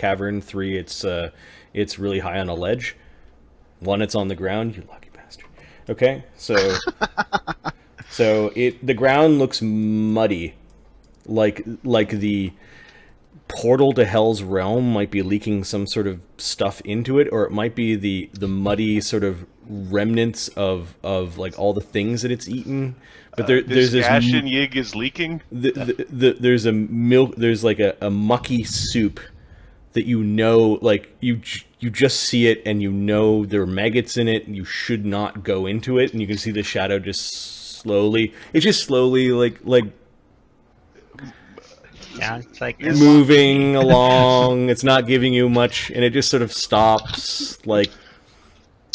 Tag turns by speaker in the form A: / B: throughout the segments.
A: cavern. 3, it's really high on a ledge. 1, it's on the ground. You lucky bastard. Okay, so the ground looks muddy, like the portal to Hell's realm might be leaking some sort of stuff into it, or it might be the muddy sort of remnants of like all the things that it's eaten. But there's this
B: Ashen Yig is leaking.
A: There's a milk. There's like a mucky soup that like you just see it and there are maggots in it and you should not go into it, and you can see the shadow just slowly. It's just slowly like.
C: Yeah, it's like
A: moving along. It's not giving you much, and it just sort of stops. Like,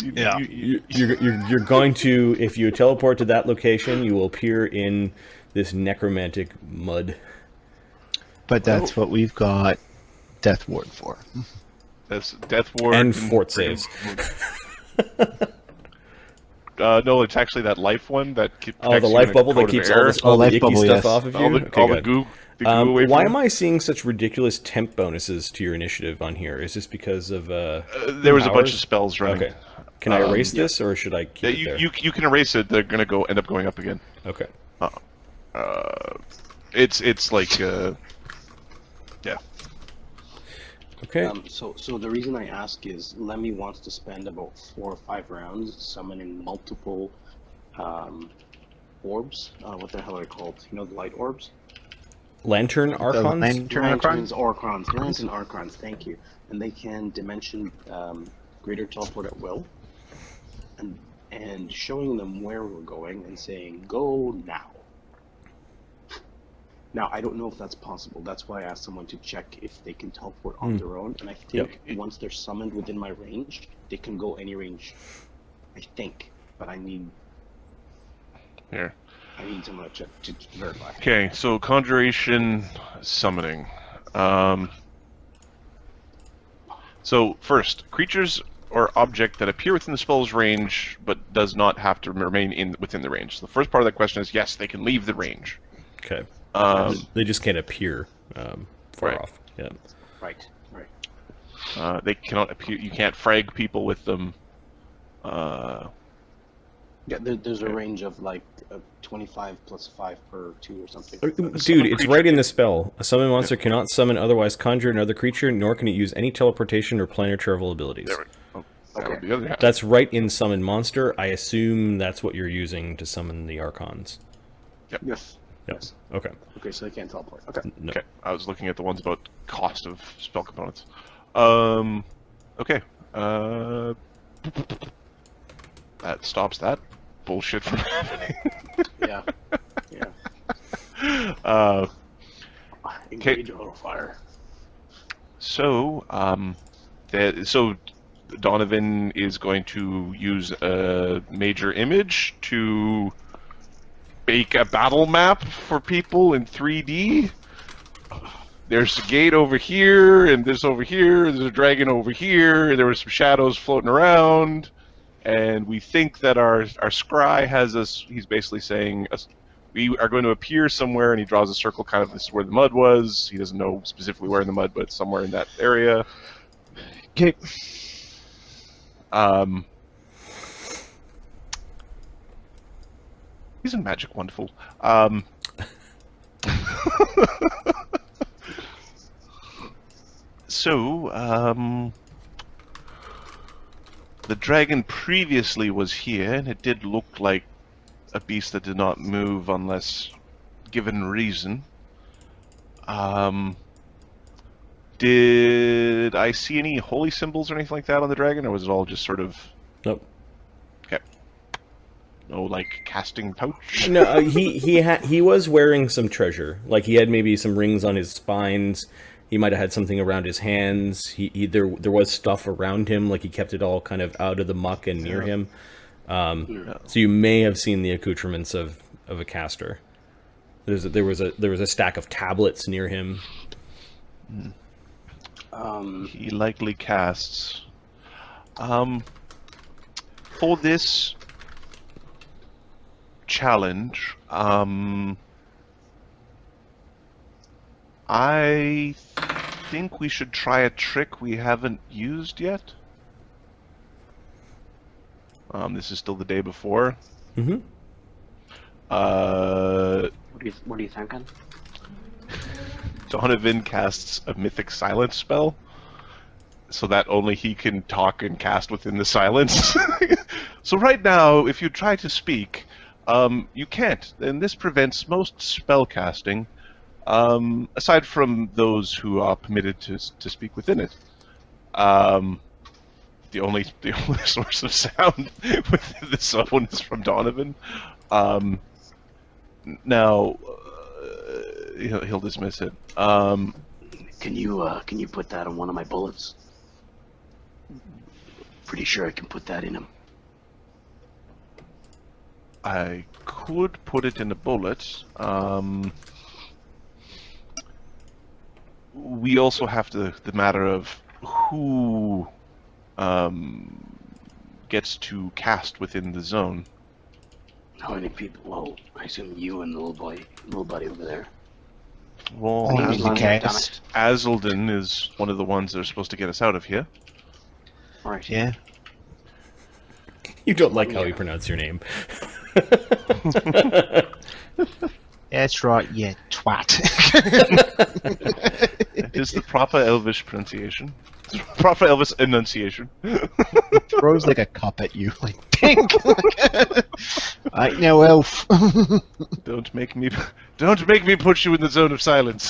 C: yeah,
A: you're going to, if you teleport to that location, you will appear in this necromantic mud.
D: But that's what we've got Death Ward for.
B: That's Death Ward
A: and fort saves.
B: No, it's actually that life one that
A: the life bubble that keeps all the icky stuff off of you.
B: All the goo.
A: Why am I seeing such ridiculous temp bonuses to your initiative on here? Is this because of
B: there was a bunch of spells running.
A: Okay. Can I erase this, or should I keep it there?
B: You can erase it. They're gonna end up going up again.
A: Okay.
B: It's like yeah.
A: Okay.
E: So the reason I ask is Lemmy wants to spend about 4 or 5 rounds summoning multiple orbs. What the hell are they called? You know, the light orbs?
A: Lantern Archons?
E: Lantern Archons, thank you. And they can dimension greater teleport at will. And showing them where we're going and saying, go now. Now, I don't know if that's possible. That's why I asked someone to check if they can teleport on their own. And I think once they're summoned within my range, they can go any range. I think. But I need...
B: Here.
E: I need someone to check to verify.
B: Okay, so Conjuration Summoning. So, first, creatures or object that appear within the spell's range, but does not have to remain within the range. So the first part of that question is, yes, they can leave the range.
A: Okay. They just can't appear far off. Yeah.
E: Right.
B: They cannot appear. You can't frag people with them.
E: Yeah, there's a range of like 25 plus 5 per 2 or something.
A: Dude, it's right in the spell. A summon monster cannot summon, otherwise conjure another creature, nor can it use any teleportation or planar travel abilities.
B: There we go. That would be the other half.
A: That's right in summon monster. I assume that's what you're using to summon the Archons.
B: Yep.
E: Yes.
A: Yes. Okay.
E: Okay, so they can't teleport. Okay.
A: No.
B: Okay. I was looking at the ones about cost of spell components. Okay. That stops that bullshit from happening.
E: Yeah. Engage auto fire.
B: So, Donovan is going to use a major image to make a battle map for people in 3D. There's a gate over here, and this over here. There's a dragon over here. There were some shadows floating around, and we think that our scry has us. He's basically saying we are going to appear somewhere, and he draws a circle. Kind of, this is where the mud was. He doesn't know specifically where in the mud, but it's somewhere in that area.
D: Okay.
B: Isn't magic wonderful? So, the dragon previously was here, and it did look like a beast that did not move unless given reason. Did I see any holy symbols or anything like that on the dragon, or was it all just sort of...
A: Nope.
B: Okay. No, like, casting pouch?
A: No, he was wearing some treasure. Like, he had maybe some rings on his spines. He might have had something around his hands. There was stuff around him, like he kept it all kind of out of the muck and near him. So you may have seen the accoutrements of a caster. There was a stack of tablets near him.
B: He likely casts. For this challenge, I think we should try a trick we haven't used yet. This is still the day before.
A: Mm-hmm.
E: What are you thinking?
B: Donovan casts a mythic silence spell, so that only he can talk and cast within the silence. So right now, if you try to speak, you can't, and this prevents most spell casting, aside from those who are permitted to speak within it. The only source of sound within the zone is from Donovan. Now, he'll dismiss it.
E: Can you put that on one of my bullets? Pretty sure I can put that in him.
B: I could put it in a bullet. We also have the matter of who gets to cast within the zone.
E: How many people? Well, I assume you and the little buddy over there.
B: Well,
D: Only the
E: Damn
D: cast.
E: it.
B: Azelden is one of the ones that are supposed to get us out of here.
E: All right.
D: Yeah.
A: You don't like how we pronounce your name.
D: That's right, yeah, twat.
B: It is the proper Elvish pronunciation. Proper Elvish enunciation.
D: Throws like a cup at you, like pink. I know, elf.
B: Don't make me put you in the zone of silence.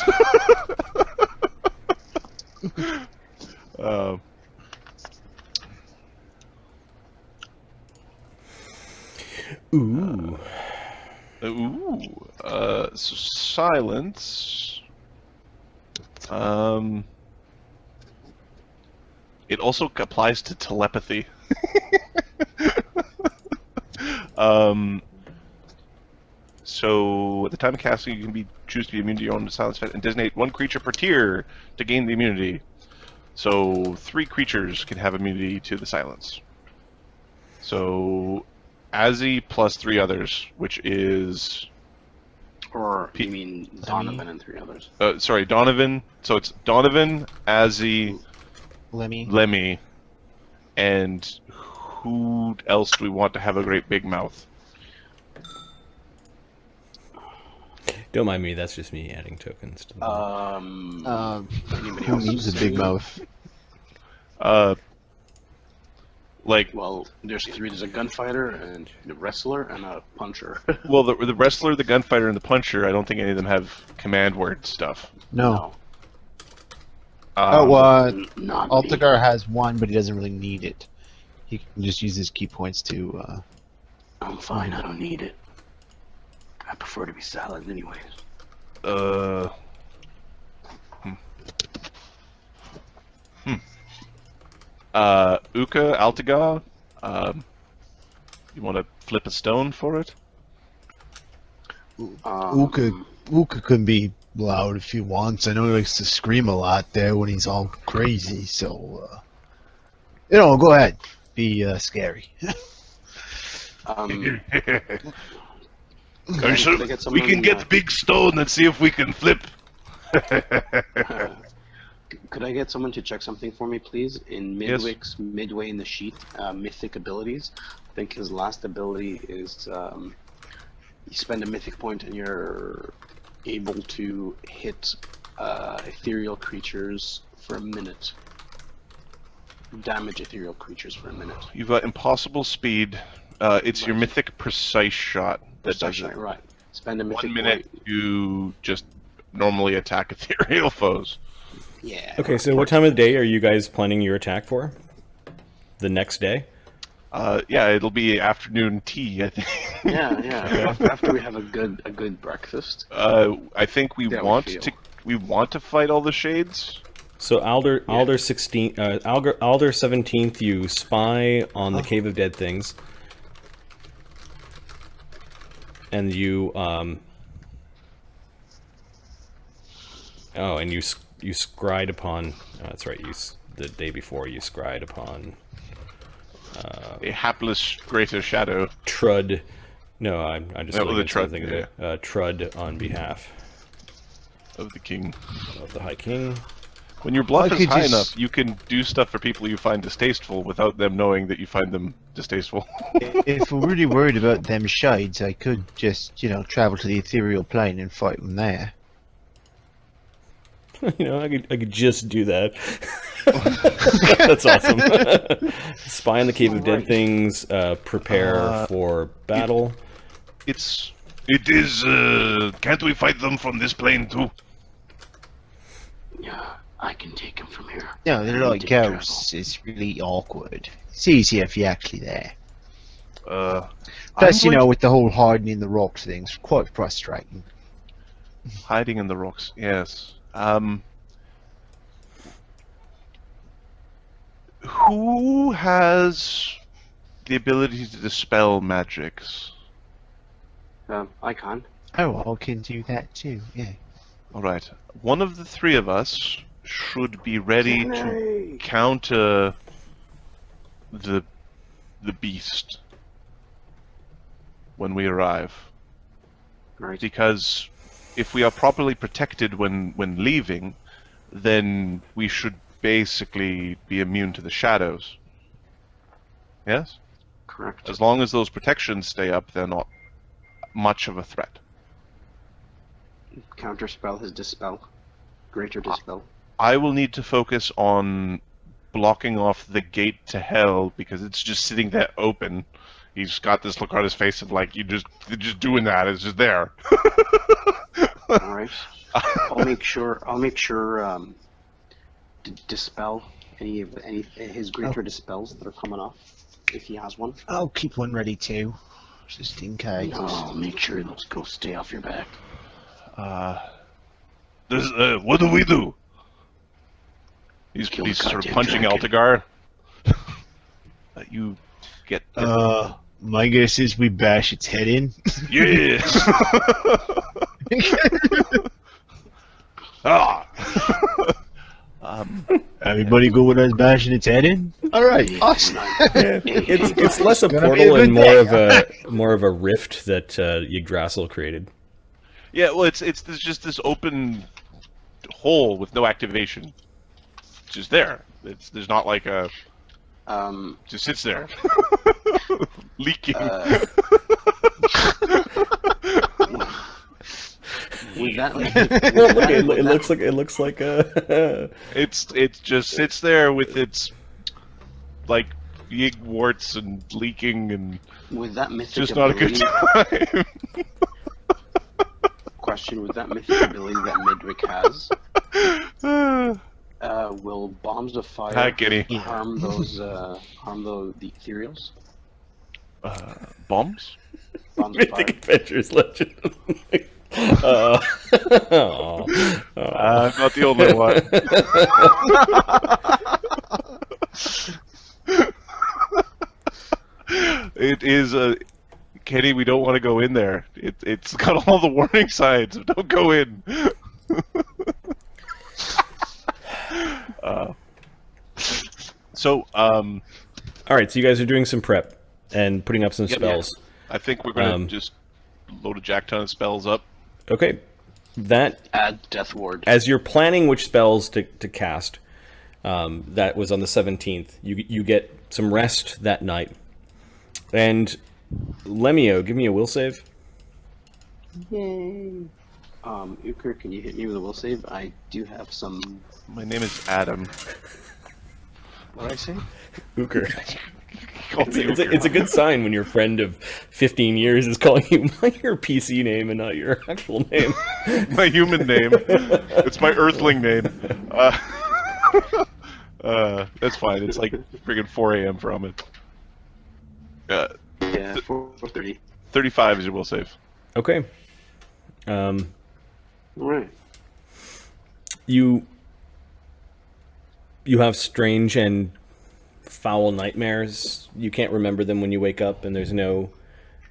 A: Ooh.
B: So silence. It also applies to telepathy. So at the time of casting, you can choose to be immune to your own silence effect and designate one creature per tier to gain the immunity. So 3 creatures can have immunity to the silence. So Azzy plus 3 others, which is...
E: Or you mean Donovan and 3 others?
B: Sorry, Donovan. So it's Donovan, Azzy,
D: Lemmy.
B: and who else do we want to have a great big mouth?
A: Don't mind me, that's just me adding tokens to the
E: Anybody
D: Who
E: else?
D: needs a big mouth?
E: Well, there's 3. There's a gunfighter and a wrestler and a puncher.
B: Well, the wrestler, the gunfighter, and the puncher, I don't think any of them have command word stuff.
D: No.
B: Um,
E: Not me.
D: Altagar has one, but he doesn't really need it. He can just use his key points to.
E: I'm fine. I don't need it. I prefer to be silent, anyways.
B: Uka, Altagar, you want to flip a stone for it?
D: Uka can be loud if he wants. I know he likes to scream a lot there when he's all crazy. So, go ahead. Be scary.
E: Could
B: We can get the big stone and see if we can flip.
E: Could I get someone to check something for me, please? In midway in the sheet, mythic abilities. I think his last ability is you spend a mythic point and you're able to hit ethereal creatures for a minute. Damage ethereal creatures for a minute.
B: You've got impossible speed. It's your mythic precise shot that does it.
E: Right. Spend a mythic
B: 1 minute
E: point.
B: you just normally attack ethereal foes.
E: Yeah.
A: Okay, so what time of the day are you guys planning your attack for? The next day?
B: Yeah, it'll be afternoon tea, I think.
E: Yeah. After we have a good breakfast.
B: I think we
E: Yeah,
B: want to fight all the shades.
A: So Alder 17th, you spy on the Cave of Dead Things, and you and you scryed upon. That's right. The day before you scryed upon
B: A hapless greater shadow.
A: Trud. No, I'm just looking at
B: Trud,
A: something. Trud on behalf
B: of the king.
A: of the High King.
B: When your bluff
D: I
B: is
D: could
B: high
D: just-
B: enough, you can do stuff for people you find distasteful without them knowing that you find them distasteful.
D: If we're really worried about them shades, I could just, travel to the ethereal plane and fight them there.
A: I could just do that. That's awesome. Spy on the Cave of Dead
E: Right.
A: Things. Prepare for battle.
B: It is, can't we fight them from this plane too?
E: Yeah, I can take him from here.
D: No, they're
E: I
D: like
E: need to
D: ghosts. It's really awkward. It's easier if you're actually there.
B: I'm
D: Plus,
B: going
D: with the whole hiding in the rocks thing, it's quite frustrating.
B: hiding in the rocks, yes. Who has the ability to dispel magics?
E: I can.
D: Oh, I can do that too, yeah.
B: Alright. One of the three of us should be ready to counter the beast when we arrive.
E: Right.
B: Because if we are properly protected when leaving, then we should basically be immune to the shadows. Yes?
E: Correct.
B: As long as those protections stay up, they're not much of a threat.
E: Counterspell his dispel. Greater dispel.
B: I will need to focus on blocking off the gate to hell because it's just sitting there open. He's got this look on his face of like, you're just doing that. It's just there.
E: All right. I'll make sure. Dispel any his greater dispels that are coming off, if he has one.
D: I'll keep one ready too, just in case.
E: No, make sure those ghosts stay off your back.
B: What do we do? He's
E: Kill the
B: sort of
E: goddamn
B: punching
E: dragon.
B: Altagar. You get...
D: My guess is we bash its head in.
B: Yeah! Ah!
D: Everybody go with us bashing its head in? Alright, awesome.
A: It's less a
D: gonna be
A: portal
D: a
A: and
D: good
A: more of a rift that Yggdrasil created.
B: Yeah, well, it's there's just this open hole with no activation. It's just there. There's not like a... just sits there. Leaking.
E: With that,
A: Look, it looks like a.
B: It just sits there with its like yig warts and leaking and
E: with that mythic
B: just not a
E: ability,
B: good time.
E: question with that mythic ability that Midrick has, will bombs of fire
B: Hi, Kitty.
E: harm the ethereals?
B: Bombs?
E: Bombs of fire.
A: Mythic Adventures Legend.
B: I'm not the only one. It is a... Kenny, we don't want to go in there. It's got all the warning signs. Don't go in.
A: All right, so you guys are doing some prep and putting up some
B: Yep.
A: spells.
B: I think we're gonna just load a jack ton of spells up.
A: Okay, that
E: Add Death Ward.
A: as you're planning which spells to cast, that was on the 17th. You get some rest that night, and Lemio, give me a will save.
E: Yay. Uker, can you hit me with a will save? I do have some.
B: My name is Adam.
E: What did I say?
A: Hooker.
B: Call me
A: It's
B: Uker.
A: a good sign when your friend of 15 years is calling you by your PC name and not your actual name.
B: My human name. It's my earthling name. That's fine. It's like friggin' 4 a.m. from it.
E: Yeah, 4:30.
B: 35 is your will save.
A: Okay.
E: All right.
A: You have strange and foul nightmares. You can't remember them when you wake up, and there's no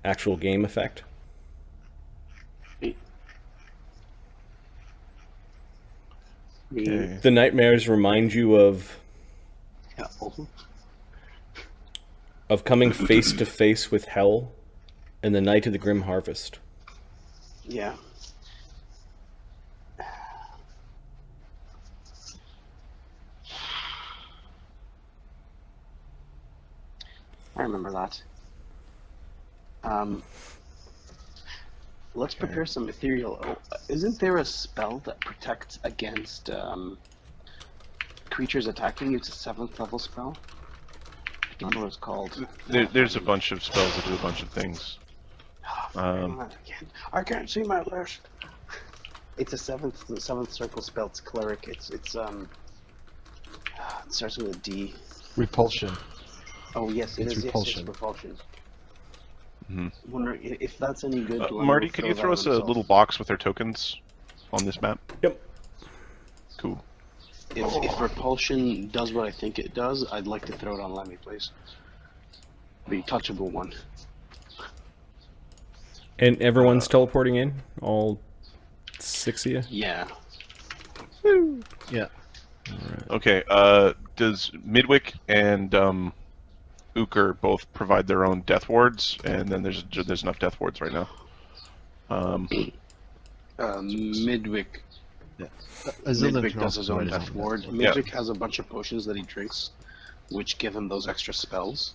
A: actual game effect.
B: Okay.
A: The nightmares remind you of
E: Yeah. Also.
A: coming face to face with hell in the night of the grim harvest.
E: Yeah. I remember that. Let's prepare some ethereal. Oh, isn't there a spell that protects against creatures attacking you? It's a 7th level spell. I don't know what it's called.
B: There's a bunch of spells that do a bunch of things.
E: I can't see my list. It's a 7th circle spell. It's cleric. It starts with a D.
D: Repulsion.
E: Oh yes,
D: It's
E: Yes,
D: repulsion.
E: it's repulsion.
B: Mhm.
E: Wondering if that's any good. let me
B: Marty,
E: go
B: could you
E: that
B: throw us a
E: myself.
B: little box with our tokens on this map?
A: Yep.
B: Cool.
E: If repulsion does what I think it does, I'd like to throw it on Lemmy, please. The touchable one.
A: And everyone's teleporting in? All 6 of you?
E: Yeah.
D: Yeah.
B: Okay, does Midwick and Uker both provide their own death wards? And then there's enough death wards right now.
E: Midwick.
D: Azildan
E: Midwick
D: can
E: does
D: also
E: his own
D: provide
E: death ward. Midwick has a bunch of potions that he drinks, which give him those extra spells.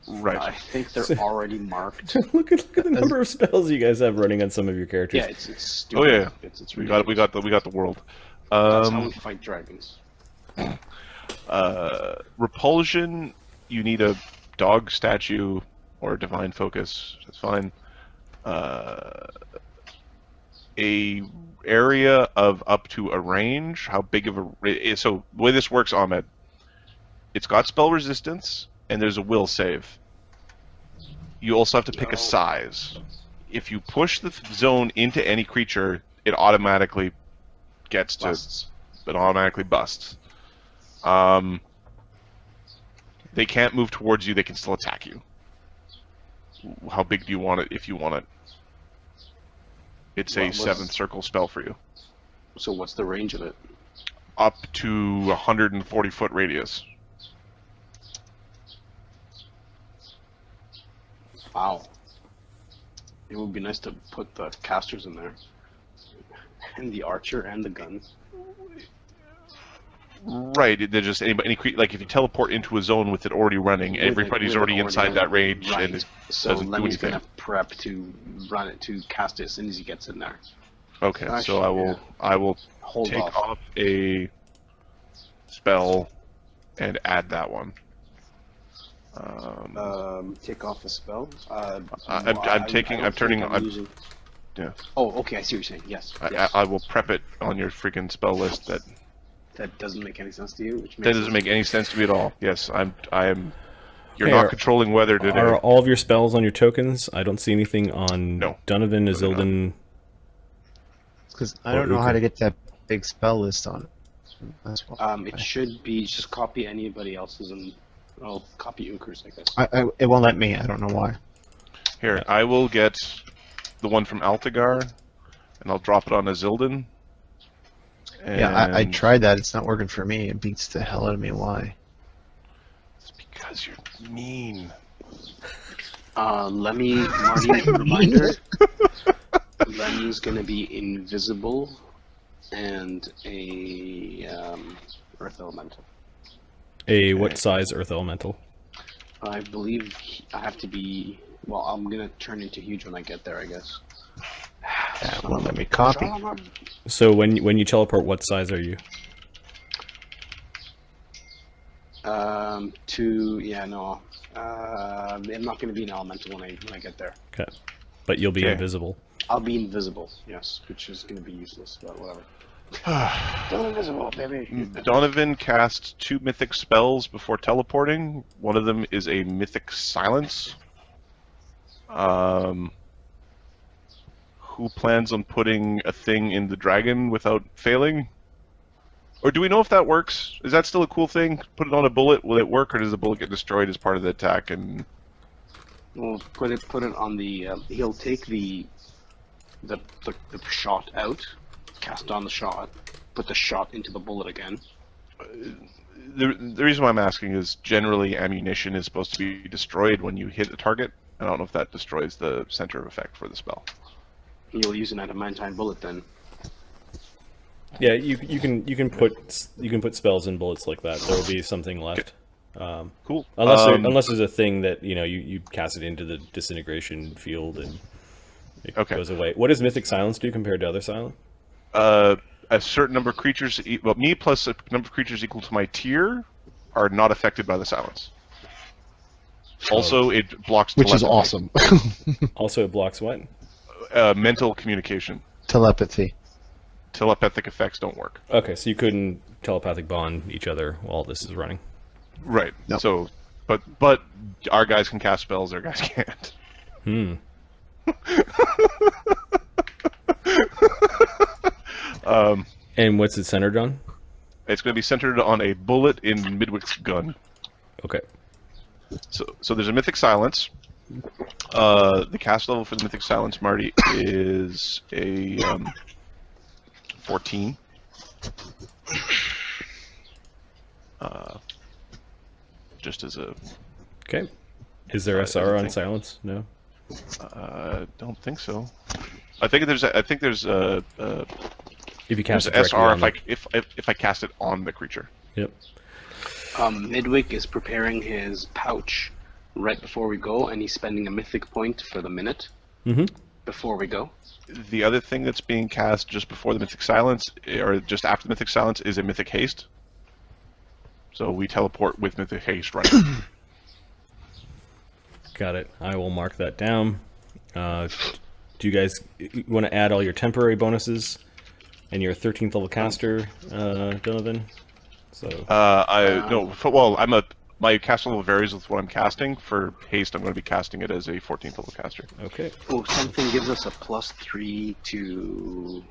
E: I
B: Right.
E: think they're already marked.
A: look at the number of spells you guys have running on some of your characters.
E: Yeah, it's stupid.
B: Oh yeah,
E: It's
B: we got the world.
E: That's how we fight dragons.
B: Repulsion. You need a dog statue or divine focus. That's fine. A area of up to a range. How big of a so the way this works, Ahmed? It's got spell resistance and there's a will save. You also have to pick a size. If you push the zone into any creature, it automatically gets to.
E: Busts.
B: It automatically busts. They can't move towards you. They can still attack you. How big do you want it? If you want it, it's a
E: What was-
B: 7th circle spell for you.
E: So what's the range of it?
B: Up to 140-foot radius.
E: Wow. It would be nice to put the casters in there. And the archer and the guns.
B: Right. They're just any like if you teleport into a zone with it already running, everybody's
E: with it
B: already inside that range
E: Right.
B: and it
E: So
B: doesn't do
E: Lemmy's
B: anything.
E: gonna prep to run it to cast it as soon as he gets in there.
B: Okay, so
E: Actually,
B: I will
E: Hold
B: take
E: off.
B: off a spell and add that one.
E: Take off a spell.
B: I'm turning. Yeah.
E: Oh, okay. I see what you're saying. Yes. yes.
B: I will prep it on your freaking spell list.
E: That doesn't make any sense to you. Which
B: That
E: makes
B: doesn't make any sense to me at all. Yes, I am. You're
A: Hey,
B: not controlling weather today.
A: Are all of your spells on your tokens? I don't see anything on
B: No.
A: Donovan,
B: No, they're not.
A: Azildan.
D: Because I don't know how to get that big spell list on it. That's why.
E: It should be just copy anybody else's and I'll copy Uker's, I guess.
D: It won't let me. I don't know why.
B: Here, I will get the one from Altagar, and I'll drop it on Azildan.
D: Yeah, I
B: And-
D: tried that. It's not working for me. It beats the hell out of me. Why?
B: It's because you're mean.
E: Lemmy, Marty, reminder. Lemmy's gonna be invisible and a earth elemental.
A: A what size earth elemental?
E: I believe I have to be. Well, I'm gonna turn into huge when I get there, I guess.
D: That won't let me copy.
A: So when you teleport, what size are you?
E: I'm not gonna be an elemental when I get there.
A: Okay, but you'll be
B: Okay.
A: invisible.
E: I'll be invisible, yes, which is gonna be useless, but whatever. Still invisible, baby.
B: Donovan casts 2 mythic spells before teleporting. One of them is a mythic silence. Who plans on putting a thing in the dragon without failing? Or do we know if that works? Is that still a cool thing? Put it on a bullet, will it work, or does the bullet get destroyed as part of the attack? And
E: We'll put it on the. He'll take the shot out, cast on the shot, put the shot into the bullet again.
B: the reason why I'm asking is generally ammunition is supposed to be destroyed when you hit a target. I don't know if that destroys the center of effect for the spell.
E: You'll use an adamantine bullet then.
A: Yeah, you can put spells in bullets like that. There will be something left.
B: Cool.
A: Unless there's a thing that you cast it into the disintegration field and it goes away. What does Mythic Silence do compared to other silence?
B: A certain number of creatures, me plus a number of creatures equal to my tier, are not affected by the silence. Also, it blocks
D: Which is
B: telepathy.
D: awesome.
A: Also, it blocks what?
B: Mental communication.
D: Telepathy.
B: Telepathic effects don't work.
A: Okay, so you couldn't telepathic bond each other while this is running.
B: Right.
D: No.
B: So, but our guys can cast spells, their guys can't.
A: And what's it centered on?
B: It's going to be centered on a bullet in Midwick's gun.
A: Okay.
B: So there's a Mythic Silence. The cast level for the Mythic Silence, Marty, is a 14. Just as a...
A: Okay. Is there SR on silence? No.
B: Don't think so. I think there's
A: If you cast it
B: there's
A: directly
B: SR
A: on
B: if I cast it on the creature.
A: Yep.
E: Midwick is preparing his pouch right before we go, and he's spending a mythic point for the minute before we go.
B: The other thing that's being cast just before the Mythic Silence, or just after the Mythic Silence, is a Mythic Haste. So we teleport with Mythic Haste right now.
A: Got it. I will mark that down. Do you guys want to add all your temporary bonuses and your 13th level caster, Donovan? So.
B: My cast level varies with what I'm casting. For haste, I'm going to be casting it as a 14th level caster.
A: Okay.
E: Oh, something gives us a +3 to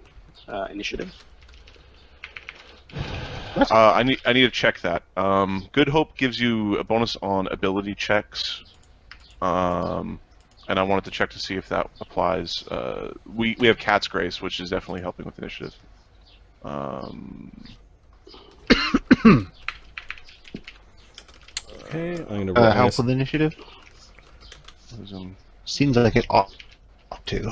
E: initiative.
B: I need to check that. Good Hope gives you a bonus on ability checks, and I wanted to check to see if that applies. We have Cat's Grace, which is definitely helping with initiative.
A: Okay, I'm going to
D: Help with initiative? Seems like it ought to.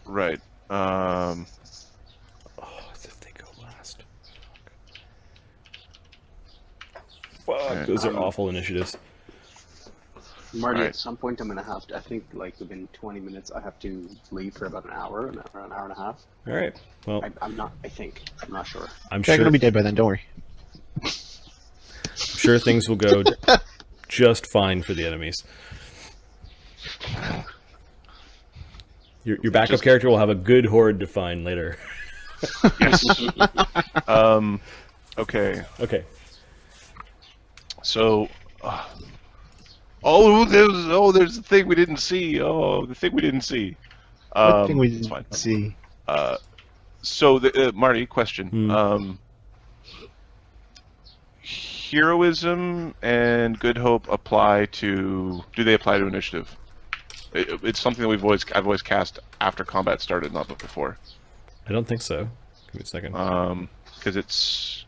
B: Right.
A: Oh, as if they go last. Fuck, those are awful initiatives.
E: Marty,
B: Right.
E: at some point I'm gonna have to. I think like within 20 minutes I have to leave for about an hour and a half.
A: All right. Well,
E: I'm not. I think I'm not sure.
A: I'm
D: They're
A: sure.
D: gonna be dead by then. Don't worry.
A: I'm sure things will go just fine for the enemies. Your backup character will have a good horde to find later.
B: Yes. Okay.
A: Okay.
B: So. There's the thing we didn't see. Oh, the thing we didn't see.
D: One thing we
B: it's
D: didn't
B: fine.
D: see.
B: So, Marty, question. Heroism and Good Hope apply to... Do they apply to initiative? It's something that I've always cast after combat started, not before.
A: I don't think so. Give me a second.
B: Because it's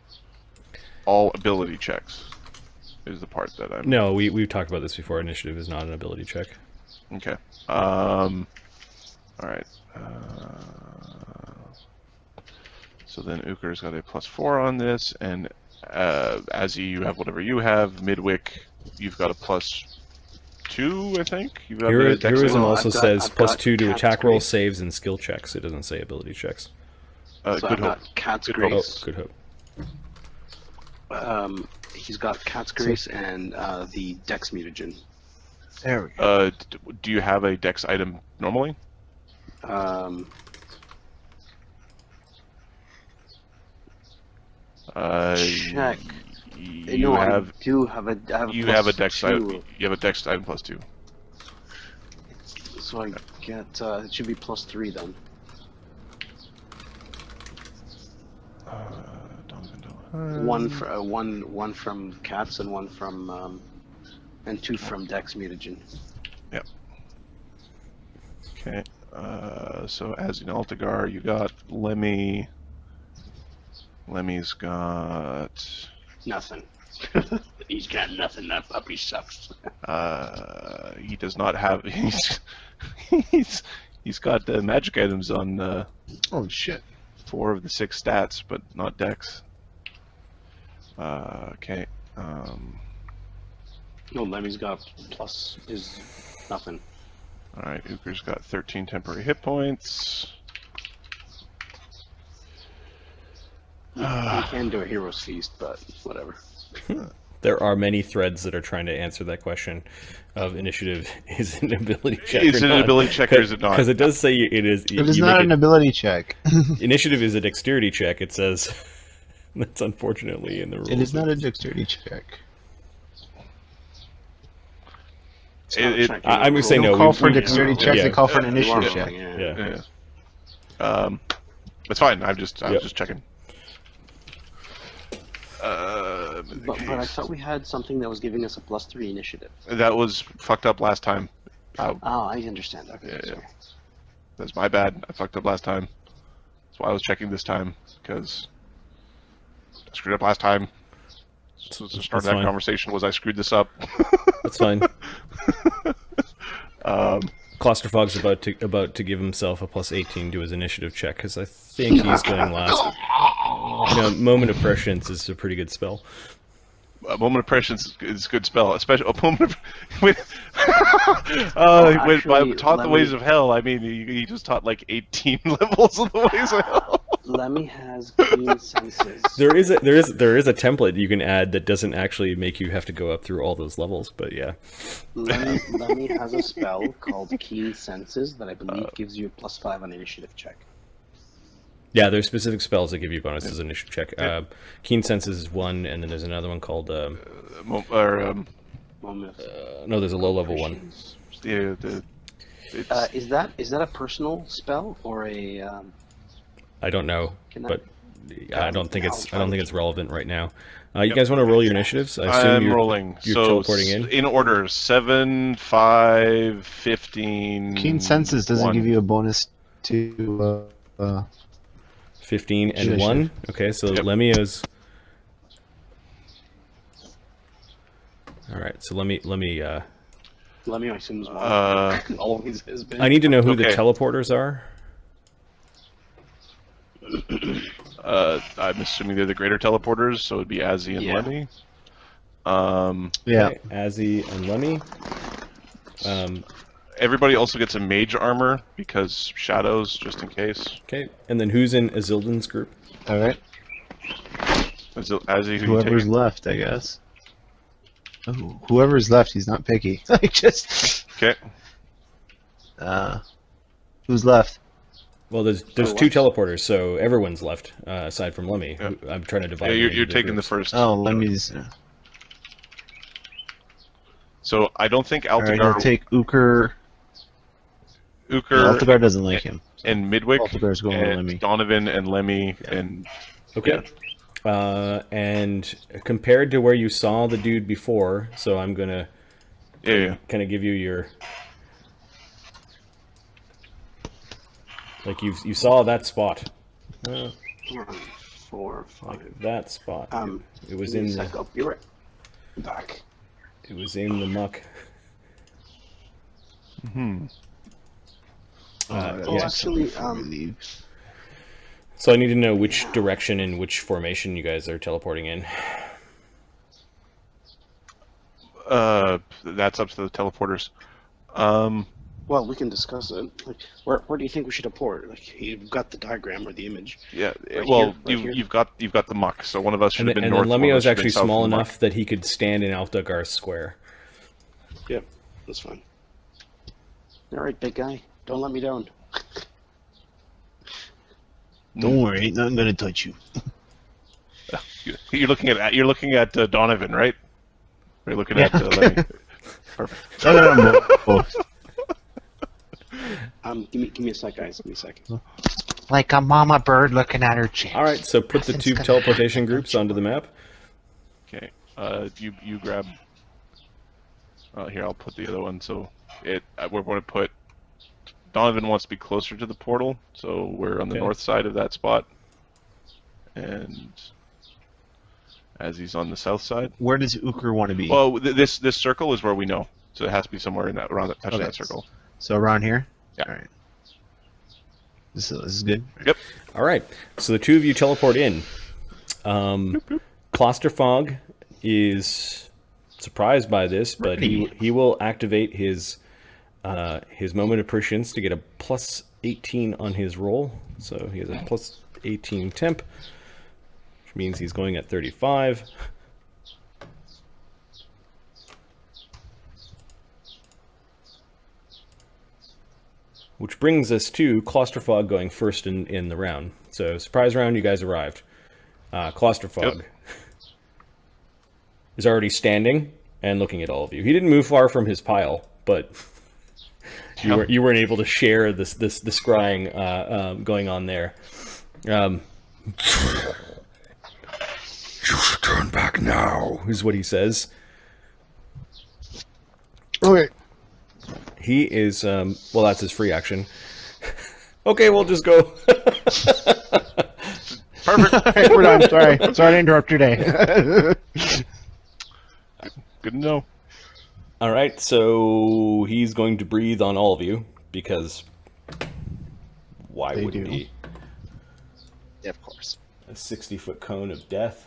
B: all ability checks is the part that I'm...
A: No, we've talked about this before. Initiative is not an ability check.
B: Okay. All right. So then Uker's got a +4 on this, and Azzy, you have whatever you have. Midwick, you've got a +2, I think. You've got the dex
A: Heroism
B: item.
A: also
E: I've got-
A: says
E: I've got
A: +2 to
E: Cat's
A: attack rolls,
E: Grace.
A: saves, and skill checks. It doesn't say ability checks.
E: So
B: Good
E: I've
B: Hope.
E: got Cat's
B: Good Hope.
E: Grace.
A: Oh, Good Hope.
E: He's got Cat's Grace and the Dex mutagen.
D: There we go.
B: Do you have a dex item normally?
E: Check.
B: You
E: No,
B: have.
E: I do have a. I have a
B: You have a dex
E: +2.
B: item. You have a dex item +2.
E: So I get. It should be +3 then. One from Cats and one from and 2 from Dex mutagen.
B: Yep. Okay. So as in Altagar, you got Lemmy. Lemmy's got.
E: Nothing. He's got nothing. That puppy sucks.
B: He does not have. He's got magic items on
D: Oh shit.
B: 4 of the 6 stats, but not Dex. Okay.
E: No, Lemmy's got plus is nothing.
B: Alright, Uker's got 13 temporary hit points.
E: You can do a hero's feast, but whatever.
A: There are many threads that are trying to answer that question of initiative is an ability check.
B: Is it an ability check or is it not?
A: Because it does say it is.
D: It is not an ability check.
A: Initiative is a dexterity check. It says that's unfortunately in the rules.
D: It is not a dexterity check.
A: I'm just saying
D: They
A: no.
D: don't call for a
A: we-
D: dexterity check. They call for an initiative
E: Alarm
D: check.
E: thing,
A: Yeah.
B: Yeah. That's fine. I was
A: Yep.
B: just checking.
E: But I thought we had something that was giving us a +3 initiative.
B: That was fucked up last time.
E: Oh, I understand. Okay,
B: Yeah,
E: sorry.
B: That's my bad. I fucked up last time. That's why I was checking this time, because I screwed up last time. So the start of that
A: fine.
B: conversation was I screwed this up.
A: That's fine. Clusterfog's about to give himself a +18 to his initiative check because I think he's going last. You know, Moment of Prescience is a pretty good spell.
B: A moment of prescience is a good spell, especially a moment of when
E: actually,
B: I taught the
E: let
B: ways
E: me-
B: of hell. I mean, he just taught like 18 levels of the ways of hell.
E: Lemmy has keen senses.
A: There is a template you can add that doesn't actually make you have to go up through all those levels, but yeah.
E: Lemmy has a spell called Keen Senses that I believe gives you a +5 on initiative check.
A: Yeah, there's specific spells that give you bonuses in initiative check. Keen Senses is one, and then there's another one called...
E: Moment of
A: no, there's a low-level one.
E: Is that a personal spell or a?
A: I don't know,
E: Can I-
A: but I don't think
E: I'll
A: it's
E: try to
A: it's relevant right now. You guys want to roll your initiatives? I assume
B: I'm
A: you're
B: rolling.
A: You're
B: So
A: teleporting in.
B: in order: 7, 5, 15.
D: Keen senses doesn't
B: 1.
D: give you a bonus to.
A: 15 and
D: Initiative.
A: 1. Okay, so
B: Yep.
A: Lemmy is. All right, so let me.
E: Lemmy, I assume is one. Always has been.
A: I need to know who the
B: Okay.
A: teleporters are.
B: I'm assuming they're the greater teleporters, so it'd be Azzy and
E: Yeah.
B: Lemmy.
D: Yeah.
A: Okay, Azzy and Lemmy.
B: Everybody also gets a mage armor because shadows, just in case.
A: Okay, and then who's in Azildan's group?
D: All right.
B: Is it Azzy who you
D: Whoever's
B: take?
D: left, I guess. Oh, whoever's left, he's not picky. I just.
B: Okay.
D: Who's left?
A: Well, there's
E: So
A: two
E: what?
A: teleporters, so everyone's left aside from Lemmy.
B: Yeah.
A: Who I'm trying to divide.
B: Yeah,
A: them
B: you're
A: into
B: taking the
A: groups.
B: first.
D: Oh, Lemmy's.
B: So I don't think
D: All right, he'll
B: Altagar,
D: take Uker.
B: Uker,
D: Altagar doesn't like him.
B: and Midwick,
D: Altagar's going with
B: and
D: Lemmy.
B: Donovan and Lemmy, and
A: Okay. And compared to where you saw the dude before, so I'm gonna
B: yeah.
A: kind of give you your. Like you saw that spot.
E: 4, 5.
A: That spot. It was
E: give me
A: in
E: a
A: the.
E: sec, I'll be right back.
A: It was in the muck.
E: Actually,
A: So I need to know which direction and which formation you guys are teleporting in.
B: That's up to the teleporters.
E: well, we can discuss it. Like, where do you think we should teleport? Like, you've got the diagram or the image.
B: Yeah.
E: Right
B: Well,
E: here, right here.
B: you've got the muck. So one of us should
A: And
B: have
A: then,
B: been
A: and
B: north.
A: then
B: one of
A: Lemmy
B: us
A: was
B: should have been
A: actually
B: south
A: small
B: of the muck.
A: enough that he could stand in Altagar's square.
E: Yep, that's fine. All right, big guy, don't let me down.
D: Don't worry, ain't nothing gonna touch you.
B: You're looking at Donovan, right? Or you're looking at Lemmy. Perfect.
D: No.
E: Give me a sec, guys. Give me a second.
C: Like a mama bird looking at her chick.
A: All right, so put the
C: Nothing's
A: two
C: gonna
A: teleportation
C: happen,
A: groups onto the map.
B: Okay. You grab. Here, I'll put the other one. So we're going to put. Donovan wants to be closer to the portal, so we're on the
A: Okay.
B: north side of that spot, and as he's on the south side.
D: Where does Uker want to be?
B: Well, this circle is where we know, so it has to be somewhere in around that touch of
D: Okay.
B: that circle.
D: So around here.
B: Yeah.
D: All right. This is good.
B: Yep.
A: All right, so the two of you teleport in. Clusterfog is surprised by this, but he will activate his moment of prescience to get a plus 18 on his roll. So he has a plus 18 temp, which means he's going at 35. Which brings us to Clusterfog going first in the round. So, surprise round, you guys arrived. Clusterfog is already standing and looking at all of you. He didn't move far from his pile, but you weren't able to share this scrying going on there. You should turn back now, is what he says.
D: Okay.
A: He is, well, that's his free action. Okay, we'll just go.
B: Perfect.
D: All right, we're done. Sorry to interrupt your day.
B: Good to know.
A: All right, so he's going to breathe on all of you, because why
D: They
A: wouldn't
D: do.
A: he?
D: Yeah, of course.
A: A 60-foot cone of death.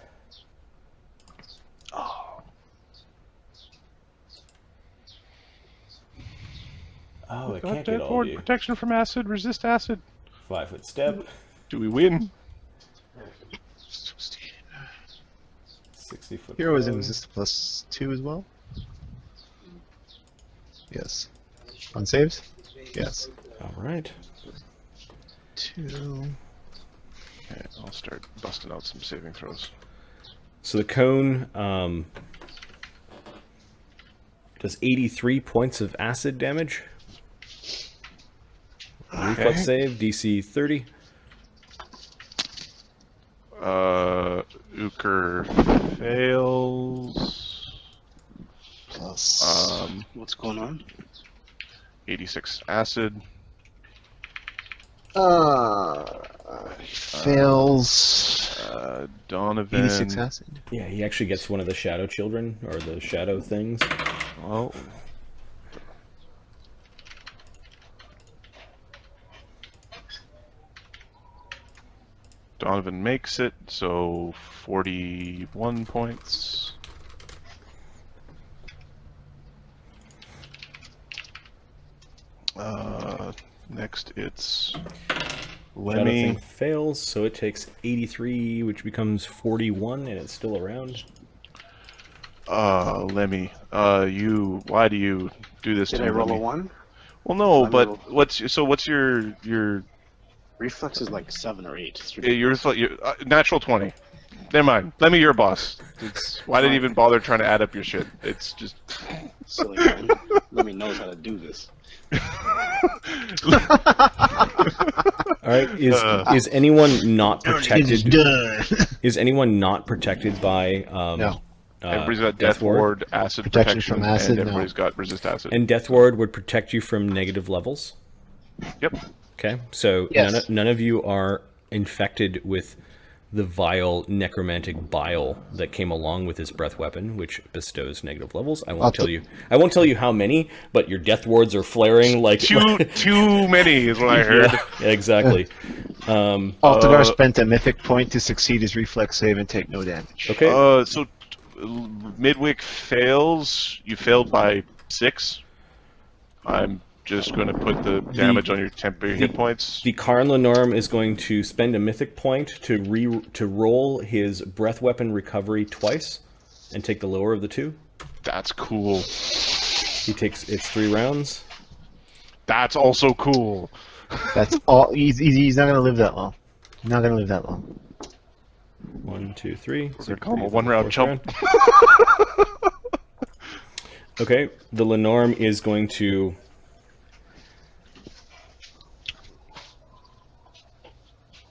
A: Oh, it can't get all of you.
B: Protection from acid, resist acid.
A: 5-foot step,
B: Do we win?
A: 60-foot
D: Heroism
A: cone.
D: is this +2 as well? Yes. On saves? Yes.
A: All right.
D: 2.
B: Okay, I'll start busting out some saving throws.
A: So the cone does 83 points of acid damage. Reflex save, DC 30.
B: Uker fails.
D: Plus.
E: What's going on?
B: 86 acid.
D: Fails.
B: Donovan.
D: 86 acid.
A: Yeah, he actually gets one of the shadow children, or the shadow things.
B: Well, Donovan makes it, so 41 points. Next it's
A: Shadow
B: Lemmy.
A: thing fails, so it takes 83, which becomes 41, and it's still around.
B: Lemmy. Why do you do this
E: Did
B: to
E: I
B: me,
E: roll a
B: Lemmy?
E: 1?
B: Well, no,
E: I'm
B: but
E: roll-
B: what's your
E: Reflex is like 7 or 8. It's
B: your natural 20? Never mind. Lemmy, you're a boss. Why did you even bother trying to add up your shit? It's just
E: silly, man. Let me know how to do this.
A: All right, is anyone not protected?
D: Done.
A: Is anyone not protected by
D: No.
B: everybody's got death ward, acid
D: Protection
B: protection,
D: from acid,
B: and
D: no.
B: everybody's got resist acid.
A: And Death Ward would protect you from negative levels.
B: Yep.
A: Okay, so
D: Yes.
A: none of you are infected with the vile necromantic bile that came along with his breath weapon, which bestows negative levels. I won't tell you. I won't tell you how many, but your death wards are flaring like
B: Too many is what I heard.
A: Yeah, exactly.
D: Altagar spent a mythic point to succeed his reflex save and take no damage.
A: Okay.
B: So Midwick fails. You failed by 6. I'm just going to put the damage on your temporary hit points.
A: The Cairn Linnorm is going to spend a mythic point to roll his breath weapon recovery twice, and take the lower of the two.
B: That's cool.
A: He takes it's 3 rounds.
B: That's also cool.
D: That's all. He's not gonna live that long. Not gonna live that long.
A: 1, 2, 3. So
B: Call him a
A: 3,
B: 1-round
A: 4th
B: chump.
A: round. Okay, the Linnorm is going to.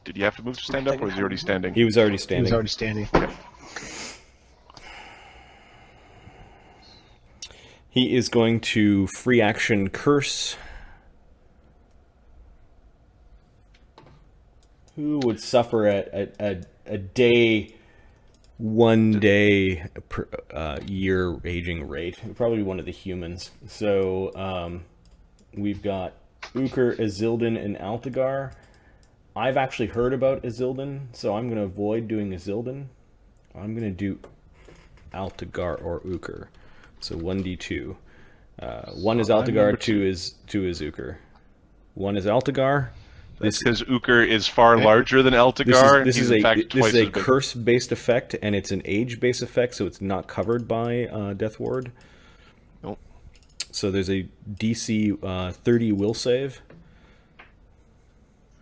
B: Did you have to move to stand up, or was he already standing?
A: He was already
D: He
A: standing.
D: was already standing.
A: He is going to free action curse. Who would suffer a day, 1 day per year aging rate? Probably one of the humans. So we've got Uker, Azildan, and Altagar. I've actually heard about Isildan, so I'm going to avoid doing Isildan. I'm going to do Altagar or Uker. So 1d2. 1 is Altagar, 2 is Uker. 1 is Altagar.
B: That's because Uker is far larger than Altagar.
A: This is
B: He's in fact twice as
A: a
B: big.
A: curse-based effect, and it's an age-based effect, so it's not covered by Death Ward.
B: Nope.
A: So there's a DC 30 will save.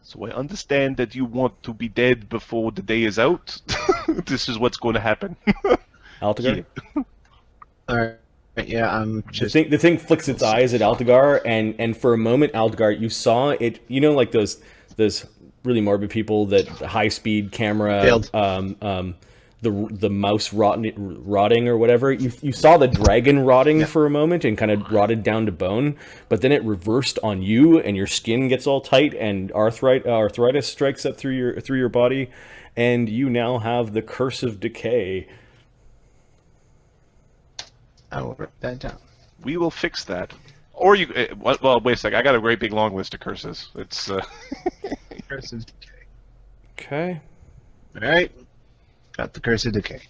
B: So I understand that you want to be dead before the day is out. This is what's going to happen.
A: Altagar?
D: All right. Yeah, I'm just.
A: The thing flicks its eyes at Altagar, and for a moment, Altagar, you saw it. You know, like those really morbid people that high speed camera,
D: Failed.
A: the mouse rotting or whatever. You saw the dragon rotting for a moment and kind of rotted down to bone, but then it reversed on you, and your skin gets all tight, and arthritis strikes up through your body, and you now have the curse of decay.
D: I will write that down.
B: We will fix that. Or you... well, wait a sec. I got a great big long list of curses. It's...
D: Curse of decay.
A: Okay.
D: All right. Got the curse of decay.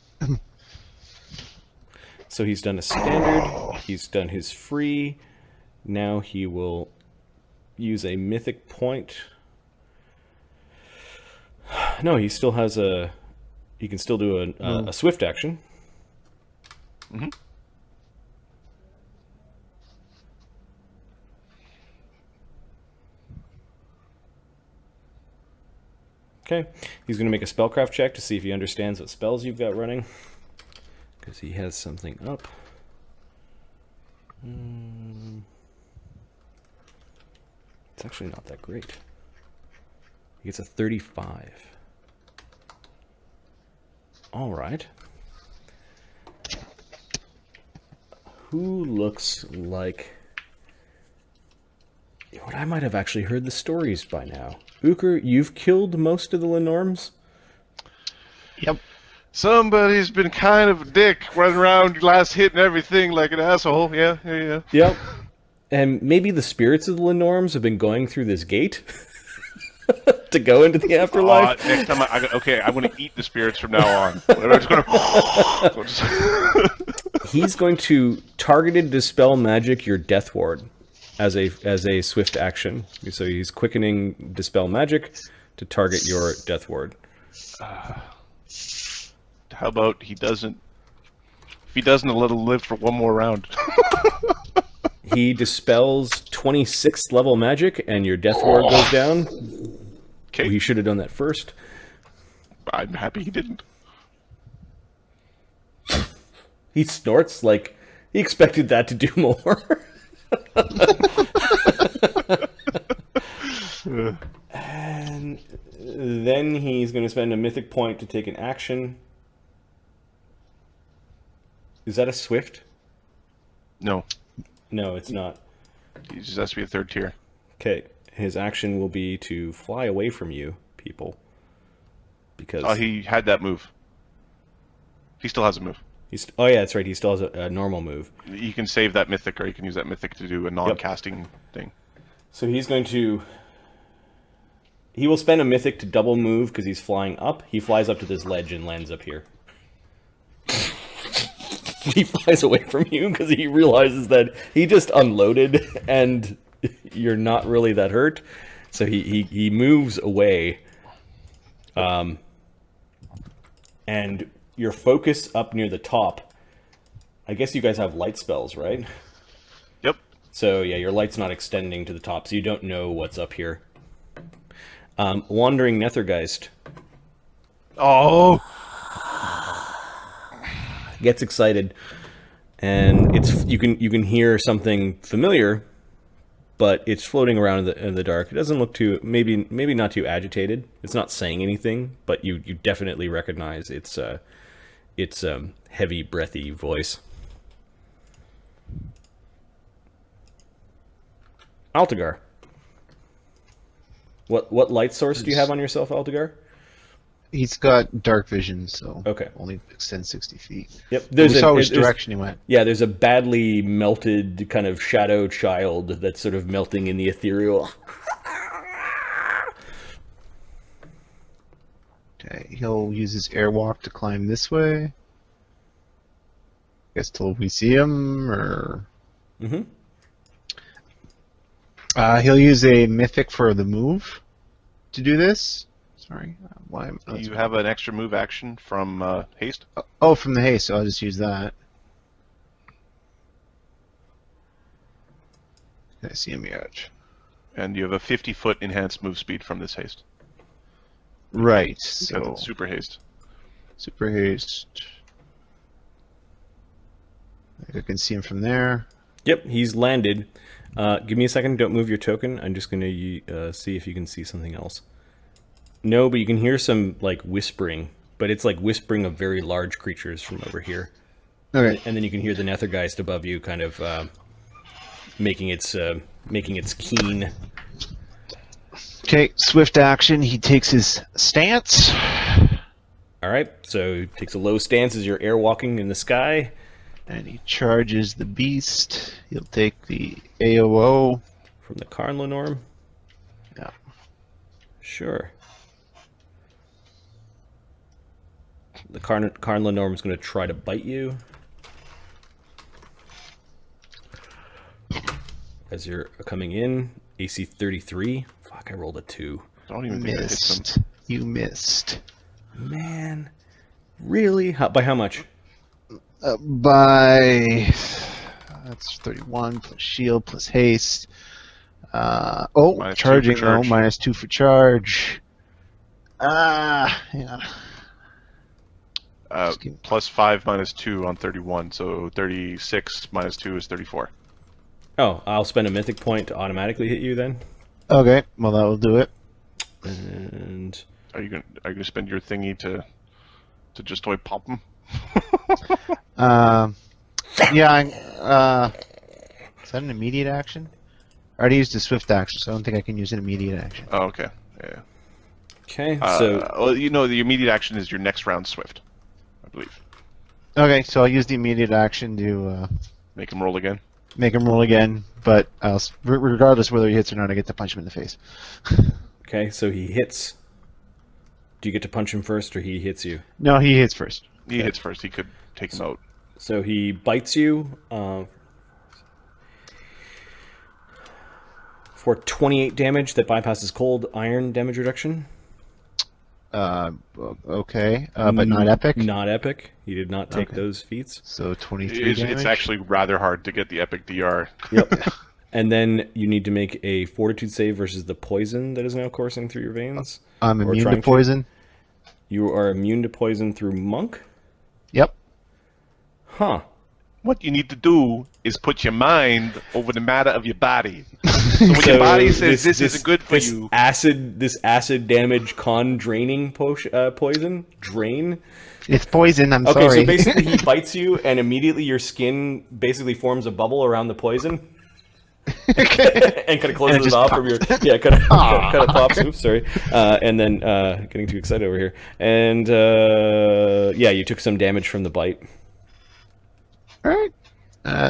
A: So he's done a standard, he's done his free, now he will use a mythic point. No, he still has he can still do a swift action.
B: Mhm.
A: Okay, he's going to make a spellcraft check to see if he understands what spells you've got running, because he has something up. It's actually not that great. He gets a 35. All right. Who looks like... What I might have actually heard the stories by now. Uker, you've killed most of the Linnorms?
D: Yep.
B: Somebody's been kind of a dick, running around last hit and everything like an asshole. Yeah.
A: Yep. And maybe the spirits of the Linnorms have been going through this gate to go into the afterlife.
B: Next time, I want to eat the spirits from now on. I'm just gonna...
A: He's going to targeted dispel magic your death ward as a swift action. So he's quickening dispel magic to target your death ward.
B: How about he doesn't? If he doesn't, let him live for one more round.
A: He dispels 26th level magic, and your death ward goes down.
B: Okay.
A: He should have done that first.
B: I'm happy he didn't.
A: He snorts like he expected that to do more. And then he's going to spend a mythic point to take an action. Is that a swift?
B: No,
A: No, it's not.
B: he just has to be a third tier.
A: Okay, his action will be to fly away from you, people. Because
B: He had that move. He still has a move.
A: oh yeah, that's right. He still has a normal move.
B: You can save that mythic, or you can use that mythic to do a non-casting thing.
A: So he's going to... He will spend a mythic to double move because he's flying up. He flies up to this ledge and lands up here. He flies away from you because he realizes that he just unloaded and you're not really that hurt. So he moves away. And your focus up near the top. I guess you guys have light spells, right?
B: Yep.
A: So yeah, your light's not extending to the top, so you don't know what's up here. Wandering Nethergeist
B: Oh.
A: gets excited, and you can hear something familiar, but it's floating around in the dark. It doesn't look too maybe not too agitated. It's not saying anything, but you definitely recognize its heavy, breathy voice. Altagar. What light source do you have on yourself, Altagar?
D: He's got dark vision, so
A: Okay.
D: only extends 60 feet.
A: Yep.
D: We saw which direction he went.
A: Yeah, there's a badly melted kind of shadow child that's sort of melting in the ethereal.
D: Okay, he'll use his airwalk to climb this way. Guess till we see him, or
A: Mm-hmm.
D: He'll use a mythic for the move to do this. Sorry, why?
B: You have an extra move action from haste.
D: Oh, from the haste, so I'll just use that. I see him yet.
B: And you have a 50-foot enhanced move speed from this haste.
D: Right,
B: Because
D: so
B: it's super haste.
D: super haste. I can see him from there.
A: Yep, he's landed. Give me a second. Don't move your token. I'm just going to see if you can see something else. No, but you can hear some like whispering, but it's like whispering of very large creatures from over here.
D: Okay.
A: And then you can hear the Nethergeist above you, kind of making its keen.
D: Okay, swift action. He takes his stance.
A: All right, so he takes a low stance as you're airwalking in the sky.
D: And he charges the beast. He'll take the AOO.
A: From the Cairn Linnorm?
D: Yeah.
A: Sure. The Cairn Linnorm is going to try to bite you. As you're coming in, AC 33. Fuck, I rolled a 2.
B: Don't even think that hits him.
D: Missed. You missed.
A: Man. Really? By how much?
D: By... That's 31 plus shield plus haste.
B: -2
D: charging
B: for charge.
D: though. -2 for charge. Hang on.
B: +5 -2 on 31, so 36 -2 is 34.
A: Oh, I'll spend a mythic point to automatically hit you then.
D: Okay, well that will do it.
A: And
B: Are you gonna spend your thingy to just pop him?
D: Yeah, is that an immediate action? I already used a swift action, so I don't think I can use an immediate action.
B: Oh, okay. Yeah.
A: okay, so
B: Well, you know, the immediate action is your next round swift, I believe.
D: Okay, so I'll use the immediate action to
B: Make him roll again.
D: make him roll again, but regardless whether he hits or not, I get to punch him in the face.
A: okay, so he hits. Do you get to punch him first, or he hits you?
D: No, he hits first.
B: He hits first. He could take him out.
A: So he bites you for 28 damage that bypasses cold iron damage reduction.
D: Okay, but not epic.
A: Not epic. He did not take
D: Okay.
A: those feats.
D: So 23 damage.
B: It's actually rather hard to get the epic DR.
A: Yep. And then you need to make a fortitude save versus the poison that is now coursing through your veins.
D: I'm
A: Or
D: immune
A: trying
D: to poison.
A: You are immune to poison through monk?
D: Yep.
A: Huh.
B: What you need to do is put your mind over the matter of your body. So when your body says this isn't good for you,
A: This acid damage con draining poison? Drain?
D: It's poison. I'm
A: Okay,
D: sorry.
A: so basically he bites you and immediately your skin basically forms a bubble around the poison. And kind of closes it
D: just
A: off from your kind of pops. Oops, sorry. And then getting too excited over here. And yeah, you took some damage from the bite.
D: All right.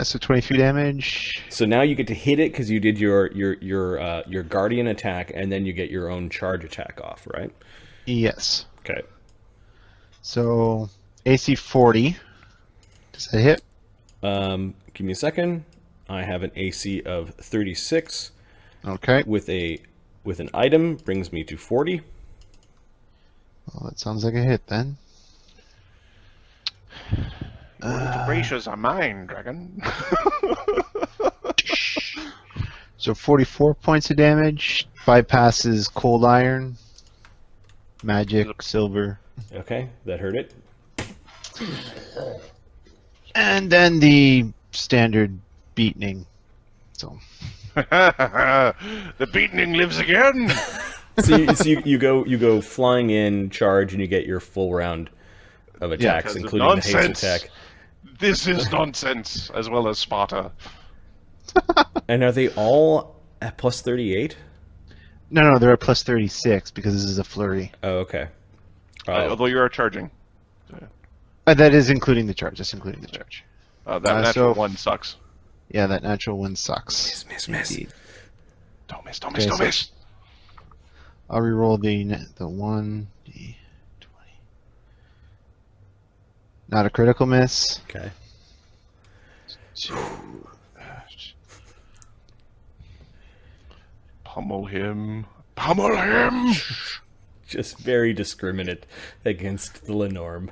D: So 23 damage.
A: So now you get to hit it because you did your guardian attack, and then you get your own charge attack off, right?
D: Yes.
A: Okay.
D: So AC 40. Does that hit?
A: Give me a second. I have an AC of 36
D: Okay.
A: with an item brings me to 40.
D: Well, that sounds like a hit then.
B: gracious are mine, dragon.
D: So 44 points of damage. Bypasses cold iron, magic, silver,
A: Okay, that hurt it.
D: and then the standard beatening. So
B: The beatening lives again.
A: So you go flying in, charge, and you get your full round of attacks,
B: because of
A: including the haste
B: nonsense.
A: attack.
B: This is nonsense, as well as Sparta.
A: And are they all at plus 38?
D: no, they're at plus 36 because this is a flurry.
A: Oh, okay.
B: Although you are charging.
D: That is including the charge. That's including the charge.
B: That natural
D: so-
B: one sucks.
D: Yeah, that natural one sucks.
A: Miss.
D: Indeed.
B: Don't miss,
D: Okay,
B: don't
D: so-
B: miss.
D: I'll reroll the 1, the Not a critical miss.
A: Okay.
B: Pummel him. Pummel him!
A: Just very discriminate against the Linnorm.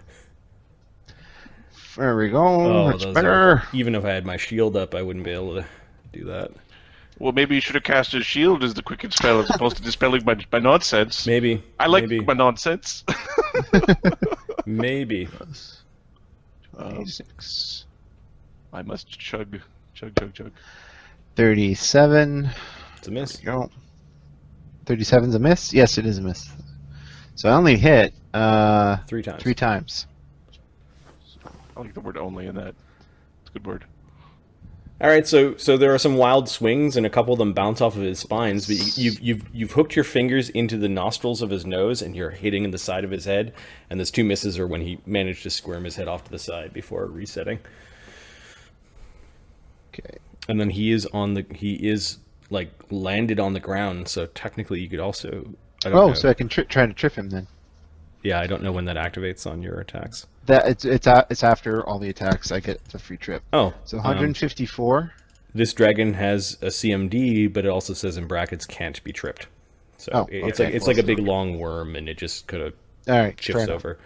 D: There we go. That's
A: those
D: better.
A: Even if I had my shield up, I wouldn't be able to do that.
B: Well, maybe you should have cast his shield as the quickest spell as opposed to dispelling my nonsense.
A: Maybe.
B: I like
A: maybe.
B: my nonsense.
A: Maybe.
D: 26.
B: I must chug.
D: 37.
A: It's a miss.
D: There you go. 37's a miss? Yes, it is a miss. So I only hit
A: 3 times.
D: 3 times.
B: I like the word only in that. It's a good word.
A: All right, so there are some wild swings, and a couple of them bounce off of his spines. But you've hooked your fingers into the nostrils of his nose, and you're hitting the side of his head. And those 2 misses are when he managed to squirm his head off to the side before resetting.
D: Okay.
A: And then he is like landed on the ground. So technically, you could also. I don't know.
D: So I can try to trip him then.
A: Yeah, I don't know when that activates on your attacks.
D: That it's after all the attacks I get the free trip.
A: Oh,
D: So 154.
A: This dragon has a CMD, but it also says in brackets can't be tripped. So it's
D: okay.
A: like a big long worm, and it just could have
D: All right, fair
A: shifts
D: enough.
A: over.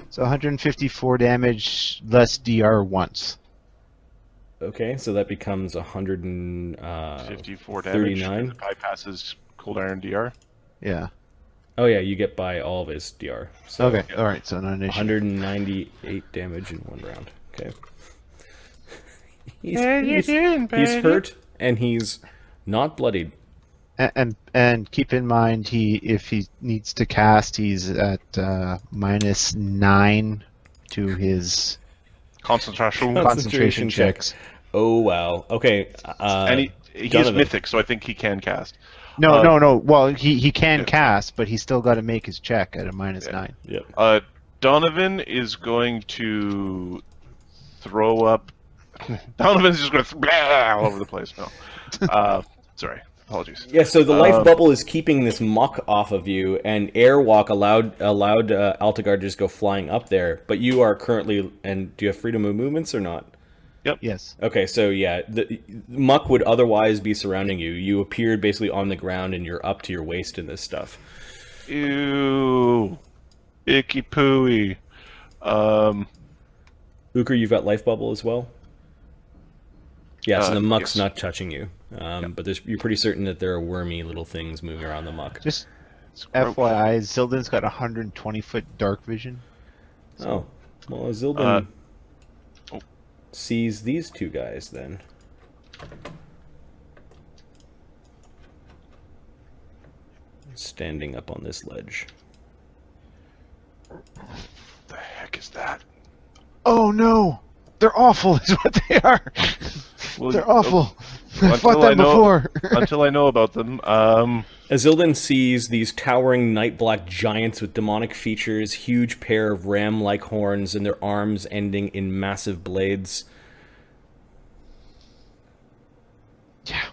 D: So 154 damage, less DR once.
A: Okay, so that becomes
B: 54 damage.
A: 39.
B: And bypasses Cold Iron DR.
D: Yeah.
A: Oh yeah, you get by all of his DR. So
D: Okay. All right. So not an issue.
A: 198 damage in 1 round. Okay. He's hurt and he's not bloodied.
D: And keep in mind, if he needs to cast, he's at -9 to his concentration checks.
A: Oh wow. Okay.
B: And he is
A: Donovan.
B: mythic, so I think he can cast.
D: No. Well, he can cast, but he's still got to make his check at a -9.
A: Yep.
B: Donovan is going to throw up. Donovan's just going to all over the place. No. Sorry. Apologies.
A: Yeah, so the life bubble is keeping this muck off of you, and airwalk allowed Altagar to just go flying up there. But you are currently, and do you have freedom of movements or not?
B: Yep.
D: Yes.
A: Okay, so yeah, the muck would otherwise be surrounding you. You appeared basically on the ground, and you're up to your waist in this stuff.
B: Ew. Icky pooey.
A: Uker, you've got life bubble as well? Yeah, so the muck's
B: yes.
A: not touching you. But you're pretty certain that there are wormy little things moving around the muck.
D: Just FYI, Zildan's got 120-foot dark vision.
A: Oh, well, Zildan sees these 2 guys then. Standing up on this ledge.
B: The heck is that?
D: Oh no! They're awful, is what they are.
B: Well,
D: They're awful. I
B: until
D: fought them before.
B: Until I know about them.
A: Azildan sees these towering night-black giants with demonic features, huge pair of ram-like horns, and their arms ending in massive blades.
D: Yeah.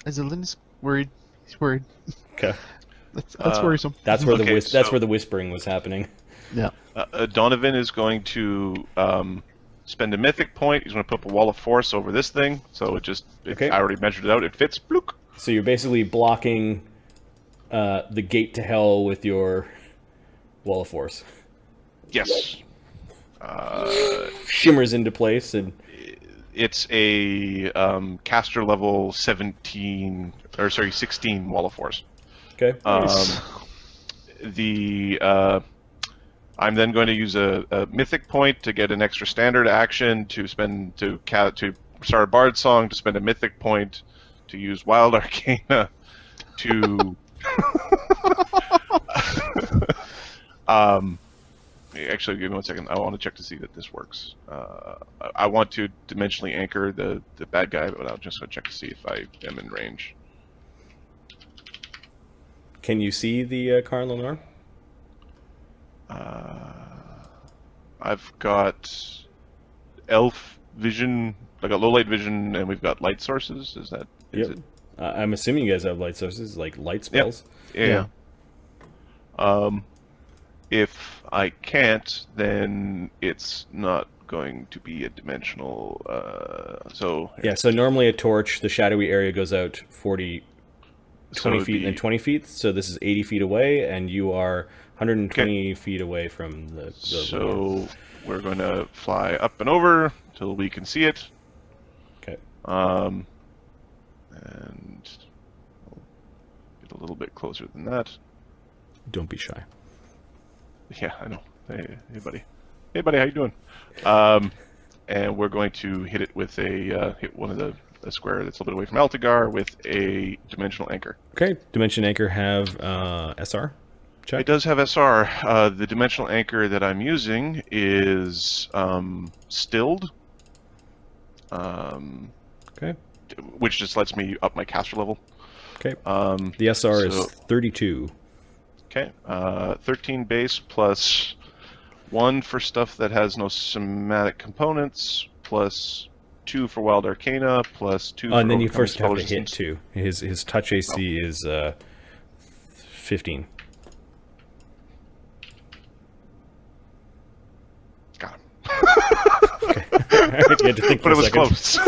D: Zildan's worried. He's worried.
A: Okay,
D: That's worrisome.
A: that's where
B: Okay,
A: that's where the whispering was happening.
D: Yeah.
B: Donovan is going to spend a mythic point. He's going to put a wall of force over this thing. So
A: Okay.
B: I already measured it out. It fits. Blook.
A: So you're basically blocking the gate to hell with your wall of force.
B: Yes.
A: Shimmers into place, and
B: It's a caster level 16 wall of force.
A: okay.
B: I'm then going to use a mythic point to get an extra standard action to spend to start a bard song, to spend a mythic point to use wild arcana to actually give me 1 second. I want to check to see that this works. I want to dimensionally anchor the bad guy, but I'm just going to check to see if I am in range.
A: Can you see the Cairn Linnorm?
B: I've got elf vision, I got low light vision, and we've got light sources. Is it?
A: I'm assuming you guys have light sources, like light spells.
B: Yeah. If I can't, then it's not going to be a dimensional. So
A: Yeah, so normally a torch, the shadowy area goes out 20
B: so it'd
A: feet
B: be-
A: and 20 feet. So this is 80 feet away, and you are 120 feet away from the
B: So we're going to fly up and over till we can see it.
A: Okay.
B: And we'll get a little bit closer than that.
A: Don't be shy.
B: Yeah, I know. Hey buddy. Hey, buddy, how you doing? And we're going to hit it with a hit one of the square that's a little bit away from Altigar with a dimensional anchor.
A: Okay. Dimension Anchor have SR? Check.
B: It does have SR. The dimensional anchor that I'm using is stilled.
A: Okay.
B: Which just lets me up my caster level.
A: Okay. The SR is
B: so-
A: 32.
B: Okay. 13 base plus 1 for stuff that has no somatic components, plus 2 for wild arcana, plus 2
A: Oh, and
B: for
A: then you
B: overcoming
A: first have
B: spell
A: to hit
B: resistance.
A: too. His touch AC is 15.
B: Got him.
A: Okay. You had to think for
B: But it
A: a
B: was
A: second.
B: close.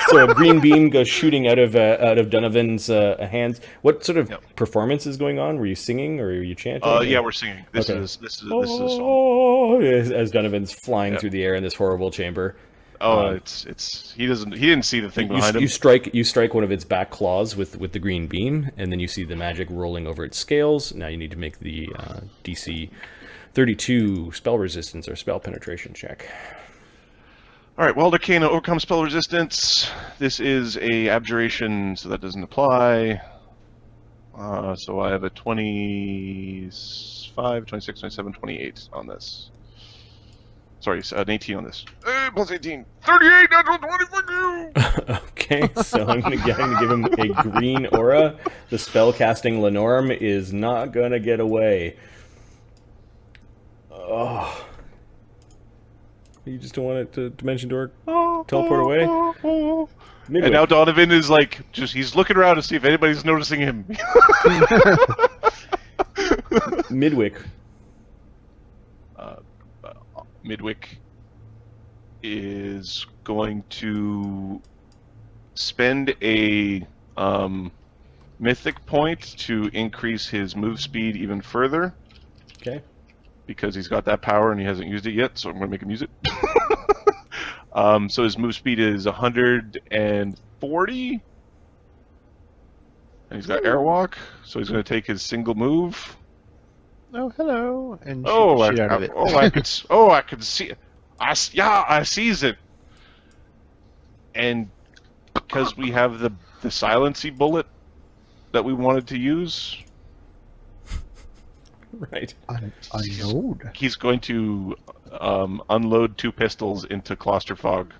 A: So a green beam goes shooting out of Donovan's hands. What sort of
B: Yep.
A: performance is going on? Were you singing or were you chanting?
B: Yeah, we're singing. This
A: Okay.
B: is a song.
A: Oh, as Donovan's flying
B: Yep.
A: through the air in this horrible chamber.
B: Oh, it's he didn't see the thing behind him.
A: You strike one of its back claws with the green beam, and then you see the magic rolling over its scales. Now you need to make the DC 32 spell resistance or spell penetration check.
B: All right, Wild Arcana overcome spell resistance. This is a abjuration, so that doesn't apply. So I have a 25, 26, 27, 28 on this. Sorry, an 18 on this. Plus 18. 38, natural 20, fuck you!
A: Okay, so I'm gonna give him a green aura. The spell casting Linnorm is not gonna get away. Oh. You just don't want it to Dimension Door teleport away? Midway.
B: And now Donovan is like, he's looking around to see if anybody's noticing him.
A: Midwick.
B: Midwick is going to spend a mythic point to increase his move speed even further.
A: Okay.
B: Because he's got that power and he hasn't used it yet, so I'm going to make him use it. So his move speed is 140. And he's got airwalk, so he's going to take his single move.
D: Oh, hello. And
B: Oh,
D: shoot out of it.
B: I could see it. I sees it. And because we have the silency bullet that we wanted to use,
A: Right.
D: Unload.
B: he's going to unload 2 pistols into cluster fog.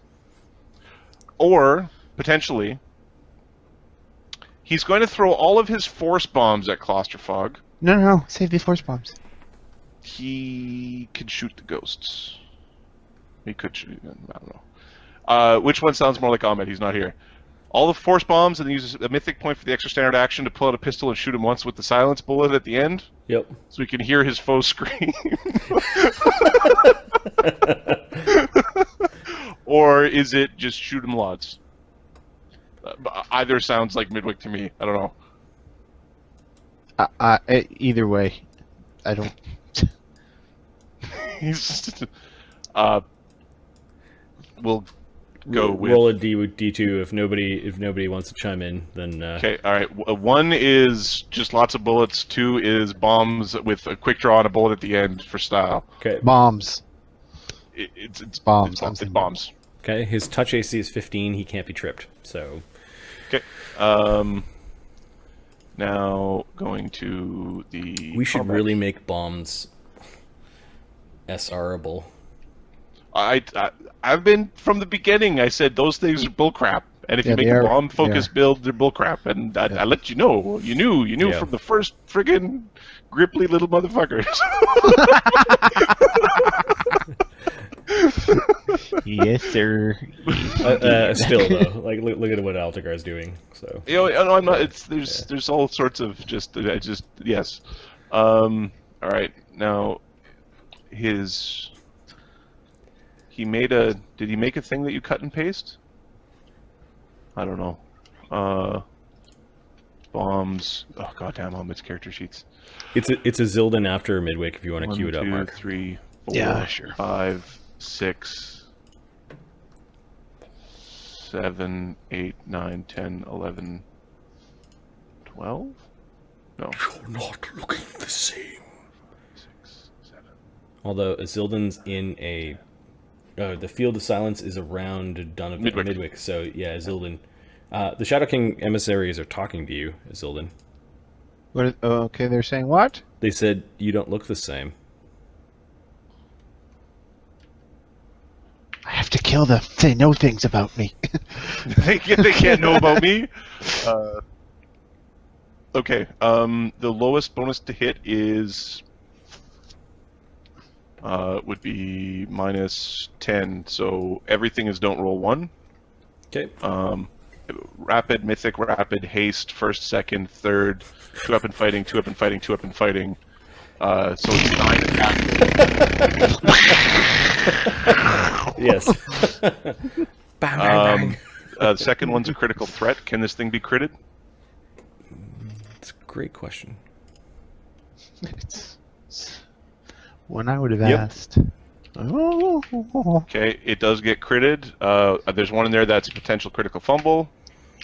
B: Or, potentially, he's going to throw all of his force bombs at cluster fog.
D: No. Save the force bombs.
B: He could shoot the ghosts. He could shoot, I don't know. Which one sounds more like Ahmed? He's not here. All the force bombs, and then uses a mythic point for the extra standard action to pull out a pistol and shoot him once with the silence bullet at the end,
A: Yep.
B: so we can hear his foe scream. Or is it just shoot him lots? Either sounds like Midwick to me. I don't know.
D: Either way, I don't.
B: He's we'll go with
A: Roll a D2 if nobody wants to chime in, then
B: okay. All right. 1 is just lots of bullets. 2 is bombs with a quick draw and a bullet at the end for style.
A: okay.
D: Bombs.
B: It's
D: Bombs,
B: It's,
D: I'm
B: it's
D: saying
B: bombs.
A: Okay, his touch AC is 15. He can't be tripped. So
B: Okay. Now going to the.
A: we should
B: combat.
A: really make bombs SRable.
B: I've been from the beginning. I said those things are bullcrap, and if
D: Yeah,
B: you make
D: they
B: a
D: are.
B: bomb focus
D: Yeah.
B: build, they're bullcrap. And I let you know. You knew
A: Yeah.
B: from the first friggin' gripply little motherfuckers.
D: Yes, sir.
A: Still though, like look at what Altigar is doing. So
B: You know, I'm not. It's there's all sorts of just yes. All right, now his... He made a... Did he make a thing that you cut and paste? I don't know. Bombs. Oh, goddamn, all its character sheets.
A: It's a Zildan after Midwick if you want to
B: 1,
A: queue it up,
B: 2,
A: Mark.
B: 3, 4,
D: Yeah, sure.
B: 5, 6, 7, 8, 9, 10, 11, 12? No.
A: You're not looking the same.
B: 6, 7.
A: Although a Zildan's in a... the Field of Silence is around Donovan Midwick. So, yeah, Zildan. The Shadow King emissaries are talking to you, Zildan.
F: What? Okay, they're saying what?
A: They said you don't look the same.
D: I have to kill them. They know things about me.
B: they can't know about me. Okay. The lowest bonus to hit is would be -10. So everything is don't roll 1.
A: Okay.
B: Rapid, mythic, rapid, haste, first, second, third, 2-weapon fighting, 2-weapon fighting, 2-weapon fighting. So it's 9 attacks.
A: Yes. Bang, bang, bang.
B: The second one's a critical threat. Can this thing be critted?
A: It's a great question.
D: It's one I would have
A: Yep.
D: asked. Oh.
B: Okay, it does get critted. There's one in there that's a potential critical fumble.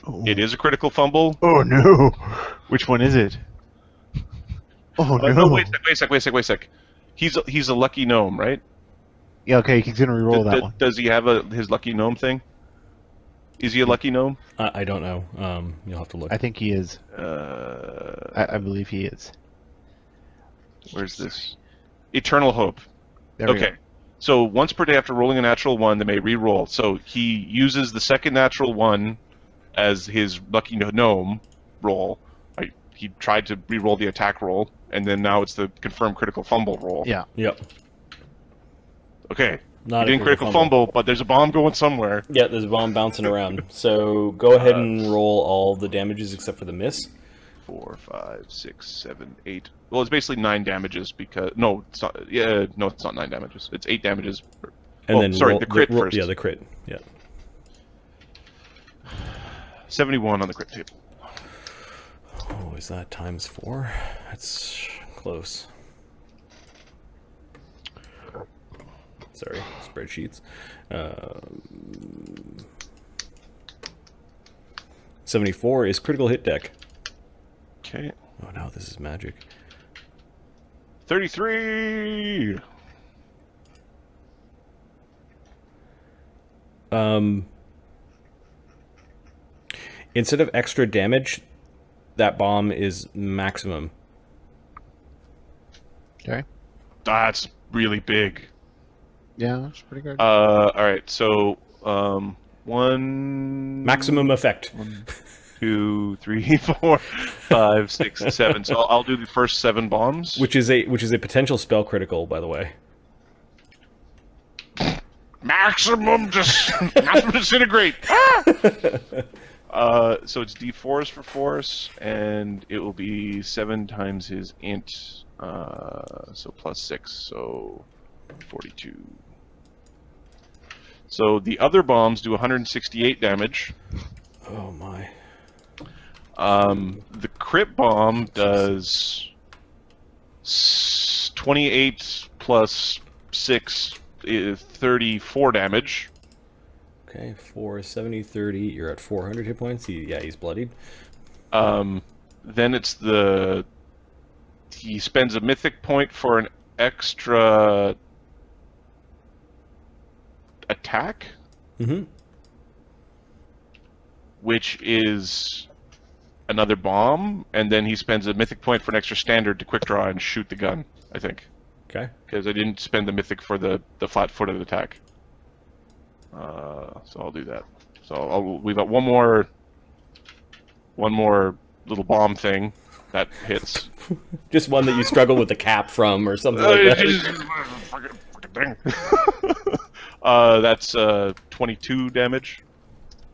D: Oh.
B: It is a critical fumble.
D: Oh no! Which one is it? Oh no!
B: No, wait a sec. He's a lucky gnome, right?
D: Yeah, okay, he's gonna reroll that one.
B: Does he have his lucky gnome thing? Is he a lucky gnome?
A: I don't know. You'll have to look.
D: I think he is. I believe he is.
B: Where's this? Eternal Hope.
D: There we
B: Okay.
D: go.
B: So once per day after rolling a natural 1, they may re-roll. So he uses the second natural 1 as his lucky gnome roll. He tried to re-roll the attack roll, and then now it's the confirmed critical fumble roll.
D: Yeah.
A: Yep.
B: Okay.
A: Not
B: He
A: a
B: didn't critical fumble, but there's a bomb going somewhere.
A: Yeah, there's a bomb bouncing around. So go ahead and roll all the damages except for the miss.
B: 4, 5, 6, 7, 8. Well, it's basically 9 damages because no, it's not. Yeah, no, it's not 9 damages. It's 8 damages.
A: And then
B: sorry,
A: roll,
B: the crit first.
A: Yeah, the crit. Yeah.
B: 71 on the crit table.
A: Oh, is that ×4? That's close. Sorry, spreadsheets. 74 is critical hit deck.
B: Okay.
A: Oh no, this is magic.
B: 33.
A: Instead of extra damage, that bomb is maximum.
F: Okay.
B: That's really big.
F: Yeah, that's pretty good.
B: All right. So, 1
A: Maximum effect.
B: 2, 3, 4, 5, 6, 7. So I'll do the first 7 bombs.
A: Which is a potential spell critical, by the way.
B: Maximum disintegrate. So it's D4s for force, and it will be 7 times his int. So +6, so 42. So the other bombs do 168 damage.
A: Oh my.
B: The crit bomb does 28 plus 6, 34 damage.
A: Okay, 4, 70, 30. You're at 400 hit points. He's bloodied.
B: Then it's he spends a mythic point for an extra attack,
A: Mm-hmm.
B: which is another bomb, and then he spends a mythic point for an extra standard to quick draw and shoot the gun, I think.
A: Okay.
B: Because I didn't spend the mythic for the flat-footed attack. So I'll do that. So we've got one more little bomb thing that hits.
A: Just one that you struggle with the cap from or something like that.
B: That's 22 damage.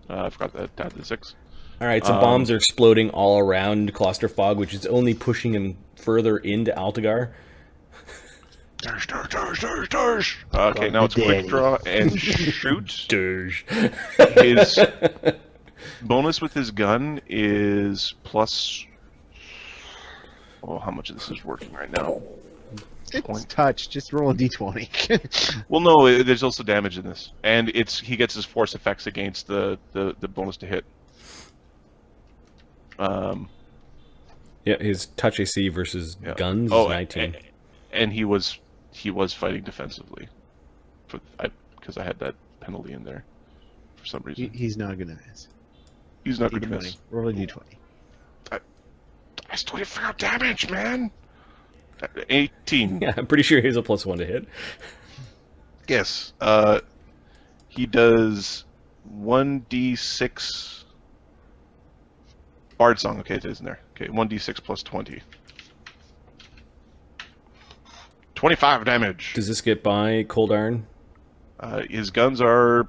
B: I forgot that add the 6.
A: All right, so bombs are exploding all around Clusterfog, which is only pushing him further into Altagar.
B: Okay, now it's quick draw and shoot.
A: Dirge.
B: His bonus with his gun is plus. Oh, how much of this is working right now?
F: It's touch. Just roll a d20.
B: Well, no, there's also damage in this, and he gets his force effects against the bonus to hit.
A: Yeah, his touch AC versus
B: Yeah.
A: guns
B: Oh,
A: is 19.
B: And he was fighting defensively, because I had that penalty in there for some reason.
F: He's not gonna miss.
B: He's not going to
F: D20.
B: miss.
F: Roll a d20.
B: I still get fair damage, man. 18.
A: Yeah, I'm pretty sure he's a +1 to hit.
B: Yes. He does 1d6. Bard song. Okay, it is in there. Okay, 1d6 plus 20. 25 damage.
A: Does this get by Cold Iron?
B: His guns are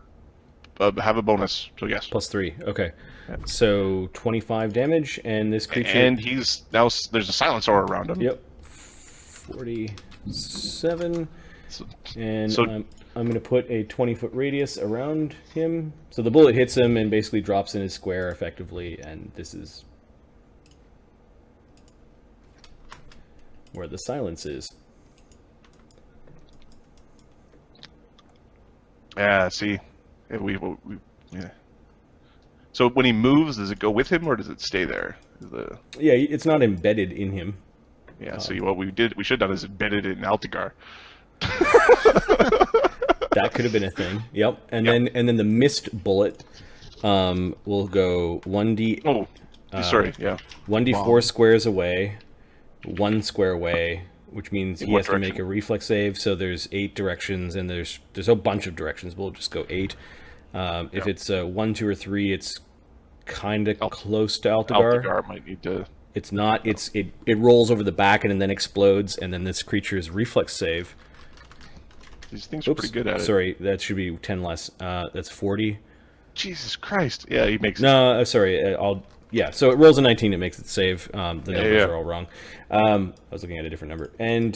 B: have a bonus, so yes.
A: +3. Okay.
B: Yeah.
A: So 25 damage, and this creature.
B: And he's now there's a silencer around him.
A: Yep. 47.
B: So,
A: And
B: so-
A: I'm going to put a 20-foot radius around him. So the bullet hits him and basically drops in his square effectively, and this is where the silence is.
B: Yeah. See, yeah, we yeah. So when he moves, does it go with him or does it stay there?
A: Yeah, it's not embedded in him.
B: Yeah. So what we should have done is embedded it in Altigar.
A: That could have been a thing. Yep. And then the missed bullet will go 1d.
B: Oh, sorry. Yeah.
A: 1d4 squares away, 1 square away, which means he
B: what
A: has to make
B: direction?
A: a reflex save. So there's 8 directions, and there's a bunch of directions. We'll just go 8. If it's 1, 2, or 3, it's kind of close to Altigar.
B: Altigar might need to.
A: It's not. It rolls over the back and then explodes, and then this creature's reflex save.
B: These things are pretty good at it.
A: Sorry, that should be 10 less. That's 40.
B: Jesus Christ. Yeah, he makes.
A: No, sorry. Yeah, so it rolls a 19, it makes it save. The numbers
B: yeah.
A: are all wrong. I was looking at a different number. And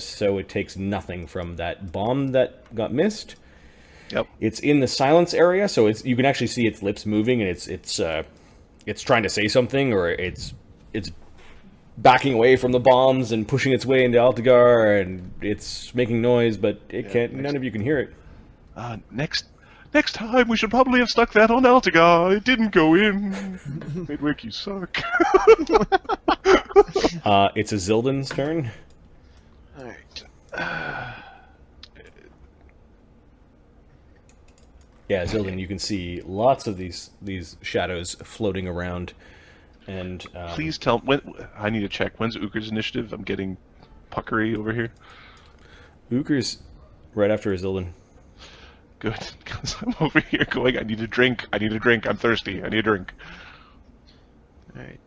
A: so it takes nothing from that bomb that got missed.
B: Yep.
A: It's in the silence area, so you can actually see its lips moving, and it's trying to say something, or it's backing away from the bombs and pushing its way into Altigar, and it's making noise, but it can't. None of you can hear it.
B: Next time we should probably have stuck that on Altigar. It didn't go in. Midwick, you suck.
A: It's a Zildan's turn.
F: All right.
A: Yeah, Zildan, you can see lots of these shadows floating around, and
B: Please tell when. I need to check. When's Uker's initiative? I'm getting puckery over here.
A: Uker's right after Zildan.
B: Good, because I'm over here going. I need a drink. I need a drink. I'm thirsty. I need a drink.
F: All right.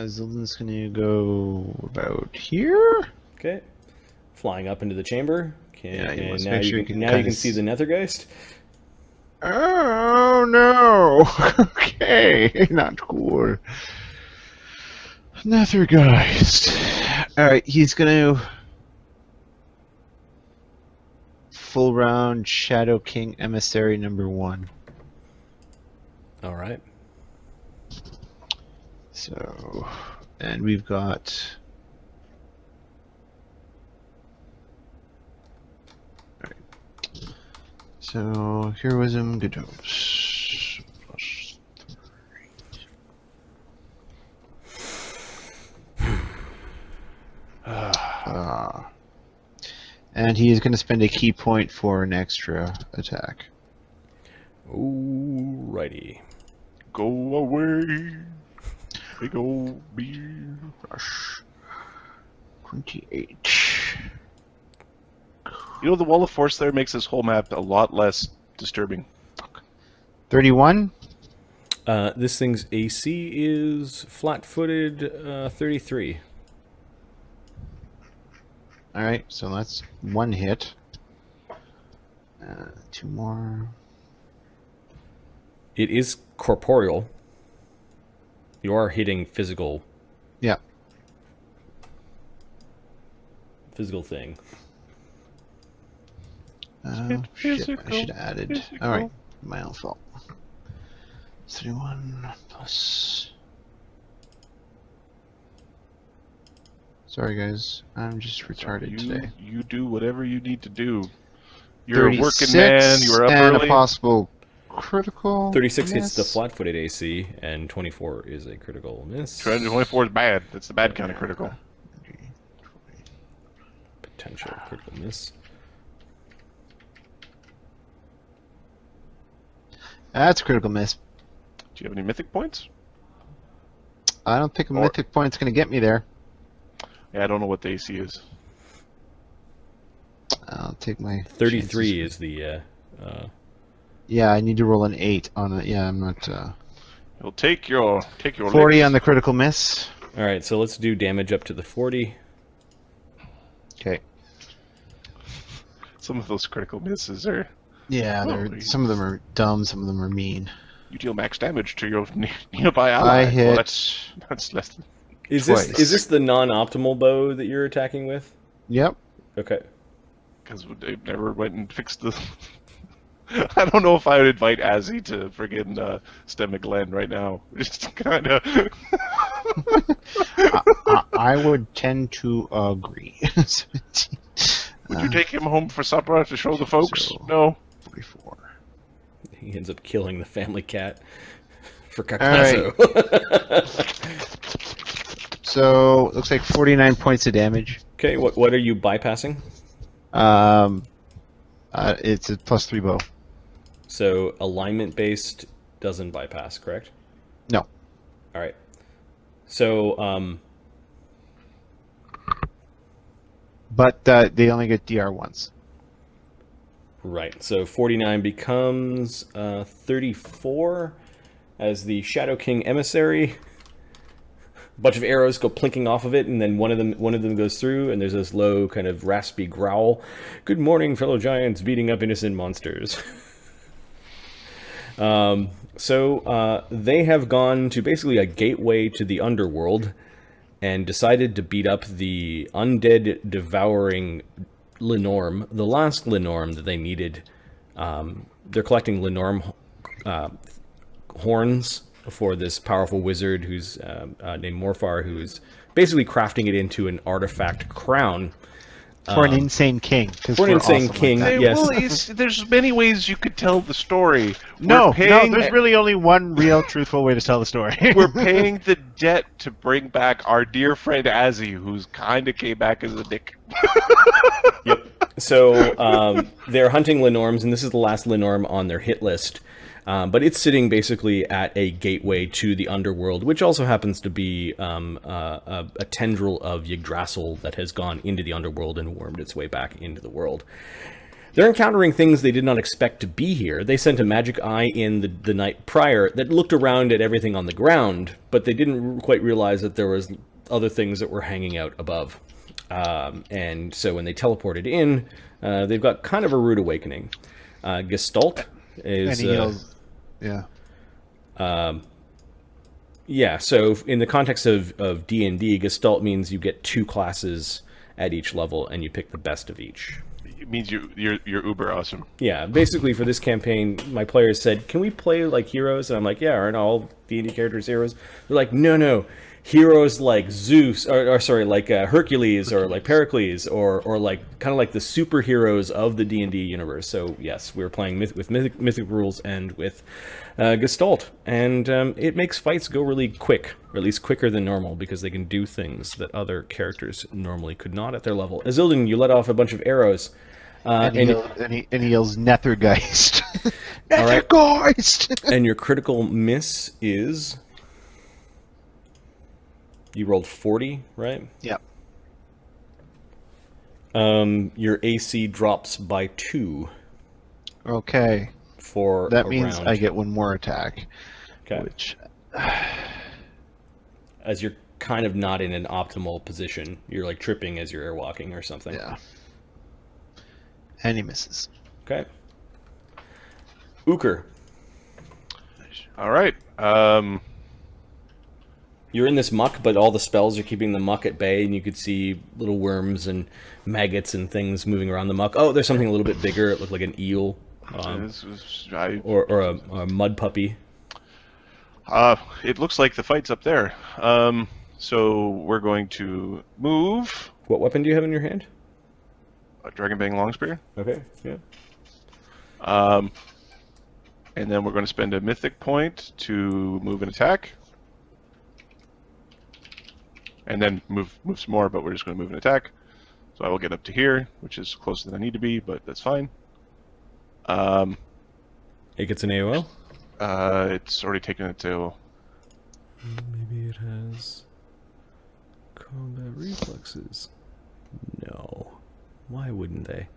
F: Zildan's gonna go about here.
A: Okay, flying up into the chamber. Okay,
F: Yeah, you
A: and
F: must
A: now
F: make sure
A: you
F: you
A: can,
F: can
A: now you
F: kinda
A: can see the Nethergeist.
F: Oh no! Okay, not cool. Nethergeist. All right, he's gonna full round Shadow King Emissary #1.
A: All right.
F: So, and we've got. So, heroism goes. And he is going to spend a key point for an extra attack.
A: Alrighty.
B: Go away. Big old beer.
F: Rush. 28.
B: You know, the wall of force there makes this whole map a lot less disturbing.
F: 31.
A: This thing's AC is flat-footed 33.
F: Alright, so that's one hit. 2 more.
A: It is corporeal. You are hitting physical.
F: Yeah.
A: physical thing.
F: Shit, I should have added. Alright, my own fault. 31 plus. Sorry, guys. I'm just retarded today.
B: You do whatever you need to do. You're a
F: 36
B: working man. You're up
F: and
B: early.
F: a possible critical.
A: 36 hits
F: miss.
A: the flat-footed AC, and 24 is a critical miss.
B: 24 is bad. That's the bad kind of critical.
A: Potential critical miss.
F: That's a critical miss.
B: Do you have any mythic points?
F: I don't think a mythic point's going to get me there.
B: Yeah, I don't know what the AC is.
F: I'll take my
A: 33
F: chances.
A: is the.
F: Yeah, I need to roll an 8 on it. Yeah, I'm not.
B: You'll take your
F: 40
B: licks.
F: on the critical miss.
A: All right, so let's do damage up to the 40.
F: Okay.
B: Some of those critical misses are.
F: Yeah,
B: Oh,
F: some of them are dumb, some of them are mean.
B: You deal max damage to your nearby ally.
F: I
B: Well,
F: hit
B: that's less than.
A: Is
F: twice.
A: this the non-optimal bow that you're attacking with?
F: Yep.
A: Okay.
B: Because they never went and fixed the. I don't know if I would invite Azzy to friggin' Stem Glen right now. Just kind of.
F: I would tend to agree.
B: Would you take him home for supper to show the folks?
F: So-
B: No.
F: 44.
A: He ends up killing the family cat for
F: right.
A: Kakazo.
F: So, looks like 49 points of damage.
A: Okay, what are you bypassing?
F: It's a +3 bow.
A: So alignment-based doesn't bypass, correct?
F: No.
A: All right. So,
F: But they only get DR once.
A: right. So 49 becomes 34 as the Shadow King emissary. A bunch of arrows go plinking off of it, and then one of them goes through, and there's this low, kind of raspy growl. Good morning, fellow giants, beating up innocent monsters. So they have gone to basically a gateway to the underworld, and decided to beat up the undead devouring Linnorm, the last Linnorm that they needed. They're collecting Linnorm horns for this powerful wizard who's named Morfar, who is basically crafting it into an artifact crown.
F: For an insane king. 'Cause
A: For an
F: we're
A: insane
F: awesome
A: king,
F: like that.
A: yes.
B: Well, there's many ways you could tell the story.
F: No,
B: We're
F: there's really only one real, truthful way to tell the story.
B: We're paying the debt to bring back our dear friend Azzy, who's kind of came back as a dick.
A: Yep. So they're hunting Linnorms, and this is the last Linnorm on their hit list. But it's sitting basically at a gateway to the underworld, which also happens to be a tendril of Yggdrasil that has gone into the underworld and wormed its way back into the world. They're encountering things they did not expect to be here. They sent a magic eye in the night prior that looked around at everything on the ground, but they didn't quite realize that there was other things that were hanging out above. And so when they teleported in, they've got kind of a rude awakening. Gestalt is...
F: And he heals. Yeah.
A: Yeah, so in the context of D&D, Gestalt means you get 2 classes at each level, and you pick the best of each.
B: It means you're uber awesome.
A: Yeah, basically for this campaign, my players said, can we play like heroes? And I'm like, yeah, aren't all D&D characters heroes? They're like, no, heroes like Zeus, or sorry, like Hercules, or like Pericles, or like kind of like the superheroes of the D&D universe. So yes, we're playing with mythic rules and with Gestalt, and it makes fights go really quick, or at least quicker than normal, because they can do things that other characters normally could not at their level. Azildin, you let off a bunch of arrows.
F: And he yells Nethergeist.
A: All right.
F: Nethergeist!
A: And your critical miss is... You rolled 40, right?
F: Yep.
A: Your AC drops by 2
F: Okay.
A: for
F: That
A: a
F: means
A: round.
F: I get one more attack.
A: Okay.
F: Which...
A: As you're kind of not in an optimal position. You're like tripping as you're airwalking or something.
F: Yeah. And he misses.
A: Okay. Uker.
B: All right.
A: You're in this muck, but all the spells are keeping the muck at bay, and you could see little worms and maggots and things moving around the muck. Oh, there's something a little bit bigger. It looked like an eel, or a mud puppy.
B: It looks like the fight's up there. So we're going to move.
A: What weapon do you have in your hand?
B: A Dragon Bang Longspear.
A: Okay, yeah.
B: And then we're going to spend a mythic point to move and attack. And then move some more, but we're just going to move and attack. So I will get up to here, which is closer than I need to be, but that's fine.
A: It gets an AOL?
B: It's already taken it to...
A: Maybe it has combat reflexes. No. Why wouldn't they?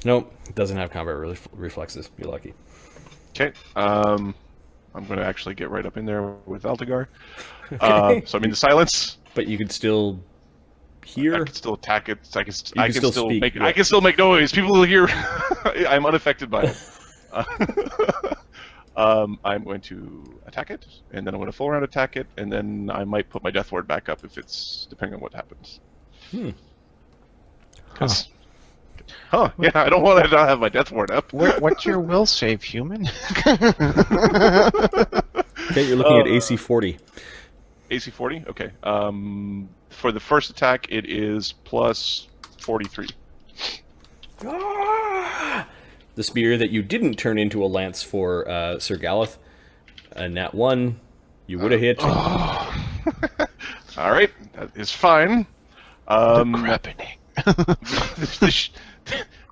A: Nope, it doesn't have combat reflexes. You're lucky.
B: Okay. I'm going to actually get right up in there with Altagar.
A: Okay.
B: So I'm in the silence.
A: But you could still hear.
B: I can still attack it. I can
A: still speak,
B: make.
A: yeah.
B: I can still make noise. People will hear. I'm unaffected by it. I'm going to attack it, and then I'm going to full round attack it, and then I might put my death ward back up if it's depending on what happens. Yeah, I don't want to not have my death ward up.
F: What's your will save, human?
A: Okay, you're looking at AC 40.
B: AC 40? Okay. For the first attack, it is plus 43.
A: Ah! The spear that you didn't turn into a lance for Sir Galeth, a nat 1, you would have hit.
B: All right, that is fine.
F: Decrepiting.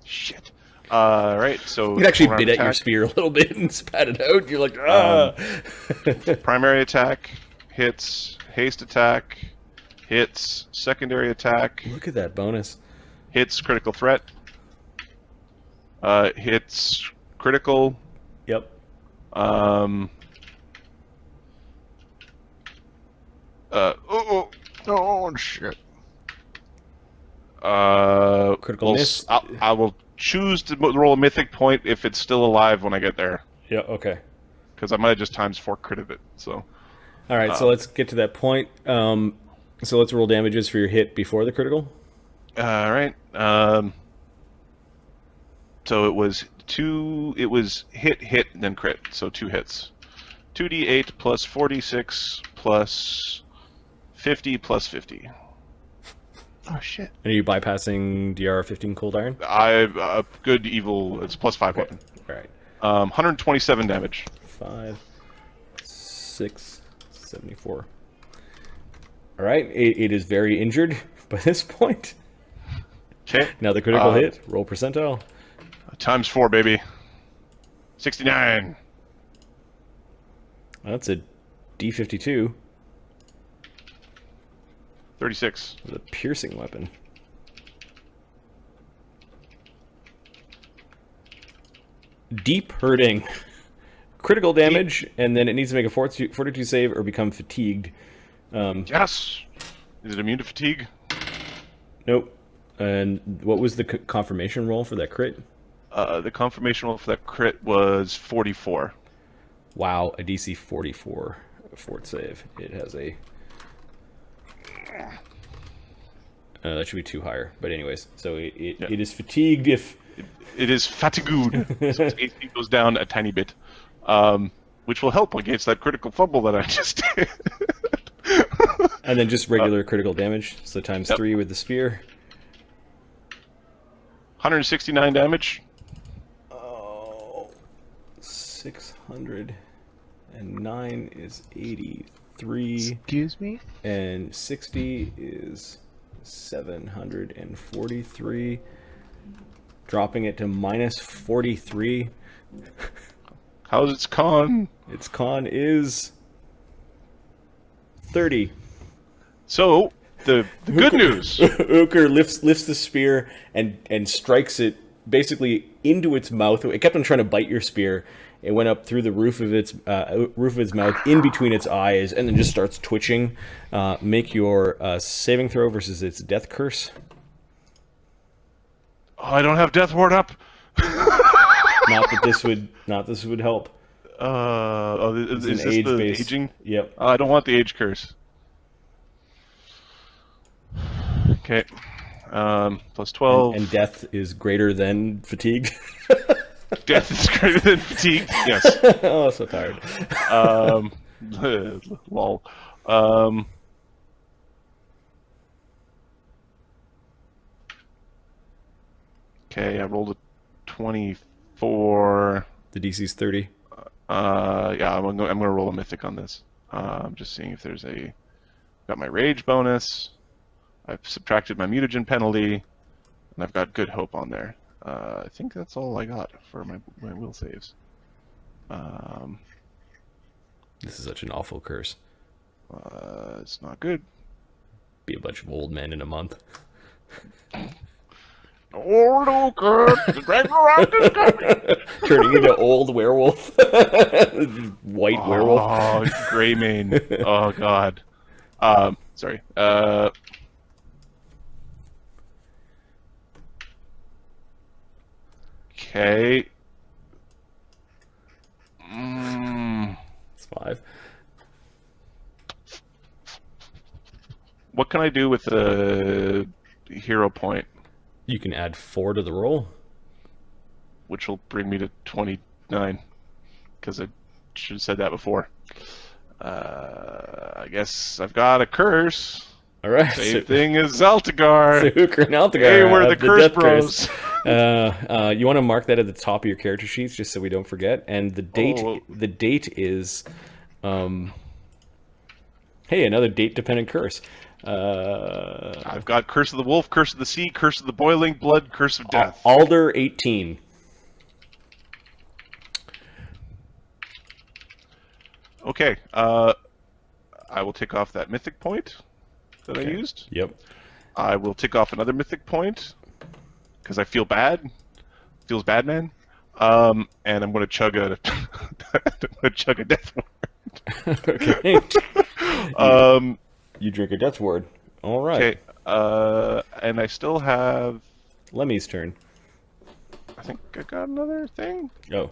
B: Shit. Right, so...
A: You could actually
B: full round
A: bit at your
B: attack.
A: spear a little bit and spat it out. You're like, ah!
B: Primary attack, hits, haste attack, hits, secondary attack,
A: Look at that bonus.
B: hits, critical threat, hits, critical,
A: Yep.
B: oh,
F: shit.
A: Critical miss.
B: I will choose to roll a mythic point if it's still alive when I get there,
A: Yeah, okay.
B: because I might have just times 4 critted it. So
A: All right, so let's get to that point. So let's roll damages for your hit before the critical.
B: all right. So it was 2. It was hit, then crit. So 2 hits. 2d8 plus 46 plus 50 plus 50.
F: Oh, shit.
A: Are you bypassing DR 15 cold iron?
B: Good evil. It's plus 5 weapon.
A: All right.
B: 127 damage.
A: 5, 6, 74. All right, it is very injured by this point.
B: Okay.
A: Now the critical hit. Roll percentile.
B: Times 4, baby. 69.
A: That's a D52
B: 36.
A: with a piercing weapon. Deep hurting. Critical damage, and then it needs to make a fortitude save or become fatigued.
B: Yes. Is it immune to fatigue?
A: Nope. And what was the confirmation roll for that crit?
B: The confirmation roll for that crit was 44.
A: Wow, a DC 44 fort save. It has a... that should be 2 higher. But anyways, so it is fatigued if...
B: It is fatigued. So its AC goes down a tiny bit. Which will help against that critical fumble that I just did.
A: And then just regular critical damage. So times 3 with the spear.
B: 169 damage.
A: Oh, 609 is 83.
F: Excuse me?
A: And 60 is 743. Dropping it to minus 43.
B: How's its con?
A: Its con is 30.
B: So, the good news.
A: Uker lifts the spear and strikes it basically into its mouth. It kept on trying to bite your spear. It went up through the roof of its mouth, in between its eyes, and then just starts twitching. Make your saving throw versus its death curse.
B: Oh, I don't have death ward up.
A: Not that this would help.
B: Is
A: an
B: this the
A: age-based-
B: aging?
A: Yep.
B: I don't want the age curse. Okay. Plus 12.
A: And death is greater than fatigue.
B: Death is greater than fatigue. Yes.
A: Oh, so tired.
B: Lol. Okay, I rolled a 24.
A: The DC's 30.
B: Yeah, I'm gonna roll a mythic on this. I'm just seeing if there's a. Got my rage bonus. I've subtracted my mutagen penalty, and I've got good hope on there. I think that's all I got for my will saves.
A: This is such an awful curse.
B: It's not good.
A: Be a bunch of old men in a month.
B: Oh, Lucas, the Ragnarok is coming.
A: Turning into old werewolf. White werewolf.
B: Oh, Greymane. Oh God. Sorry. Okay.
A: It's 5.
B: What can I do with the hero point,
A: You can add 4 to the roll.
B: which will bring me to 29? Because I should have said that before. I guess I've got a curse.
A: All right.
B: Same thing as Zaltagar.
A: So Hooker and Altagar
B: Hey, we're the
A: have
B: curse
A: death
B: bros.
A: You want to mark that at the top of your character sheets just so we don't forget. And the date,
B: Oh.
A: the date is, hey, another date-dependent curse.
B: I've got Curse of the Wolf, Curse of the Sea, Curse of the Boiling Blood, Curse of Death.
A: Alder 18.
B: Okay, I will take off that mythic point that I used.
A: Yep.
B: I will take off another mythic point because I feel bad. Feels bad, man. And I'm going to chug a, death ward.
A: Okay. You drink a death ward. All right.
B: Okay. And I still have.
A: Lemmy's turn.
B: I think I got another thing.
A: Oh.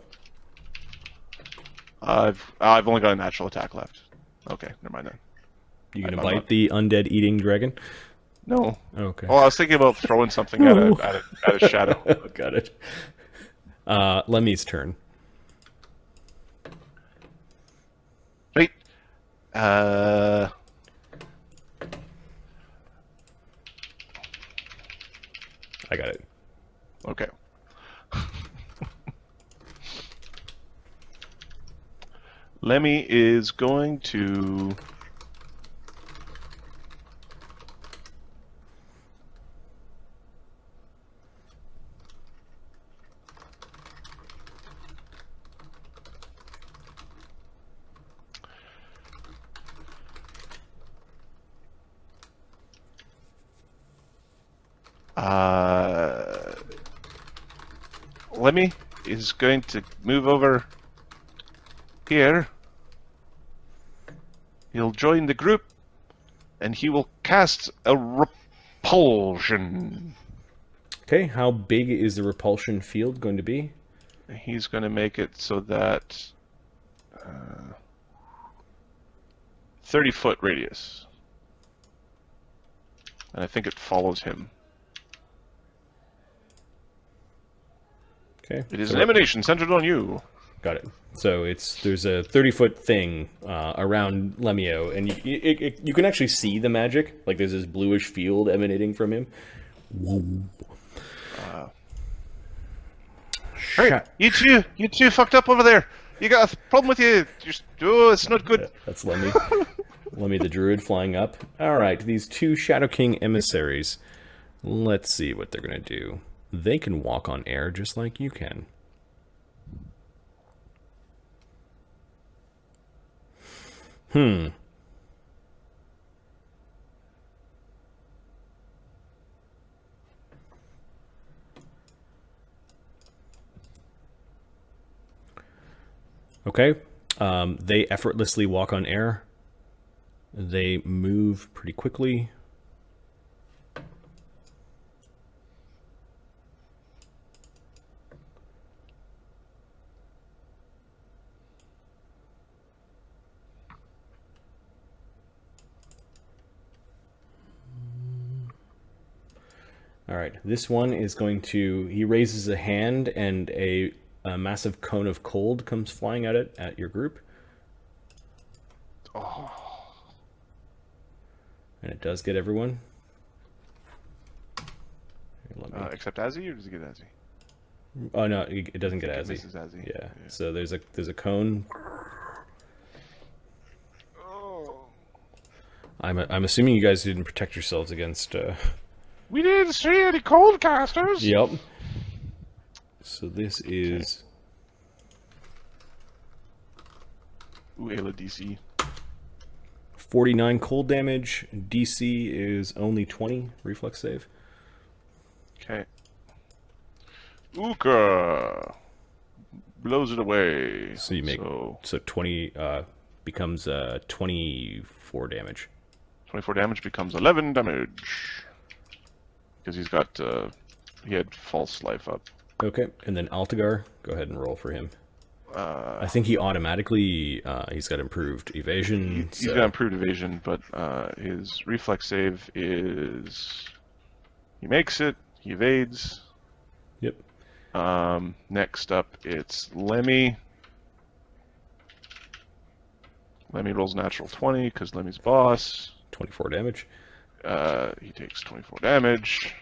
B: I've only got a natural attack left. Okay, never mind then.
A: You gonna
B: I'm
A: bite
B: not-
A: the undead eating dragon?
B: No.
A: Okay.
B: Well, I was thinking about throwing something at a shadow.
A: Got it. Lemmy's turn.
B: Right.
A: I got it.
B: Okay. Lemmy is going to. Lemmy is going to move over here. He'll join the group, and he will cast a repulsion.
A: Okay, how big is the repulsion field going to be?
B: He's going to make it so that 30-foot radius. And I think it follows him.
A: Okay.
B: It is
A: so-
B: an emanation centered on you.
A: Got it. So there's a 30-foot thing around Lemio, and you can actually see the magic. Like there's this bluish field emanating from him.
B: Hey, you two fucked up over there. You got a problem with you. Oh, it's not good.
A: That's Lemmy. Lemmy the druid flying up. All right, these 2 Shadow King emissaries. Let's see what they're gonna do. They can walk on air just like you can. Okay. They effortlessly walk on air. They move pretty quickly. All right, this one is going to. He raises a hand, and a massive cone of cold comes flying at your group.
B: Oh.
A: And it does get everyone. Here, let me-
B: Except Azzy, or does it get Azzy?
A: Oh no, it doesn't get
B: It
A: Azzy.
B: misses Azzy.
A: Yeah. So there's a cone.
B: Oh.
A: I'm assuming you guys didn't protect yourselves against.
B: We didn't see any cold casters.
A: Yep. So this is.
B: Ooh, Ayla DC.
A: 49 cold damage. DC is only 20 reflex save.
B: Okay. Uka blows it away.
A: So you make so 20 becomes 24 damage.
B: 24 damage becomes 11 damage because he's got he had false life up.
A: Okay, and then Altagar, go ahead and roll for him. I think he automatically he's got improved evasion.
B: He's got improved evasion, but his reflex save is he makes it. He evades.
A: Yep.
B: Next up, it's Lemmy. Lemmy rolls natural 20 because Lemmy's boss.
A: 24 damage.
B: He takes 24 damage.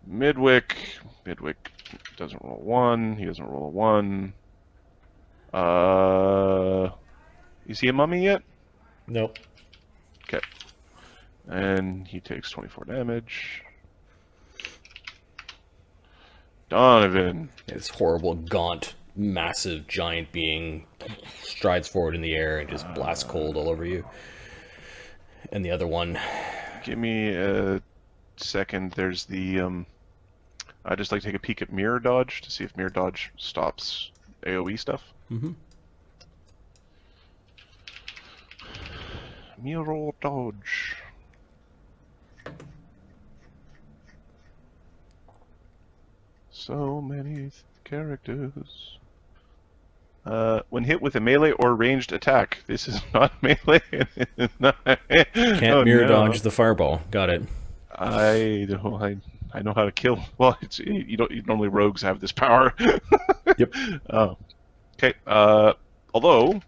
B: Midwick doesn't roll 1. He doesn't roll a 1. Is he a mummy yet?
A: Nope.
B: Okay. And he takes 24 damage. Donovan.
A: This horrible, gaunt, massive, giant being strides forward in the air and just blasts cold all over you. And the other one.
B: Give me a second. There's the I'd just like to take a peek at mirror dodge to see if mirror dodge stops AoE stuff.
A: Mm-hmm.
B: Mirror dodge. So many characters. When hit with a melee or ranged attack, this is not melee.
A: Can't mirror dodge the fireball. Got it.
B: I know how to kill. Well, you don't. Normally, rogues have this power.
A: Yep.
B: Oh. Okay. Although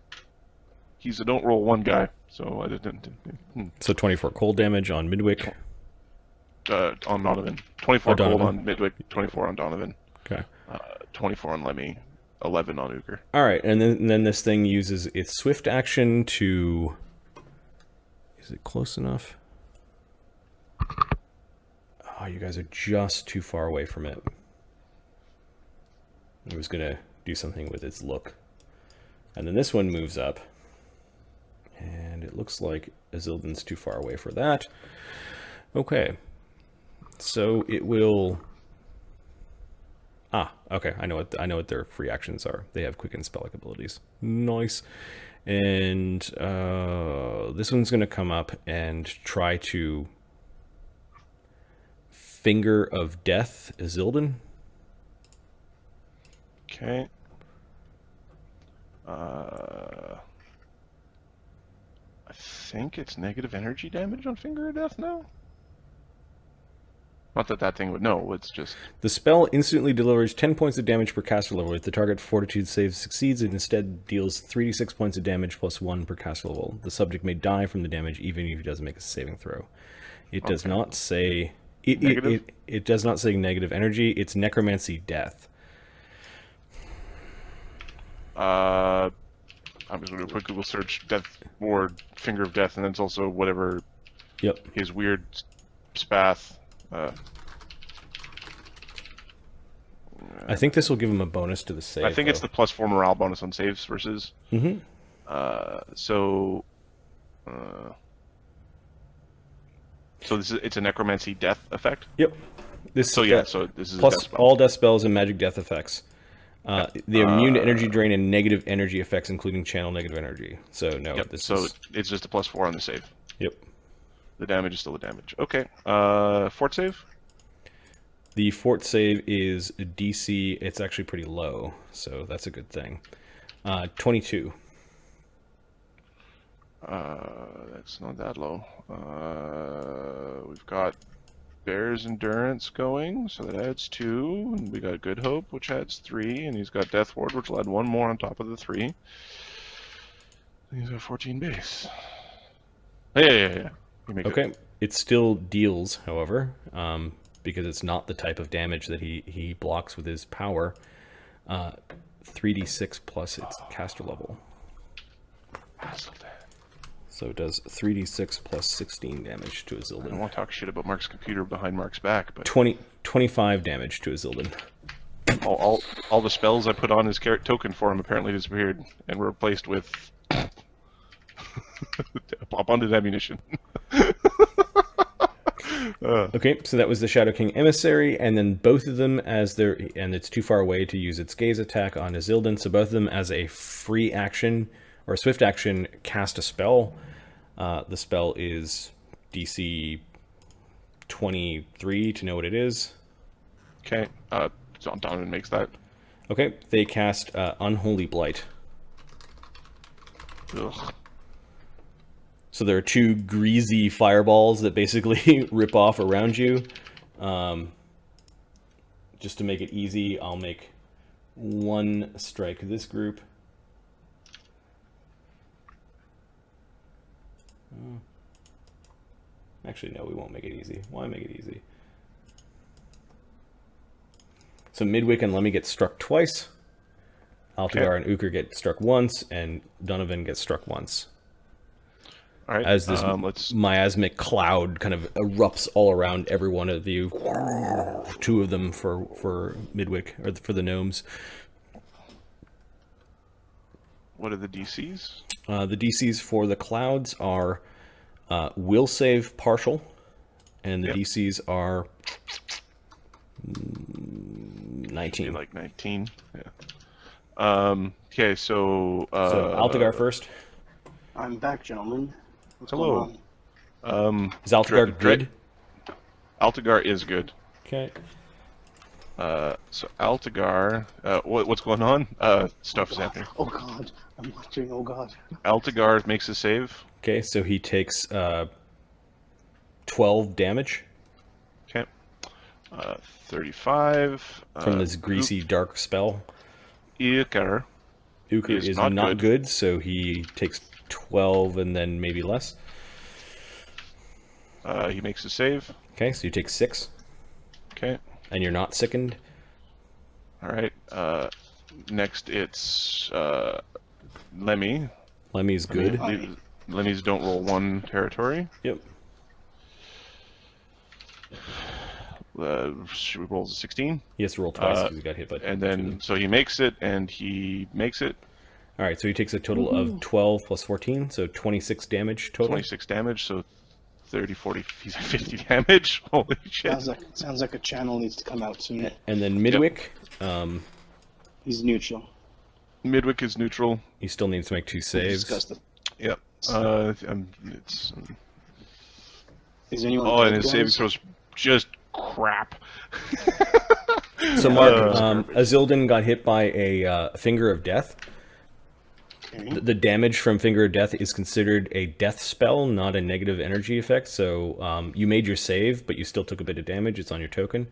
B: he's a don't roll 1 guy, so I didn't.
A: So 24 cold damage on Midwick.
B: On Donovan. 24 cold
A: Donovan.
B: on Midwick. 24 on Donovan.
A: Okay.
B: 24 on Lemmy. 11 on Uger.
A: All right, and then this thing uses its swift action to. Is it close enough? Oh, you guys are just too far away from it. It was gonna do something with its look, and then this one moves up, and it looks like Azildan's too far away for that. Okay, so it will. Ah, okay. I know what their free actions are. They have quick and spell-like abilities. Nice. And this one's gonna come up and try to Finger of Death Azildan.
B: Okay. I think it's negative energy damage on Finger of Death now. Not that thing would know. It's just
A: The spell instantly delivers 10 points of damage per caster level. If the target fortitude save succeeds, it instead deals 3d6 points of damage plus 1 per caster level. The subject may die from the damage even if he doesn't make a saving throw. It does not say... It does not say negative energy. It's necromancy death.
B: I'm just going to do a quick Google search, death ward, Finger of Death, and then it's also whatever his weird spath.
A: I think this will give him a bonus to the save.
B: I think it's the +4 morale bonus on saves versus.
A: Mm-hmm.
B: So it's a necromancy death effect.
A: Yep.
B: So this is
A: plus
B: a death spell.
A: all death spells and magic death effects. The immune to energy drain and negative energy effects, including channel negative energy. So no,
B: it's just a +4 on the save.
A: Yep.
B: The damage is still the damage. Okay. Fort save.
A: The fort save is DC. It's actually pretty low, so that's a good thing. 22.
B: That's not that low. We've got Bear's Endurance going, so that adds 2. And we got Good Hope, which adds 3. And he's got Death Ward, which will add 1 more on top of the 3. He's got 14 base. Yeah. You make
A: Okay, it still deals, however, because it's not the type of damage that he blocks with his power. 3d6 plus its caster level. So it does 3d6 plus 16 damage to a
B: I don't
A: Zildan.
B: want to talk shit about Mark's computer behind Mark's back, but
A: 25 damage to a Zildan.
B: all the spells I put on his token for him apparently disappeared and were replaced with abundant ammunition.
A: Okay, so that was the Shadow King Emissary, and then both of them as their, and it's too far away to use its gaze attack on a Zildan, so both of them as a free action or a swift action cast a spell. The spell is DC 23 to know what it is.
B: Okay, Donovan makes that.
A: Okay, they cast Unholy Blight.
B: Ugh.
A: So there are 2 greasy fireballs that basically rip off around you. Just to make it easy, I'll make 1 strike this group. Actually, no, we won't make it easy. Why make it easy? So Midwick and Lemmy get struck twice. Altagar and Uker get struck once, and Donovan gets struck once.
B: All right,
A: As this miasmic cloud kind of erupts all around every one of you. 2 of them for Midwick, or for the gnomes.
B: What are the DCs?
A: The DCs for the clouds are will save partial, and the DCs are 19.
B: Like 19. Yeah. Okay, so
A: Altagar first.
E: I'm back, gentlemen. What's
B: hello.
E: going on?
A: Is Altagar good?
B: Altagar is good.
A: Okay.
B: So Altagar, what's going on? Stuff's happening.
E: Oh god, I'm watching. Oh god.
B: Altagar makes a save.
A: Okay, so he takes 12 damage
B: 35
A: from this greasy dark spell.
B: Uker
A: Uker is not good, so he takes 12 and then maybe less.
B: He makes a save.
A: Okay, so you take 6.
B: Okay.
A: And you're not sickened.
B: All right. Next, it's Lemmy.
A: Lemmy's good.
B: Lemmy's don't roll 1 territory.
A: Yep.
B: She rolls a 16.
A: He has to roll twice because he got hit by.
B: And then, so he makes it, and he makes it.
A: All right, so he takes a total of 12 plus 14, so 26 damage total.
B: 26 damage, so 30, 40, he's at 50 damage. Holy shit.
E: Sounds like a channel needs to come out soon.
A: And then Midwick,
E: He's neutral.
B: Midwick is neutral.
A: he still needs to make 2 saves.
E: Disgusting.
B: Yep. It's.
E: Is anyone?
B: Oh, and his saving throw's just crap.
A: So Mark, Azildan got hit by a Finger of Death.
E: Okay.
A: The damage from Finger of Death is considered a death spell, not a negative energy effect. So you made your save, but you still took a bit of damage. It's on your token.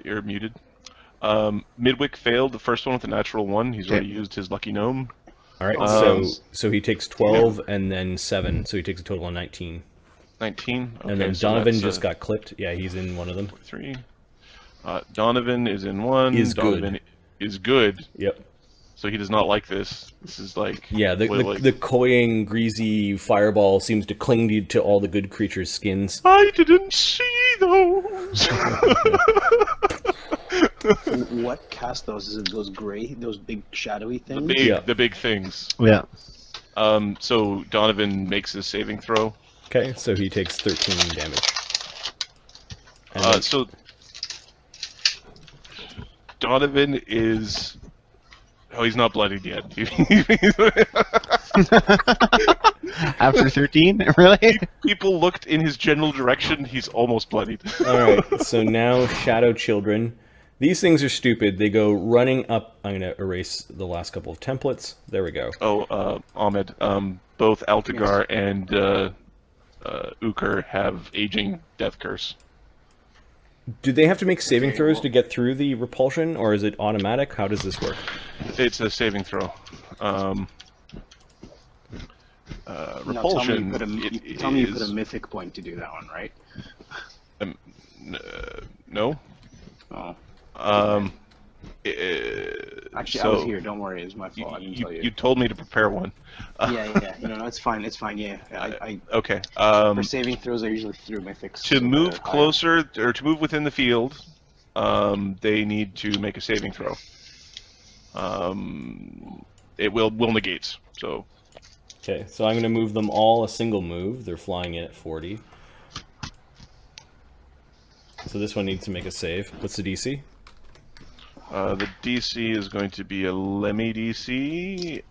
B: You're muted. Midwick failed the first one with a natural 1. He's already used his lucky gnome.
A: All right, so he takes 12 and then 7, so he takes a total of 19.
B: 19. Okay,
A: And then
B: so
A: Donovan
B: that's,
A: just got clipped. Yeah, he's in one of them.
B: 3. Donovan is in 1.
A: Is
B: Donovan
A: good.
B: is good.
A: Yep.
B: So he does not like this. This is like...
A: Yeah, the coying, greasy fireball seems to cling to all the good creatures' skins.
B: I didn't see those!
E: What cast those? Is it those gray, those big shadowy things?
B: The big things.
D: Yeah.
B: So Donovan makes his saving throw.
A: Okay, so he takes 13 damage. And then-
B: So Donovan is... Oh, he's not bloodied yet.
F: After 13? Really?
B: People looked in his general direction. He's almost bloodied.
A: All right, so now Shadow Children. These things are stupid. They go running up. I'm going to erase the last couple of templates. There we go.
B: Oh, Ahmed. Both Altagar and Uker have aging death curse.
A: Do they have to make saving throws to get through the repulsion, or is it automatic? How does this work?
B: It's a saving throw. Repulsion.
E: Tell me you put a mythic point to do that one, right?
B: No.
E: Oh. Actually,
B: So
E: I was here. Don't worry, it's my fault. I didn't tell you.
B: You told me to prepare one.
E: Yeah. No, it's fine. It's fine. Yeah.
B: Okay.
E: For saving throws, I usually through mythics.
B: To move closer or to move within the field, they need to make a saving throw. It will negate. So.
A: Okay, so I'm going to move them all a single move. They're flying in at 40. So this one needs to make a save. What's the DC?
B: The DC is going to be a Lemmy DC.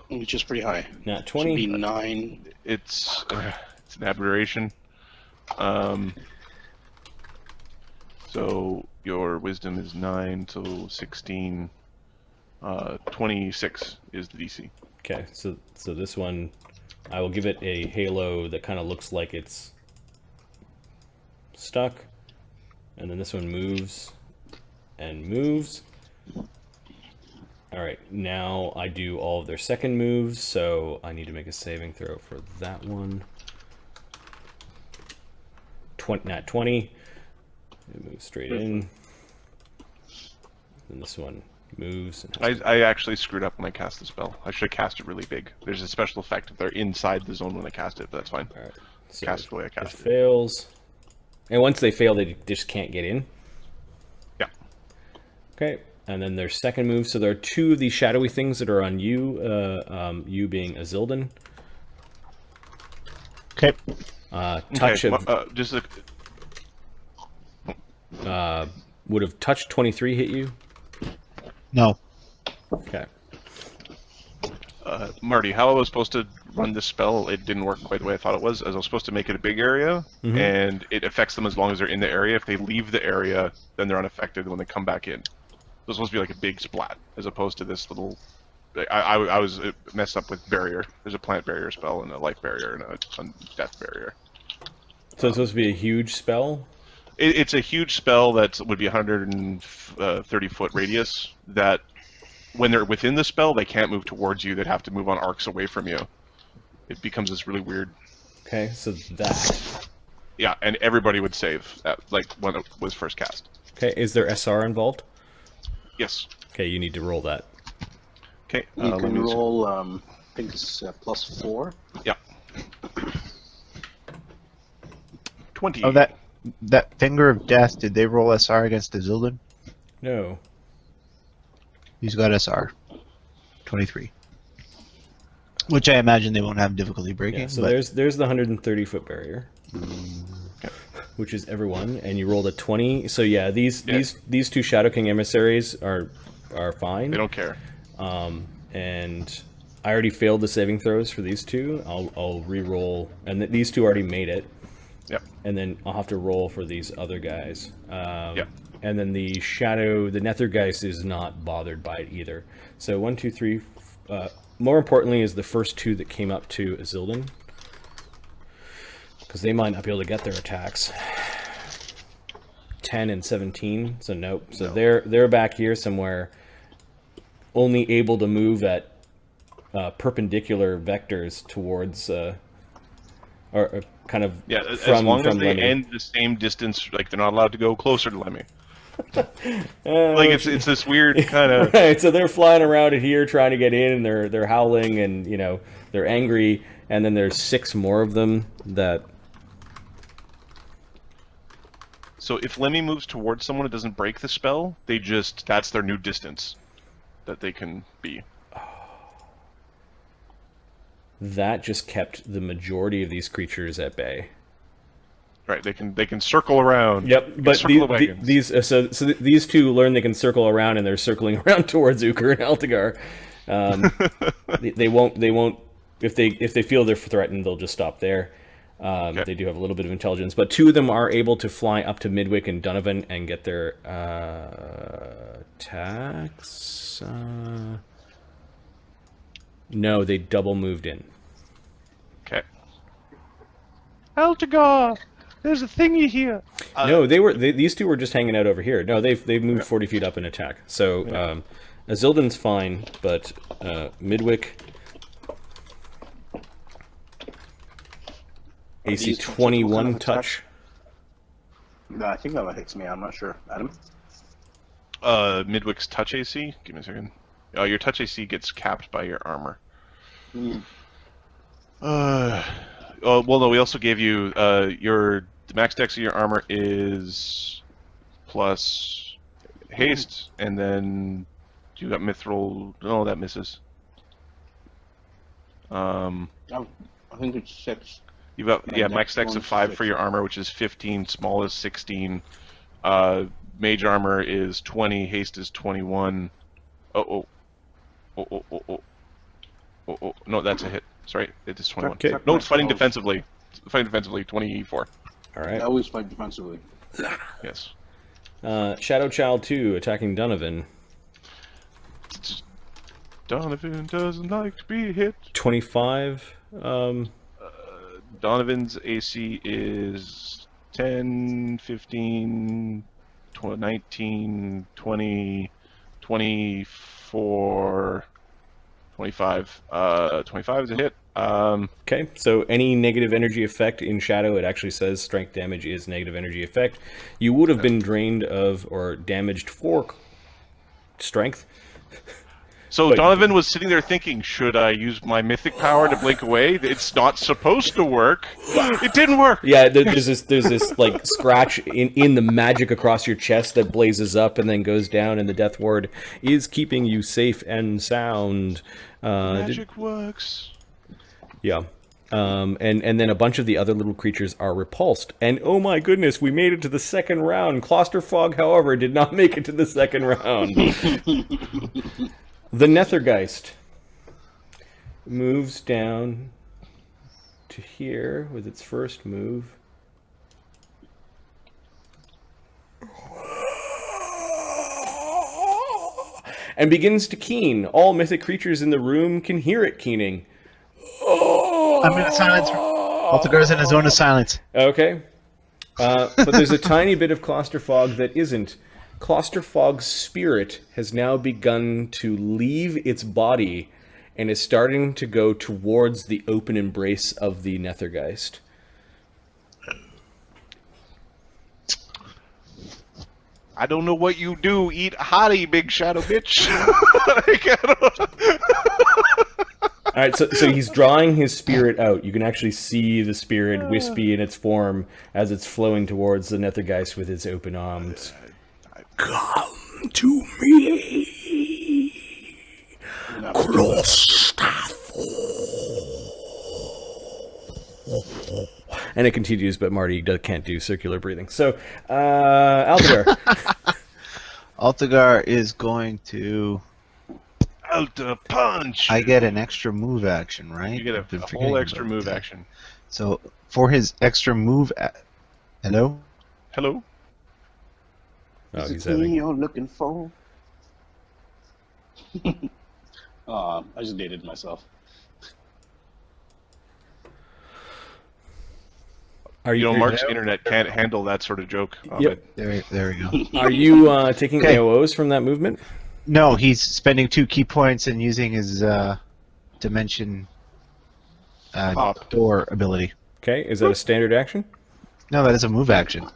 E: Which is pretty high.
A: Nat 20.
E: Should be 9.
B: It's an aberration. So your wisdom is 9, so 16. 26 is the DC.
A: Okay, so this one, I will give it a halo that kind of looks like it's stuck. And then this one moves and moves. Alright, now I do all of their second moves, so I need to make a saving throw for that one. Nat 20. It moves straight in. And this one moves. And
B: I actually screwed up when I cast the spell. I should have cast it really big. There's a special effect if they're inside the zone when I cast it, but that's fine.
A: Alright, so
B: Cast the way I cast
A: it fails. And once they fail, they just can't get in.
B: Yeah.
A: Okay, and then their second move. So there are two of these shadowy things that are on you, you being Azildan.
D: Okay.
A: Touch
B: okay,
A: of...
B: just
A: would have touch 23 hit you?
D: No.
A: Okay.
B: Marty, how I was supposed to run this spell, it didn't work quite the way I thought it was. As I was supposed to make it a big area, and it affects them as long as they're in the area. If they leave the area, then they're unaffected when they come back in. So it's supposed to be like a big splat, as opposed to this little... I was messed up with barrier. There's a plant barrier spell, and a life barrier, and a death barrier.
A: So it's supposed to be a huge spell?
B: It's a huge spell that would be 130-foot radius, that when they're within the spell, they can't move towards you. They'd have to move on arcs away from you. It becomes this really weird...
A: Okay, so that...
B: Yeah, and everybody would save, like, when it was first cast.
A: Okay, is there SR involved?
B: Yes.
A: Okay, you need to roll that.
B: Okay.
E: You can roll, I think it's +4.
B: Yeah. 20.
F: Oh, that Finger of Death, did they roll SR against the Zildan?
A: No.
F: He's got SR. 23. Which I imagine they won't have difficulty breaking.
A: Yeah, so
F: but...
A: there's the 130-foot barrier, which is everyone, and you rolled a 20. So yeah, these two Shadow King emissaries are fine.
B: They don't care.
A: And I already failed the saving throws for these two. I'll re-roll, and these two already made it.
B: Yep.
A: And then I'll have to roll for these other guys.
B: Yep.
A: And then the Nethergeist is not bothered by it either. So 1, 2, 3. More importantly is the first two that came up to Azildan, because they might not be able to get their attacks. 10 and 17. So nope. So no. They're back here somewhere, only able to move at perpendicular vectors towards or kind of
B: as long as they end the same distance, like they're not allowed to go closer to Lemmy. Like it's this weird kind of
A: right. So they're flying around it here trying to get in, and they're howling, and they're angry, and then there's 6 more of them that.
B: So if Lemmy moves towards someone, it doesn't break the spell. That's their new distance that they can be.
A: That just kept the majority of these creatures at bay.
B: Right, they can circle around.
A: Yep, but these two learn they can circle around, and they're circling around towards Uker and Altagar. They won't if they feel they're threatened, they'll just stop there. Okay. They do have a little bit of intelligence, but 2 of them are able to fly up to Midwick and Donovan and get their attacks. No, they double moved in.
B: Okay. Altagar, there's a thingy here.
A: No, these two were just hanging out over here. No, they've moved 40 feet up in attack. So Azildan's fine, but Midwick AC
G: These
A: 21
G: kind of attack?
A: touch.
G: No, I think that hits me. I'm not sure. Adam?
B: Midwick's touch AC. Give me a second. Oh, your touch AC gets capped by your armor. Oh, well, no. We also gave you the max dex of your armor is plus haste, and then you got mithril. No, that misses.
G: Oh, I think it's 6.
B: You've got
G: And
B: max dex of 5 for your armor, which is 15. Small is 16. Mage armor is 20. Haste is 21. Oh. No, that's a hit. Sorry, it is 21.
A: Okay.
B: No, it's fighting defensively. Fighting defensively, 24.
A: All
G: I
A: right.
G: always fight defensively.
B: Yes.
A: Shadow Child 2 attacking Donovan.
B: Donovan doesn't like to be hit.
A: 25.
B: Donovan's AC is 10, 15, 19, 20, 24, 25. 25 is a hit.
A: Okay, so any negative energy effect in Shadow, it actually says strength damage is negative energy effect. You would have been drained of or damaged 4 strength.
B: So
A: But-
B: Donovan was sitting there thinking, should I use my mythic power to blink away? It's not supposed to work. It didn't work.
A: Yeah, there's this like scratch in the magic across your chest that blazes up and then goes down, and the death ward is keeping you safe and sound.
B: Magic works.
A: Yeah. And then a bunch of the other little creatures are repulsed. And oh my goodness, we made it to the second round. Clusterfog, however, did not make it to the second round. The Nethergeist moves down to here with its first move. And begins to keen. All mythic creatures in the room can hear it keening.
F: I'm in a silence. Altagar's in a zone of silence.
A: Okay. But there's a tiny bit of Clusterfog that isn't. Clusterfog's spirit has now begun to leave its body and is starting to go towards the open embrace of the Nethergeist.
B: I don't know what you do. Eat hottie, big shadow bitch.
A: All right, so he's drawing his spirit out. You can actually see the spirit wispy in its form as it's flowing towards the Nethergeist with its open arms. Come to me, and it continues, but Marty can't do circular breathing. So, Altagar.
F: Altagar is going to.
B: Alta punch.
F: I get an extra move action, right?
B: You get
F: I've been
B: a
F: forgetting
B: whole extra
F: about
B: move
F: that.
B: action.
F: So for his extra move, hello.
B: Hello.
A: Oh,
G: Is
A: he's
G: it me
A: having.
G: you're looking for? I just dated myself.
A: Are
B: You know,
A: you?
B: Mark's internet can't handle that sort of joke.
A: Yep.
F: There we go.
A: Are you taking
F: Okay.
A: AOs from that movement?
F: No, he's spending 2 key points and using his dimension
B: Pop.
F: door ability.
A: Okay, is that a standard action?
F: No, that is a move action.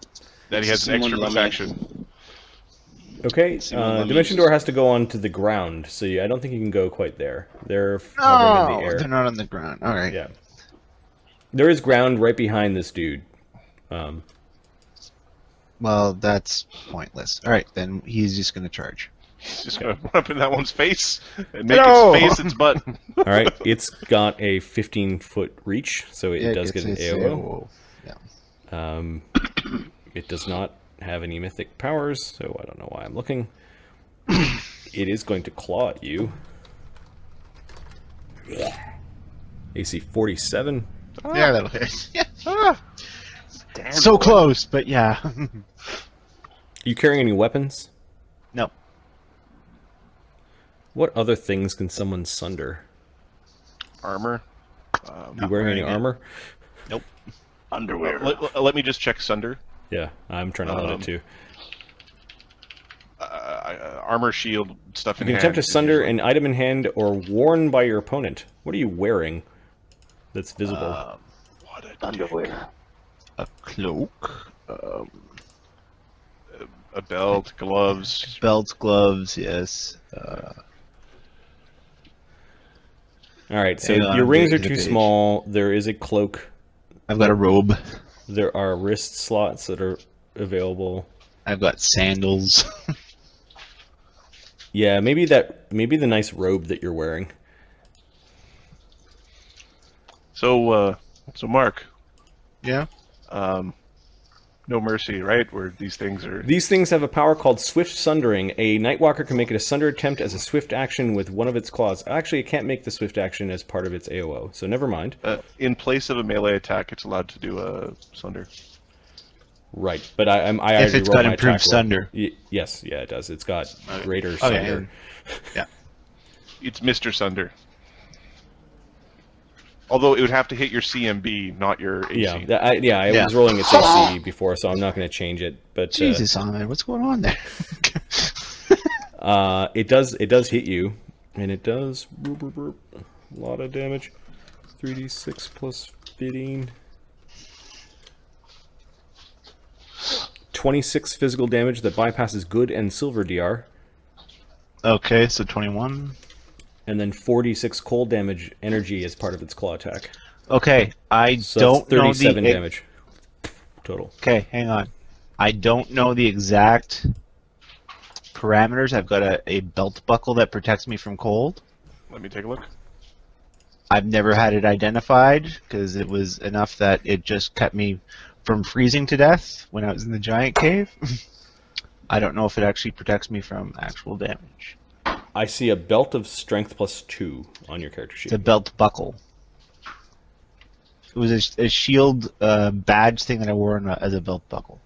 B: That he has an extra
G: Someone
B: move
G: let me-
B: action.
A: Okay,
G: Someone let me
A: Dimension
G: just-
A: Door has to go onto the ground, so I don't think you can go quite there. They're hovering in the air.
F: They're not on the ground. All right.
A: Yeah. There is ground right behind this dude.
F: Well, that's pointless. All right, then he's just going to charge.
B: He's just gonna run up in that one's face and make
F: No!
B: its face its butt.
A: All right, it's got a 15-foot reach, so it
F: Yeah,
A: does get an
F: gets
A: AOO.
F: Yeah.
A: It does not have any mythic powers, so I don't know why I'm looking. It is going to claw at you. AC 47.
F: Yeah, that'll hit.
B: Ah,
F: So close, but yeah.
A: You carrying any weapons?
F: No.
A: What other things can someone sunder?
B: armor.
A: You wearing any armor?
G: Underwear.
B: Let me just check Sunder.
A: Yeah, I'm trying to load it too.
B: Armor, shield, stuff
A: You
B: in
A: can
B: hand.
A: attempt to
B: is
A: sunder
B: usually-
A: an item in hand or worn by your opponent. What are you wearing that's visible?
B: What a
G: Underwear.
F: A cloak,
B: a belt, gloves.
F: belts, gloves. Yes.
A: All right, so
F: hang on,
A: your
F: I'm
A: rings are
F: getting to
A: too
F: the page.
A: small. There is a cloak.
F: I've got a robe.
A: There are wrist slots that are available.
F: I've got sandals.
A: Yeah, maybe the nice robe that you're wearing.
B: So Mark,
F: Yeah.
B: no mercy, right? Where these things are.
A: These things have a power called Swift Sundering. A Nightwalker can make it a sunder attempt as a swift action with one of its claws. Actually, it can't make the swift action as part of its AOO, so never mind.
B: In place of a melee attack, it's allowed to do a sunder.
A: Right, but I already
F: If it's
A: rolled
F: got
A: my
F: improved
A: attack roll.
F: sunder.
A: Yes, yeah, it does. It's got greater
F: Okay.
A: sunder.
F: Yeah.
B: It's Mr. Sunder. Although it would have to hit your CMB, not your AC.
A: Yeah, I
F: Yeah.
A: was rolling its AC before, so I'm not going to change it. But
F: Jesus, Ahmed, what's going on there?
A: it does hit you, and it does a lot of damage. 3d6 plus 15. 26 physical damage that bypasses good and silver DR,
F: Okay, so 21.
A: and then 46 cold damage energy as part of its claw attack.
F: Okay, I
A: So
F: don't
A: that's
F: know
A: 37
F: the.
A: damage total.
F: Okay, hang on. I don't know the exact parameters. I've got a belt buckle that protects me from cold.
B: Let me take a look.
F: I've never had it identified because it was enough that it just kept me from freezing to death when I was in the giant cave. I don't know if it actually protects me from actual damage.
A: I see a belt of strength plus 2 on your character sheet.
F: It's a belt buckle. It was a shield badge thing that I wore as a belt buckle.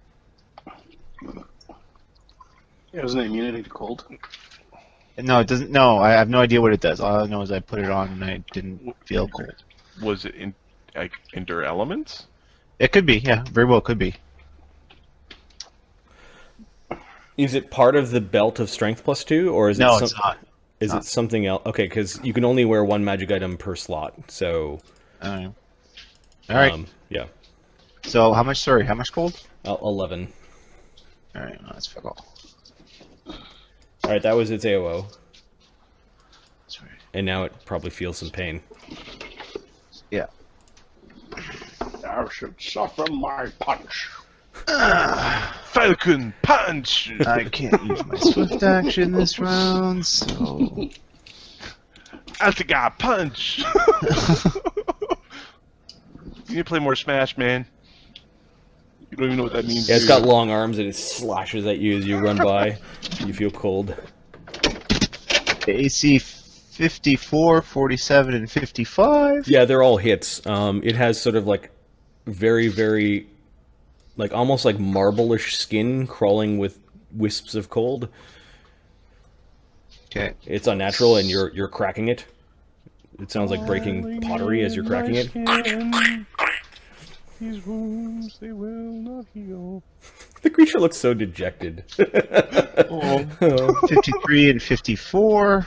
G: Yeah, isn't it immunity to cold?
F: No, it doesn't. No, I have no idea what it does. All I know is I put it on and I didn't feel cold.
B: Was it in like endure elements?
F: It could be, yeah, very well could be.
A: Is it part of the belt of strength plus 2, or is
F: No,
A: it
F: it's not.
A: Is it something else? Okay, because you can only wear one magic item per slot, so
F: All right.
A: yeah,
F: So how much? Sorry, how much gold?
A: 11.
F: All right, no, that's fuck all.
A: All right, that was its AOO,
F: Sorry.
A: and now it probably feels some pain.
F: Yeah.
G: Thou should suffer my punch.
B: Falcon punch.
F: I can't use my swift action this round, so
B: Altagar punch. You need to play more Smash, man. You don't even know what that means.
A: Yeah, it's
B: do you?
A: got long arms and it slashes at you as you run by. You feel cold.
F: AC 54, 47, and 55.
A: Yeah, they're all hits. It has sort of like very, very, like almost like marble-ish skin crawling with wisps of cold.
F: Okay.
A: It's unnatural, and you're cracking it. It sounds like breaking pottery as you're cracking it.
B: These wounds, they will not heal.
A: The creature looks so dejected.
F: 53 and 54.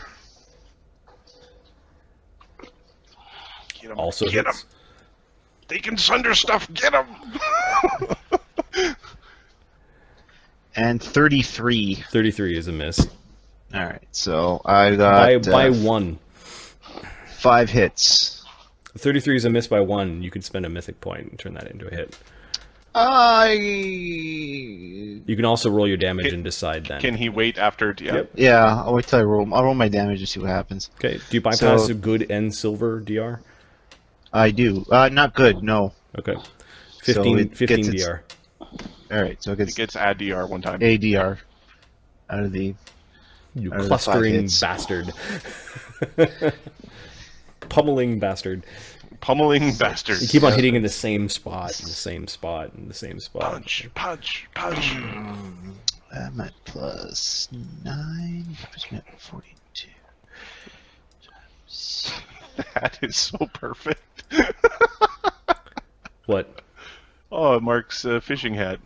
B: Get 'em.
A: Also
B: Get 'em.
A: hits.
B: They can sunder stuff. Get them.
F: And 33.
A: 33 is a miss.
F: Alright, so I got
A: By 1.
F: 5 hits.
A: 33 is a miss by 1. You could spend a mythic point and turn that into a hit. You can also roll your damage and decide then.
B: Can he wait after? Yeah.
A: Yep.
F: Yeah, I'll wait till I roll. I'll roll my damage and see what happens.
A: Okay, do you bypass
F: So-
A: good and silver DR?
F: I do. Not good, no.
A: Okay.
F: So
A: 15,
F: it
A: 15
F: gets its-
A: DR.
F: Alright, so it
B: It
F: gets
B: gets add DR one time.
F: ADR out of the...
A: You
F: out of the 5
A: clustering
F: hits.
A: bastard. Pummeling bastard.
B: Pummeling bastard.
A: You keep on hitting in the same spot, in the same spot, in the same spot.
B: Punch, punch, punch.
F: I'm at plus 9, represent 42.
B: That is so perfect.
A: What?
B: Oh, Mark's fishing hat.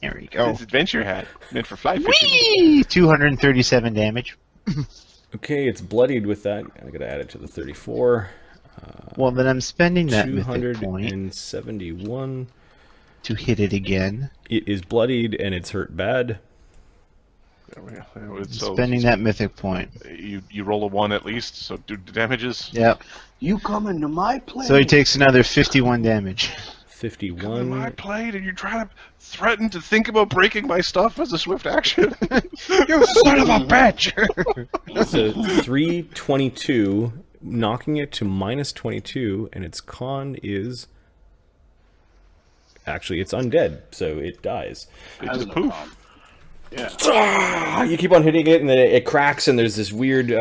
F: There we go.
B: His adventure hat, meant for fly fishing.
F: Whee! 237 damage.
A: Okay, it's bloodied with that. I gotta add it to the 34.
F: Well, then I'm spending that mythic point
A: 271.
F: to hit it again.
A: It is bloodied and it's hurt bad.
B: So
F: Spending that mythic point.
B: you roll a 1 at least, so do the damages.
F: Yep.
E: You come into my place.
F: So he takes another 51 damage.
A: 51.
B: My plate, and you're trying to threaten to think about breaking my stuff as a swift action.
F: You son of a bitch!
A: So 322, knocking it to minus 22, and its con is... Actually, it's undead, so it dies.
B: It
E: That's
B: just
E: no
B: poof.
E: problem. Yeah.
A: You keep on hitting it, and then it cracks, and there's this weird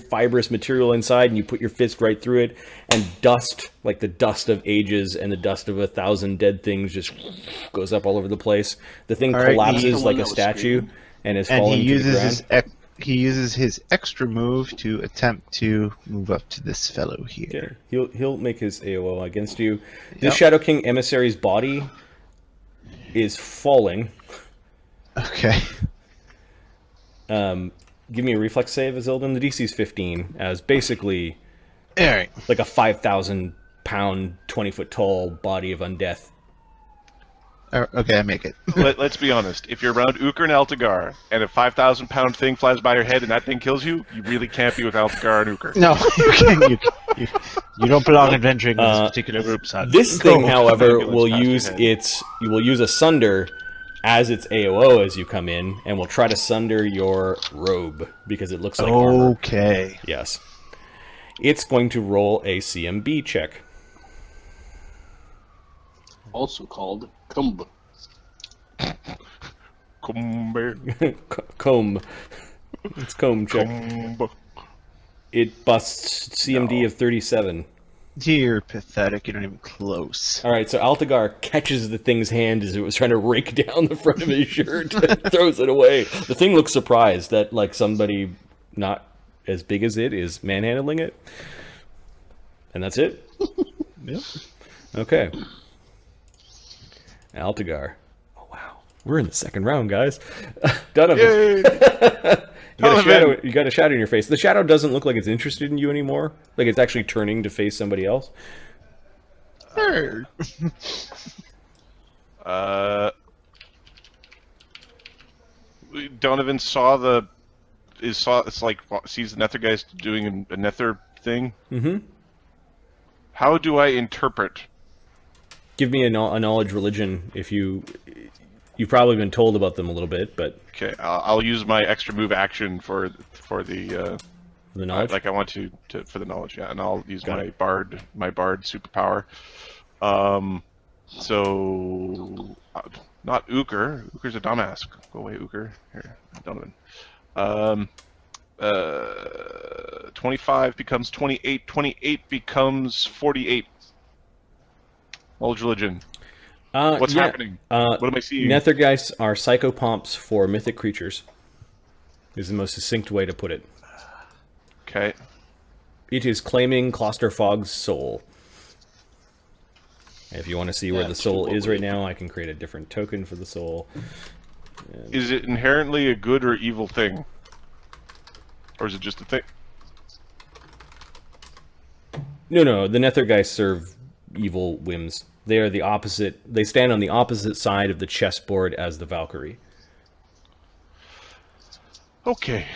A: fibrous material inside, and you put your fist right through it, and dust, like the dust of ages and the dust of 1,000 dead things, just goes up all over the place. The thing
F: All right,
A: collapses
E: he's the
A: like
E: one
A: a
E: that was
A: statue,
E: screaming.
A: and is
F: And
A: falling
F: he
A: to the
F: uses
A: ground.
F: his his extra move to attempt to move up to this fellow here.
A: Yeah, he'll make his AOO against you. This
F: Yep.
A: Shadow King emissary's body is falling.
F: Okay.
A: Give me a reflex save, Azildan. The DC's 15, as basically
F: All right.
A: like a 5,000 pound, 20-foot tall body of undeath.
F: Okay, I make it.
B: Let's be honest. If you're around Ukr and Altagar, and a 5,000 pound thing flies by your head and that thing kills you, you really can't be with Altagar and Ukr.
F: No, you don't belong adventuring with this particular group, son.
A: This thing, however,
B: Ambulance
A: will
B: past your
A: use
B: head.
A: you will use Asunder as its AOO as you come in, and will try to sunder your robe because it looks like armor.
F: Okay.
A: Yes. It's going to roll a CMB check.
E: Also called Kumb.
A: Comb. It's comb check.
B: Comb.
A: It busts CMD of 37.
F: You're pathetic. You're not even close.
A: All right, so Altagar catches the thing's hand as it was trying to rake down the front of his shirt and throws it away. The thing looks surprised that like somebody not as big as it is manhandling it. And that's it?
F: Yep.
A: Okay. Altagar. Oh, wow. We're in the second round, guys. Donovan.
B: Yay!
A: You got a shadow in your face. The shadow doesn't look like it's interested in you anymore. Like it's actually turning to face somebody else.
B: Donovan sees the Nethergeist doing a Nether thing.
A: Mm-hmm.
B: How do I interpret?
A: Give me a knowledge religion if you've probably been told about them a little bit, but
B: Okay, I'll use my extra move action for the
A: the knowledge.
B: like I want to for the knowledge, yeah, and I'll use
A: Got
B: my bard superpower. So not Ukr. Ukr's a dumbass. Go away, Ukr. Here, Donovan. 25 becomes 28. 28 becomes 48. Knowledge religion. What's happening? What am I seeing?
A: Nethergeists are psychopomps for mythic creatures. Is the most succinct way to put it.
B: Okay.
A: It is claiming Clusterfog's soul. If you want to see where the
E: That's
A: soul
E: what
A: is
E: we-
A: right now, I can create a different token for the soul.
B: Is it inherently a good or evil thing? Or is it just a thing?
A: No, the Nethergeists serve evil whims. They are the opposite. They stand on the opposite side of the chessboard as the Valkyrie.
B: Okay.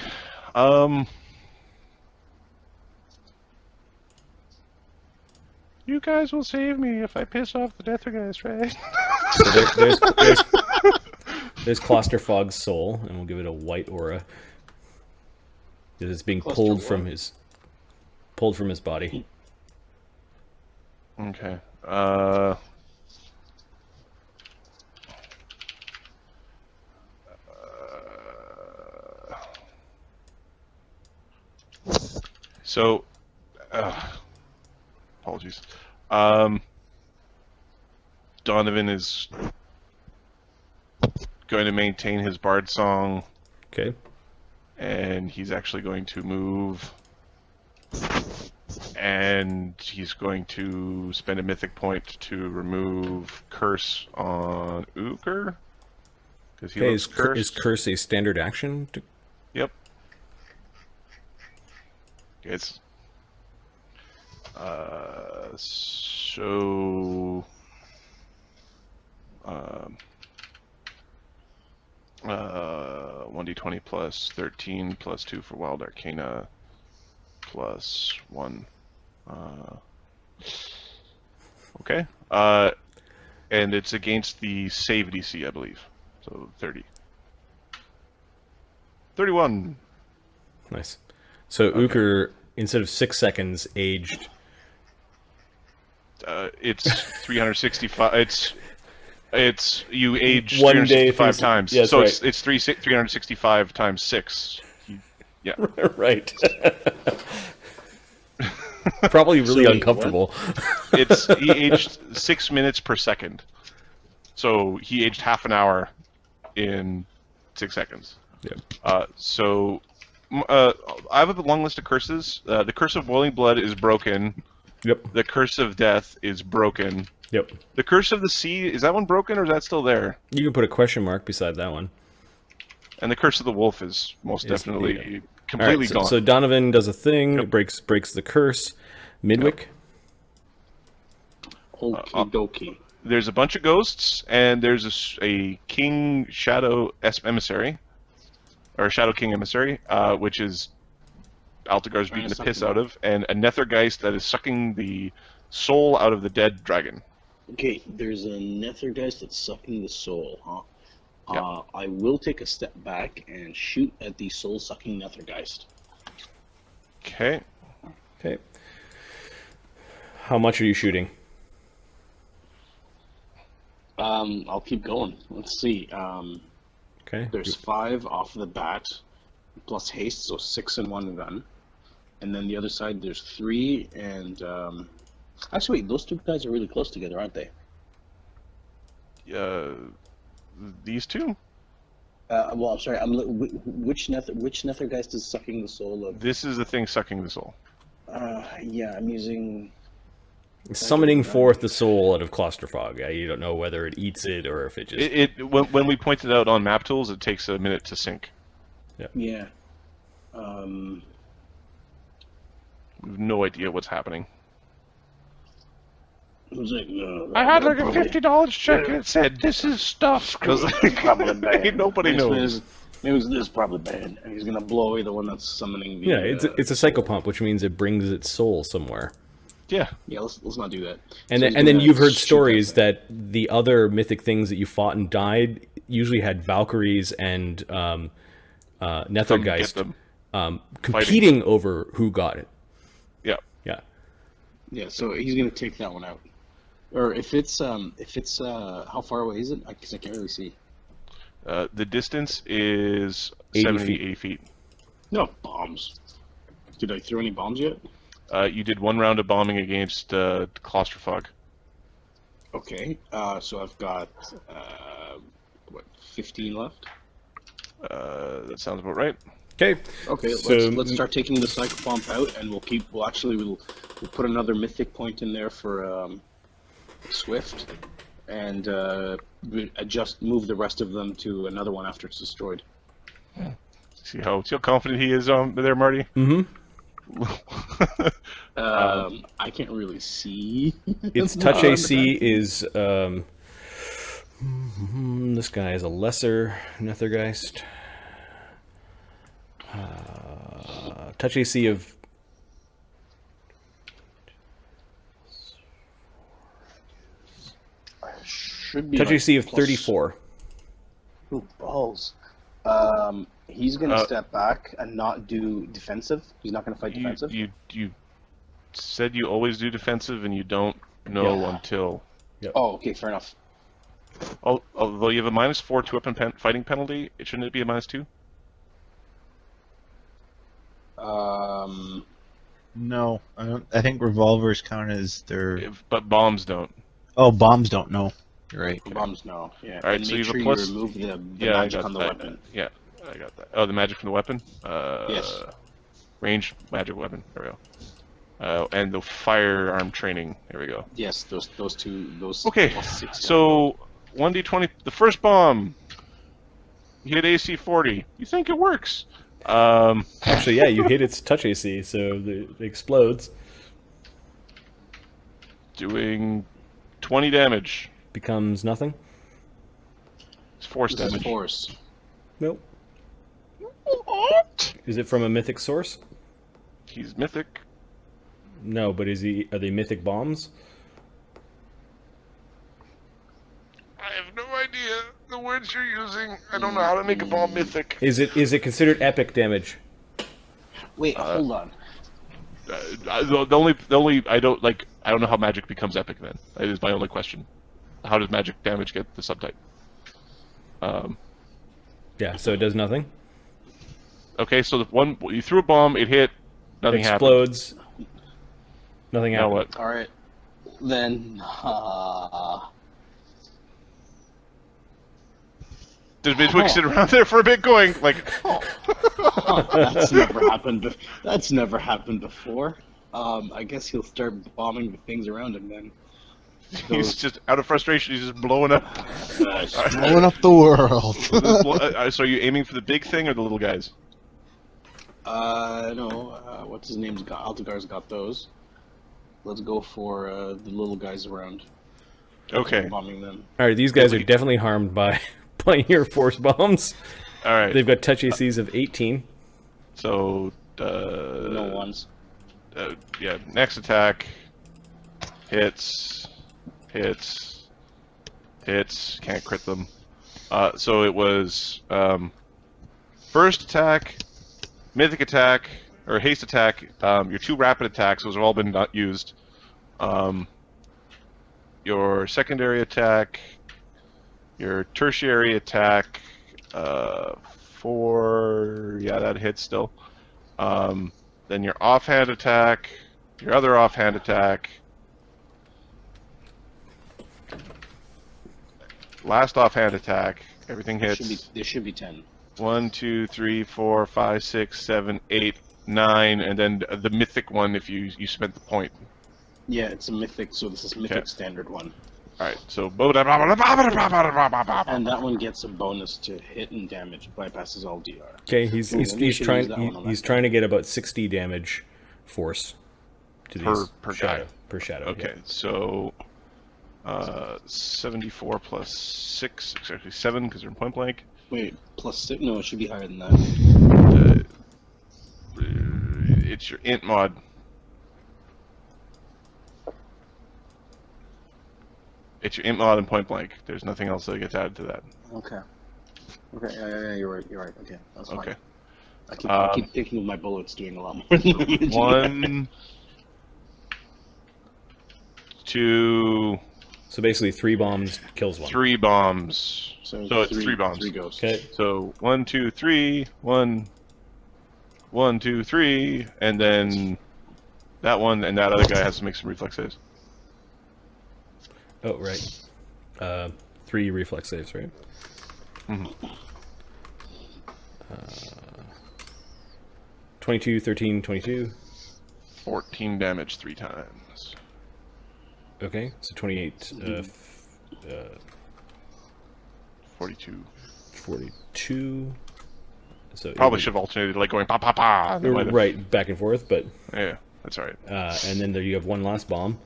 B: You guys will save me if I piss off the Nethergeist, right?
A: So there's Clusterfog's soul, and we'll give it a white aura. It is being pulled from his body.
B: Okay. So, apologies. Donovan is going to maintain his bard song,
A: Okay.
B: and he's actually going to move And he's going to spend a mythic point to remove curse on Uker. Because he
A: Okay,
B: looks cursed.
A: is curse a standard action?
B: Yep. It's so 1d20 plus 13 plus 2 for Wild Arcana plus 1. Okay. And it's against the save DC, I believe. So 30. 31.
A: Nice. So Uker, instead of 6 seconds, aged.
B: It's 365. It's you age
A: 1 day
B: 365 times.
A: Yes,
B: so
A: right.
B: it's 365 times 6. Yeah.
A: Right. Probably really
E: So,
A: uncomfortable.
B: He aged 6 minutes per second. So he aged half an hour in 6 seconds.
A: Yeah.
B: I have a long list of curses. The curse of boiling blood is broken.
A: Yep.
B: The curse of death is broken.
A: Yep.
B: The curse of the sea, is that one broken or is that still there?
A: You can put a question mark beside that one.
B: And the curse of the wolf is most definitely
A: yeah.
B: completely
A: All right,
B: gone.
A: so Donovan does a thing,
B: Yep.
A: breaks the curse. Midwick.
E: Okie dokie.
B: There's a bunch of ghosts, and there's a King Shadow Emissary, or Shadow King Emissary, which is Altagar's beating the piss out of, and a Nethergeist that is sucking the soul out of the dead dragon.
E: Okay, there's a Nethergeist that's sucking the soul, huh?
B: Yeah.
E: I will take a step back and shoot at the soul-sucking Nethergeist.
B: Okay.
A: Okay. How much are you shooting?
E: I'll keep going. Let's see.
A: Okay.
E: There's 5 off the bat, plus haste, so 6 in one gun. And then the other side, there's 3, and actually, wait, those two guys are really close together, aren't they?
B: These two?
E: Well, I'm sorry. Which Nethergeist is sucking the soul of?
B: This is the thing sucking the soul.
E: Yeah, I'm using.
A: Summoning forth the soul out of claustrophagy. You don't know whether it eats it or if it just.
B: When we point it out on map tools, it takes a minute to sync.
E: Yeah.
B: We have no idea what's happening.
E: It was like,
B: I had like a $50 check and it said, "This is stuff." Because
E: probably bad.
B: nobody knows.
E: Maybe this is probably bad, and he's gonna blow away the one that's summoning the.
A: Yeah, it's a psychopomp, which means it brings its soul somewhere.
B: Yeah.
E: Yeah, let's not do that.
A: And
E: So
A: then,
E: he's
A: and then
E: gonna
A: you've heard
E: shoot
A: stories
E: thing.
A: that the other mythic things that you fought and died usually had Valkyries and Nethergeist
B: Come get them.
A: competing over who got it.
B: Yeah.
A: Yeah.
E: Yeah, so he's gonna take that one out. Or if it's how far away is it? Because I can't really see.
B: The distance is
A: 80
B: 78 feet.
E: No bombs. Did I throw any bombs yet?
B: You did 1 round of bombing against claustrophagy.
E: Okay. So I've got 15 left.
B: That sounds about right.
A: Okay.
E: Okay.
A: So-
E: Let's start taking the psychopomp out, and we'll put another mythic point in there for Swift, and move the rest of them to another one after it's destroyed.
B: See how confident he is there, Marty?
A: Mm-hmm.
E: I can't really see.
A: Its touch AC is this guy is a lesser Nethergeist. Touch AC of
E: Should be
A: touch
E: like
A: AC of
E: plus-
A: 34.
E: Ooh, balls. He's gonna step back and not do defensive. He's not gonna fight defensive.
B: You said you always do defensive, and you don't know
A: Yeah.
B: until.
E: Oh, okay, fair enough.
B: Although you have a -4 to weapon fighting penalty, shouldn't it be a -2?
F: No, I don't. I think revolvers count as their.
B: But bombs don't.
F: Oh, bombs don't know. You're right.
E: Bombs, no. Yeah.
B: All right,
E: and
B: so
E: make
B: you have a
E: sure
B: plus-
E: you remove the
B: Yeah, I
E: magic
B: got
E: on the
B: that.
E: weapon.
B: Yeah, I got that. Oh, the magic from the weapon.
E: Yes.
B: Ranged magic weapon. There we go. And the firearm training. There we go.
E: Yes, those two. Those.
B: Okay,
E: +6
B: so 1d20. The first bomb. You hit AC 40. You think it works?
A: Actually, yeah, you hit its touch AC, so it explodes.
B: Doing 20 damage.
A: Becomes nothing.
B: It's force
E: This is
B: damage.
E: force.
A: Nope. Is it from a mythic source?
B: He's mythic.
A: No, but are they mythic bombs?
B: I have no idea the words you're using. I don't know how to make a bomb mythic.
A: Is it considered epic damage?
E: Wait, hold on.
B: The only I don't know how magic becomes epic. Then that is my only question. How does magic damage get the subtype?
A: Yeah, so it does nothing.
B: Okay, so the one you threw a bomb, it hit, nothing
A: Explodes. Nothing
B: happened. Now
A: happened.
B: what?
E: All right, then.
B: Does Midwick sit around there for a bit, going like,
E: That's never happened. That's never happened before. I guess he'll start bombing the things around him then.
B: he's just out of frustration. He's just blowing up.
D: Blowing up the world.
B: So are you aiming for the big thing or the little guys?
E: No. What's his name's got? Altagar's got those. Let's go for the little guys around.
B: Okay.
E: Bombing them.
A: All right, these guys are definitely harmed by your force bombs.
B: All right.
A: They've got touch ACs of 18.
B: So
E: No ones.
B: Yeah. Next attack. Hits. Can't crit them. So it was first attack, mythic attack, or haste attack. Your 2 rapid attacks. Those have all been not used. Your secondary attack, your tertiary attack, 4. Yeah, that hits still. Then your offhand attack, your other offhand attack. Last offhand attack, everything hits.
E: There should be 10.
B: 1, 2, 3, 4, 5, 6, 7, 8, 9, and then the mythic one if you spent the point.
E: Yeah, it's a mythic, so this is mythic
B: Okay.
E: standard one.
B: Alright, so...
E: And that one gets a bonus to hit and damage, bypasses all DR.
A: Okay, he's
E: we should use
A: trying
E: that one on
A: he's
E: that
A: trying to get about 60 damage force to these
B: Per
A: shadow
B: guy.
A: per shadow.
B: Okay, so 74 plus 6, it's actually 7 because they're in point blank.
E: Wait, +6? No, it should be higher than that.
B: It's your int mod. It's your int mod and point blank. There's nothing else that gets added to that.
E: Okay. Okay, yeah, you're right. Okay, that's fine.
B: Okay.
E: I keep thinking of my bullets doing a lot more damage.
B: 1, 2,
A: So basically 3 bombs kills one.
B: 3 bombs.
E: So
B: it's 3 bombs.
E: 3 ghosts.
A: Okay.
B: So 1, 2, 3, 1, 1, 2, 3, and then that one and that other guy has to make some reflex saves.
A: Oh, right. 3 reflex saves, right?
B: Mm-hmm.
A: 22, 13, 22.
B: 14 damage 3 times.
A: Okay, so 28,
B: 42.
A: 42. So
B: Probably should have alternated, like going pa pa pa.
A: right, back and forth, but
B: Yeah, that's alright.
A: and then there you have one last bomb,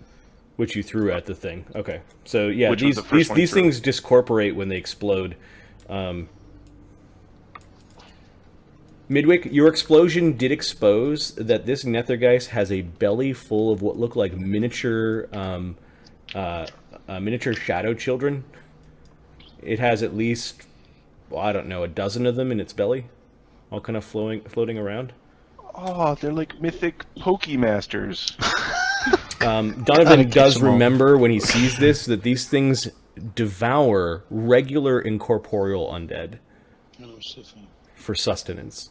A: which you threw at the thing. Okay, so yeah,
B: Which was the first one
A: these
B: through.
A: things discorporate when they explode. Midwick, your explosion did expose that this Nethergeist has a belly full of what look like miniature shadow children. It has at least, well, I don't know, a dozen of them in its belly, all kind of floating around.
B: Oh, they're like mythic Pokemasters.
A: Donovan does remember when he sees this that these things devour regular incorporeal undead for sustenance.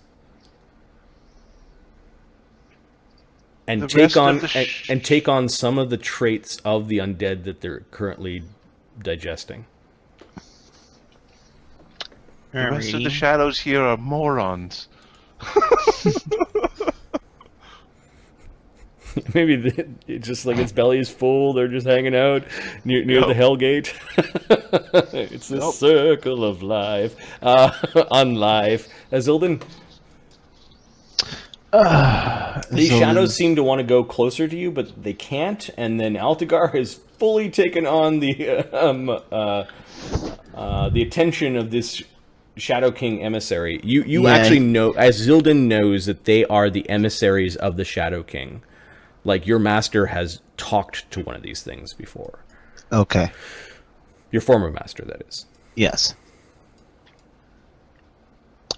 A: And
B: The
A: take
B: rest of
A: on
B: the
A: and take on some of the traits of the undead that they're currently digesting.
B: The rest of the shadows here are morons.
A: It's just like its belly is full. They're just hanging out near the Hell Gate. It's the circle of life. On life. Azildan, these shadows seem to want to go closer to you, but they can't. And then Altagar has fully taken on the attention of this Shadow King emissary. You actually know, as Zildan knows, that they are the emissaries of the Shadow King. Like, your master has talked to one of these things before.
F: Okay.
A: Your former master, that is.
F: Yes.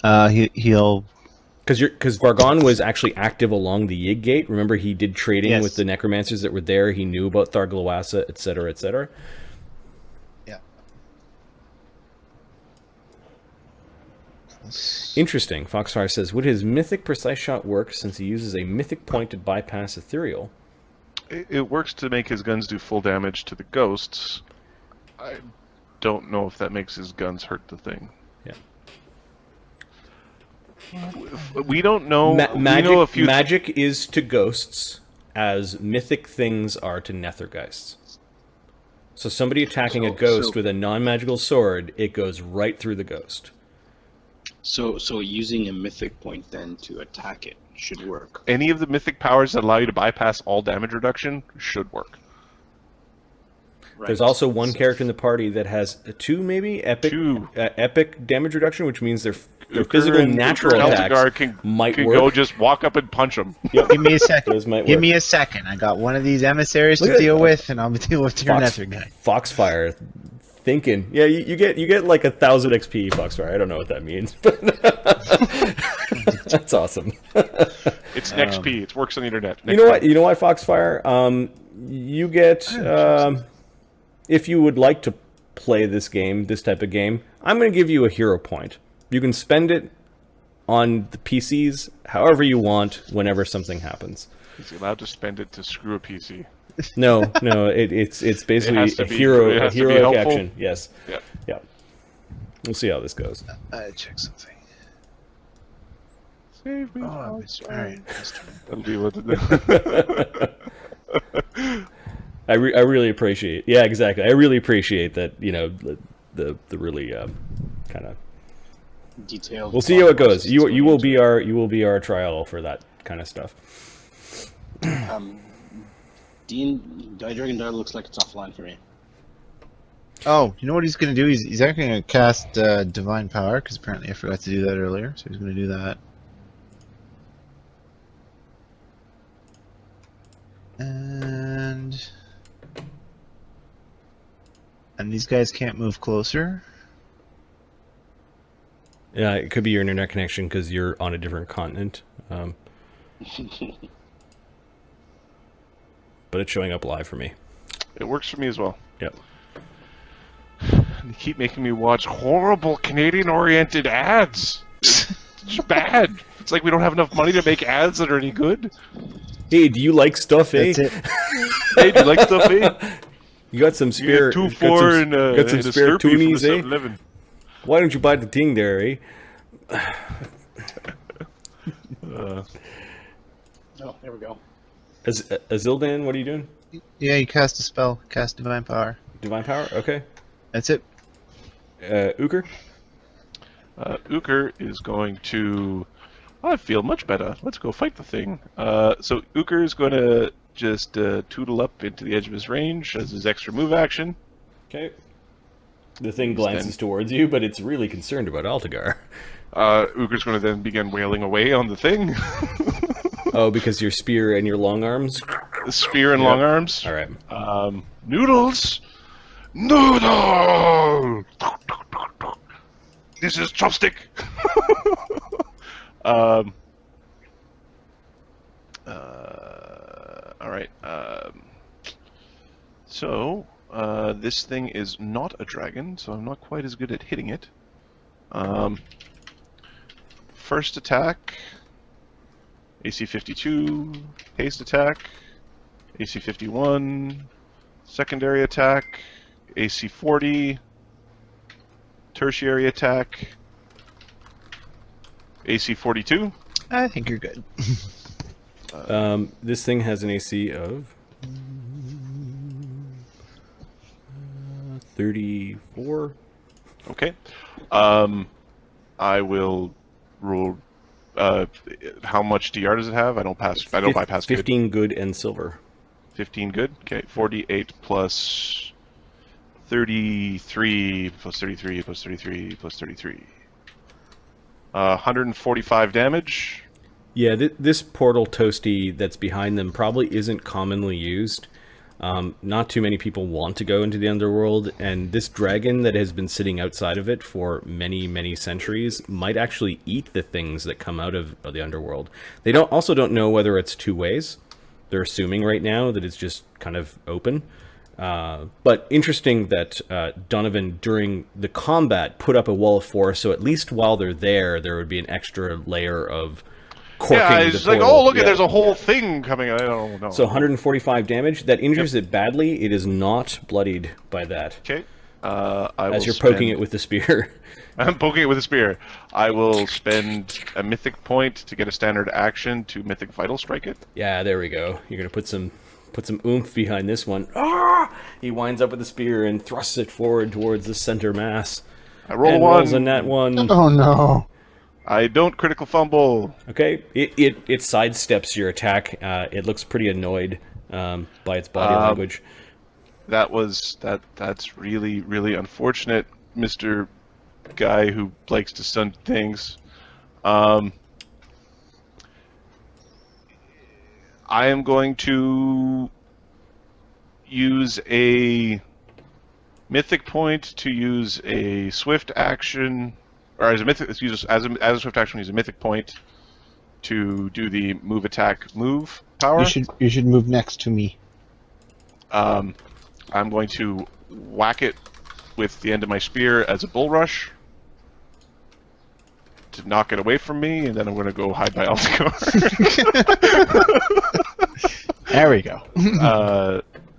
F: He'll...
A: Because Vargon was actually active along the Yig Gate. Remember, he did trading with the necromancers that were there. He knew about Tharglawasa, etc., etc.
F: Yeah.
A: Interesting. Foxfire says, would his mythic precise shot work since he uses a mythic point to bypass ethereal?
B: It works to make his guns do full damage to the ghosts. I don't know if that makes his guns hurt the thing.
A: Yeah.
B: We don't know.
A: Magic is to ghosts as mythic things are to Nethergeists. So somebody attacking a ghost with a non-magical sword, it goes right through the ghost.
E: So using a mythic point then to attack it should work.
B: Any of the mythic powers that allow you to bypass all damage reduction should work.
E: Right.
A: There's also one character in the party that has epic damage reduction, which means their physical natural attacks might work.
B: Go just walk up and punch them.
F: Yep. Give me a second. Give me a second. I got one of these emissaries to deal with, and I'll deal with your Nether guy.
A: Foxfire, thinking. Yeah, you get like 1,000 XP, Foxfire. I don't know what that means, but that's awesome.
B: It's next P. It works on the internet.
A: You know what, Foxfire? You get if you would like to play this type of game, I'm going to give you a hero point. You can spend it on the PCs however you want whenever something happens.
B: Is he allowed to spend it to screw a PC?
A: No, it's basically a heroic action. Yes. Yeah. We'll see how this goes.
D: Check something.
B: Save me.
D: Oh, alright.
B: That'll be what
A: I really appreciate. Yeah, exactly. I really appreciate that. You know, the really kind of
E: detailed.
A: We'll see how it goes. You will be our trial for that kind of stuff.
E: DieDragonDie looks like it's offline for me.
F: Oh, you know what he's going to do? He's actually going to cast Divine Power, because apparently I forgot to do that earlier, so he's going to do that. And these guys can't move closer.
A: Yeah, it could be your internet connection because you're on a different continent. But it's showing up live for me.
B: It works for me as well.
A: Yep.
B: They keep making me watch horrible Canadian-oriented ads. It's bad. It's like we don't have enough money to make ads that are any good.
A: Hey, do you like stuff, eh?
F: That's it.
B: Hey, do you like stuff, eh?
A: You got some spare...
B: You get 2-4
A: got some spare toonies, eh?
B: 7-Eleven.
A: Why don't you buy the thing there, eh?
E: Oh, there we go.
A: Azildan, what are you doing?
F: Yeah, you cast a spell. Cast Divine Power.
A: Divine Power? Okay.
F: That's it.
A: Uker?
B: Uker is going to... I feel much better. Let's go fight the thing. So Uker is going to just tootle up into the edge of his range as his extra move action.
A: Okay. The thing glances towards you, but it's really concerned about Altagar.
B: Uker's going to then begin wailing away on the thing.
A: Oh, because your spear and your long arms?
B: The spear and long arms.
A: All right.
B: Noodles! Noodle! This is chopstick! Alright. So, this thing is not a dragon, so I'm not quite as good at hitting it. First attack, AC 52, haste attack, AC 51, secondary attack, AC 40, tertiary attack, AC 42.
F: I think you're good.
A: This thing has an AC of 34.
B: Okay. I will roll. How much DR does it have? I don't bypass good.
A: 15 good and silver.
B: 15 good. Okay. 48 plus 33 plus 33 plus 33 plus 33. 145 damage.
A: Yeah, this portal toasty that's behind them probably isn't commonly used. Not too many people want to go into the underworld, and this dragon that has been sitting outside of it for many, many centuries might actually eat the things that come out of the underworld. They also don't know whether it's two ways. They're assuming right now that it's just kind of open. But interesting that Donovan, during the combat, put up a wall of force, so at least while they're there would be an extra layer of corking.
B: Yeah, it's
A: the
B: like,
A: portal.
B: oh, look, there's a whole thing coming. I don't know.
A: So 145 damage. That injures it badly. It is not bloodied by that.
B: Okay.
A: As you're poking it with the spear.
B: I'm poking it with a spear. I will spend a mythic point to get a standard action to mythic vital strike it.
A: Yeah, there we go. You're gonna put some oomph behind this one. Ah! He winds up with the spear and thrusts it forward towards the center mass.
B: I roll
A: and
B: one.
A: Rolls a nat one.
D: Oh no.
B: I don't critical fumble.
A: Okay, it sidesteps your attack. It looks pretty annoyed by its body language.
B: That's really, really unfortunate, Mr. Guy who likes to stun things. I am going to use a mythic point to use a swift action, or as a mythic, as a swift action, use a mythic point to do the move attack move power.
D: You should move next to me.
B: I'm going to whack it with the end of my spear as a bull rush to knock it away from me, and then I'm going to go hide by Altagar.
D: There we go.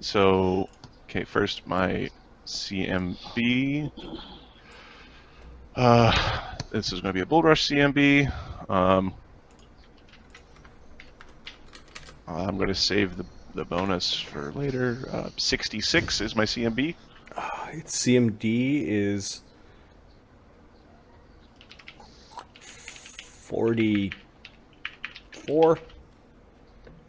B: So, okay, first my CMB. This is going to be a bull rush CMB. I'm going to save the bonus for later. 66 is my CMB.
A: Its CMD is 44.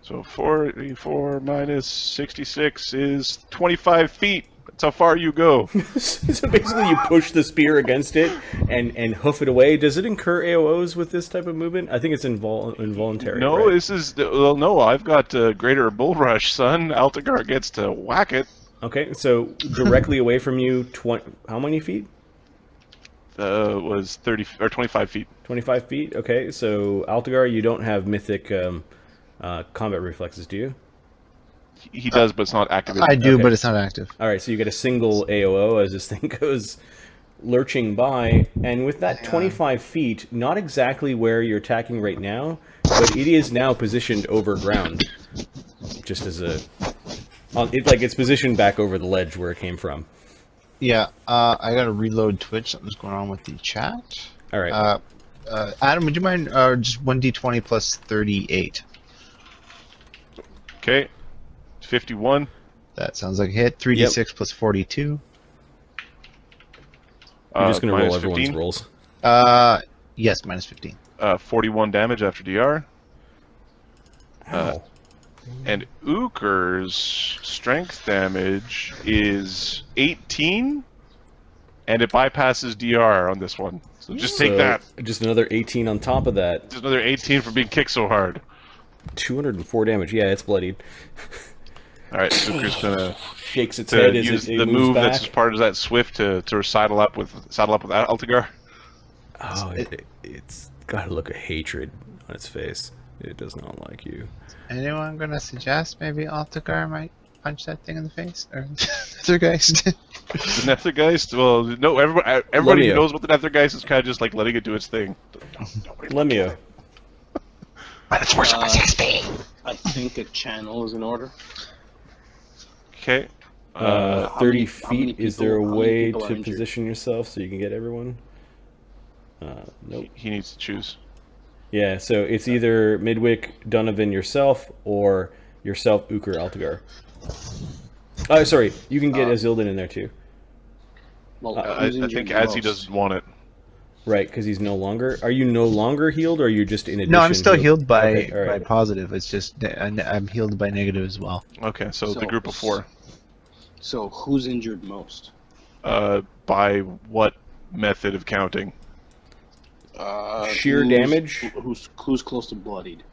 B: So 44 minus 66 is 25 feet. That's how far you go.
A: So basically you push the spear against it and hoof it away. Does it incur AOs with this type of movement? I think it's involuntary.
B: No,
A: right?
B: this is... Well, no, I've got greater bull rush, son. Altagar gets to whack it.
A: Okay, so directly away from you, how many feet?
B: Was 30 or 25 feet.
A: 25 feet? Okay, so Altagar, you don't have mythic combat reflexes, do you?
B: He does, but it's not activated.
D: I do,
A: Okay.
D: but it's not active.
A: All right, so you get a single AOO as this thing goes lurching by, and with that 25 feet, not exactly where you're attacking right now, but it is now positioned over ground, just as a... it's positioned back over the ledge where it came from.
D: Yeah, I gotta reload Twitch. Something's going on with the chat.
A: All right.
D: Adam, would you mind just 1d20 plus 38?
B: Okay. 51.
D: That sounds like a hit. 3d6 plus 42.
A: You're just going to roll
B: minus
A: everyone's
B: 15.
A: rolls.
D: Yes, minus 15.
B: 41 damage after DR.
A: Ow.
B: And Ooker's strength damage is 18, and it bypasses DR on this one. So just take that.
A: Just another 18 on top of that.
B: Just another 18 for being kicked so hard.
A: 204 damage. Yeah, it's bloodied.
B: All right, Ooker's gonna
A: Shakes its head as
B: use
A: it
B: the
A: moves
B: move
A: back.
B: that's just part of that swift to saddle up with Altagar.
A: Oh, it's got a look of hatred on its face. It does not like you.
D: Anyone gonna suggest maybe Altagar might punch that thing in the face? Or Nethergeist?
B: The Nethergeist? Well, no, everybody who
A: Lemio.
B: knows about the Nethergeist is kind of just like letting it do its thing.
A: Lemio.
C: But it's worse by 60.
E: I think a channel is in order.
B: Okay.
A: 30
E: how many
A: feet. Is there a
E: people- how many
A: way
E: people are
A: to
E: injured?
A: position yourself so you can get everyone? Nope.
B: He needs to choose.
A: Yeah, so it's either Midwick, Donovan, yourself, or yourself, Uker, Altagar. Oh, sorry, you can get Azildan in there too.
E: Well,
B: I
E: who's injured
B: think
E: the
B: Azzy
E: most?
B: doesn't want it.
A: Right, because he's no longer... Are you no longer healed, or are you just in addition
F: No, I'm still healed by
A: Okay, all right.
F: by positive. It's just I'm healed by negative as well.
B: Okay, so the group of 4.
E: So who's injured most?
B: By what method of counting?
A: Sheer damage?
E: Who's close to bloodied?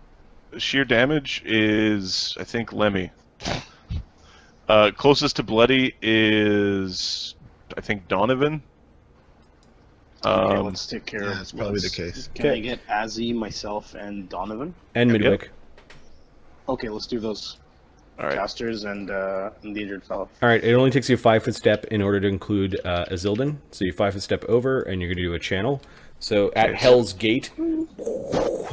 B: Sheer damage is, I think, Lemmy. Closest to bloody is, I think, Donovan.
E: Okay, let's take care of.
D: that's probably the case.
E: Can I get Azzy, myself, and Donovan?
A: And Midwick.
E: Okay, let's do those
B: All right.
E: casters and the injured fellow.
A: All right, it only takes you a 5-foot step in order to include Azildan. So you 5-foot step over, and you're going to do a channel. So at Hell's Gate,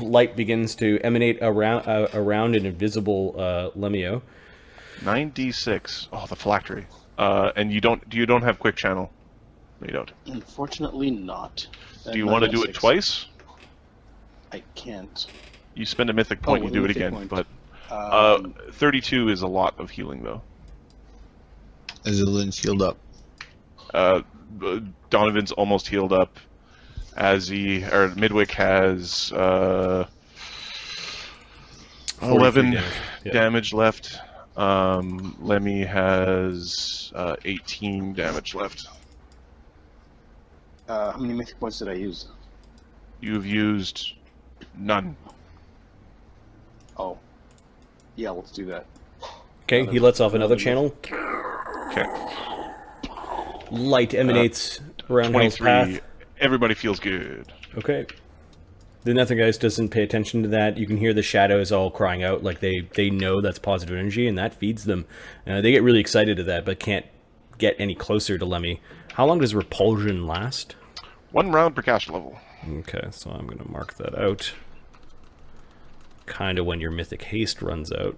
A: light begins to emanate around an invisible Lemio.
B: 9d6. Oh, the phylactery. And you don't have quick channel. No, you don't.
E: Unfortunately, not.
B: Do you want to do it twice?
E: I can't.
B: You spend a mythic point, you do it
E: mythic
B: again.
E: point.
B: But 32 is a lot of healing, though.
D: Azildan's healed up.
B: Donovan's almost healed up. Midwick has 11
A: damage. Yeah.
B: damage left. Lemmy has 18 damage left.
E: How many mythic points did I use?
B: You've used none.
E: Oh. Yeah, let's do that.
A: Okay, he lets off another channel.
B: Okay.
A: Light emanates around Hell's
B: 23.
A: path.
B: Everybody feels good.
A: Okay. The Nethergeist doesn't pay attention to that. You can hear the shadows all crying out like they know that's positive energy, and that feeds them. They get really excited at that, but can't get any closer to Lemmy. How long does repulsion last?
B: 1 round per caster level.
A: Okay, so I'm going to mark that out. Kind of when your mythic haste runs out.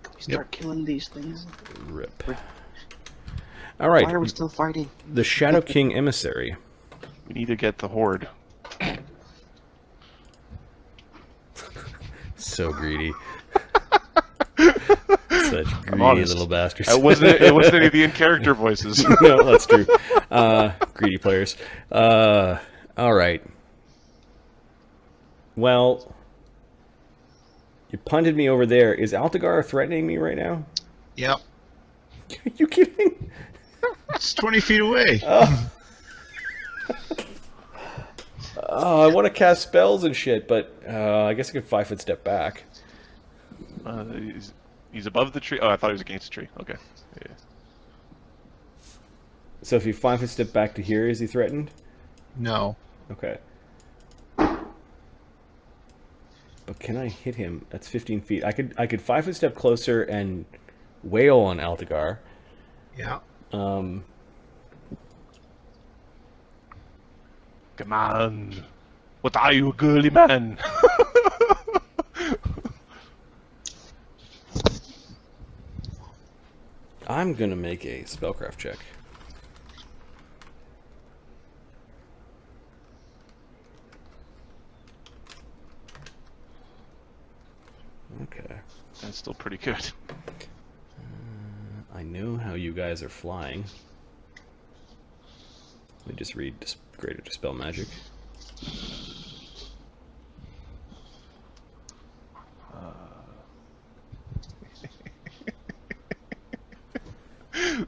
E: Can we start killing these things?
A: Rip. All right,
E: Why are we still fighting?
A: the Shadow King emissary.
B: We need to get the horde.
A: So greedy. Such greedy
B: honest.
A: little bastards.
B: It wasn't any of the in-character voices.
A: No, that's true. Greedy players. All right. Well, you punted me over there. Is Altagar threatening me right now?
D: Yep.
A: Are you kidding?
D: It's 20 feet away.
A: Oh, I want to cast spells and shit, but I guess I could 5-foot step back.
B: He's above the tree. Oh, I thought he was against the tree. Okay. Yeah.
A: So if you 5-foot step back to here, is he threatened?
D: No.
A: Okay. But can I hit him? That's 15 feet. I could 5-foot step closer and wail on Altagar.
D: Yeah.
B: Come on. What are you, girly man?
A: I'm gonna make a spellcraft check. Okay.
B: That's still pretty good.
A: I know how you guys are flying. Let me just read Greater Dispel Magic.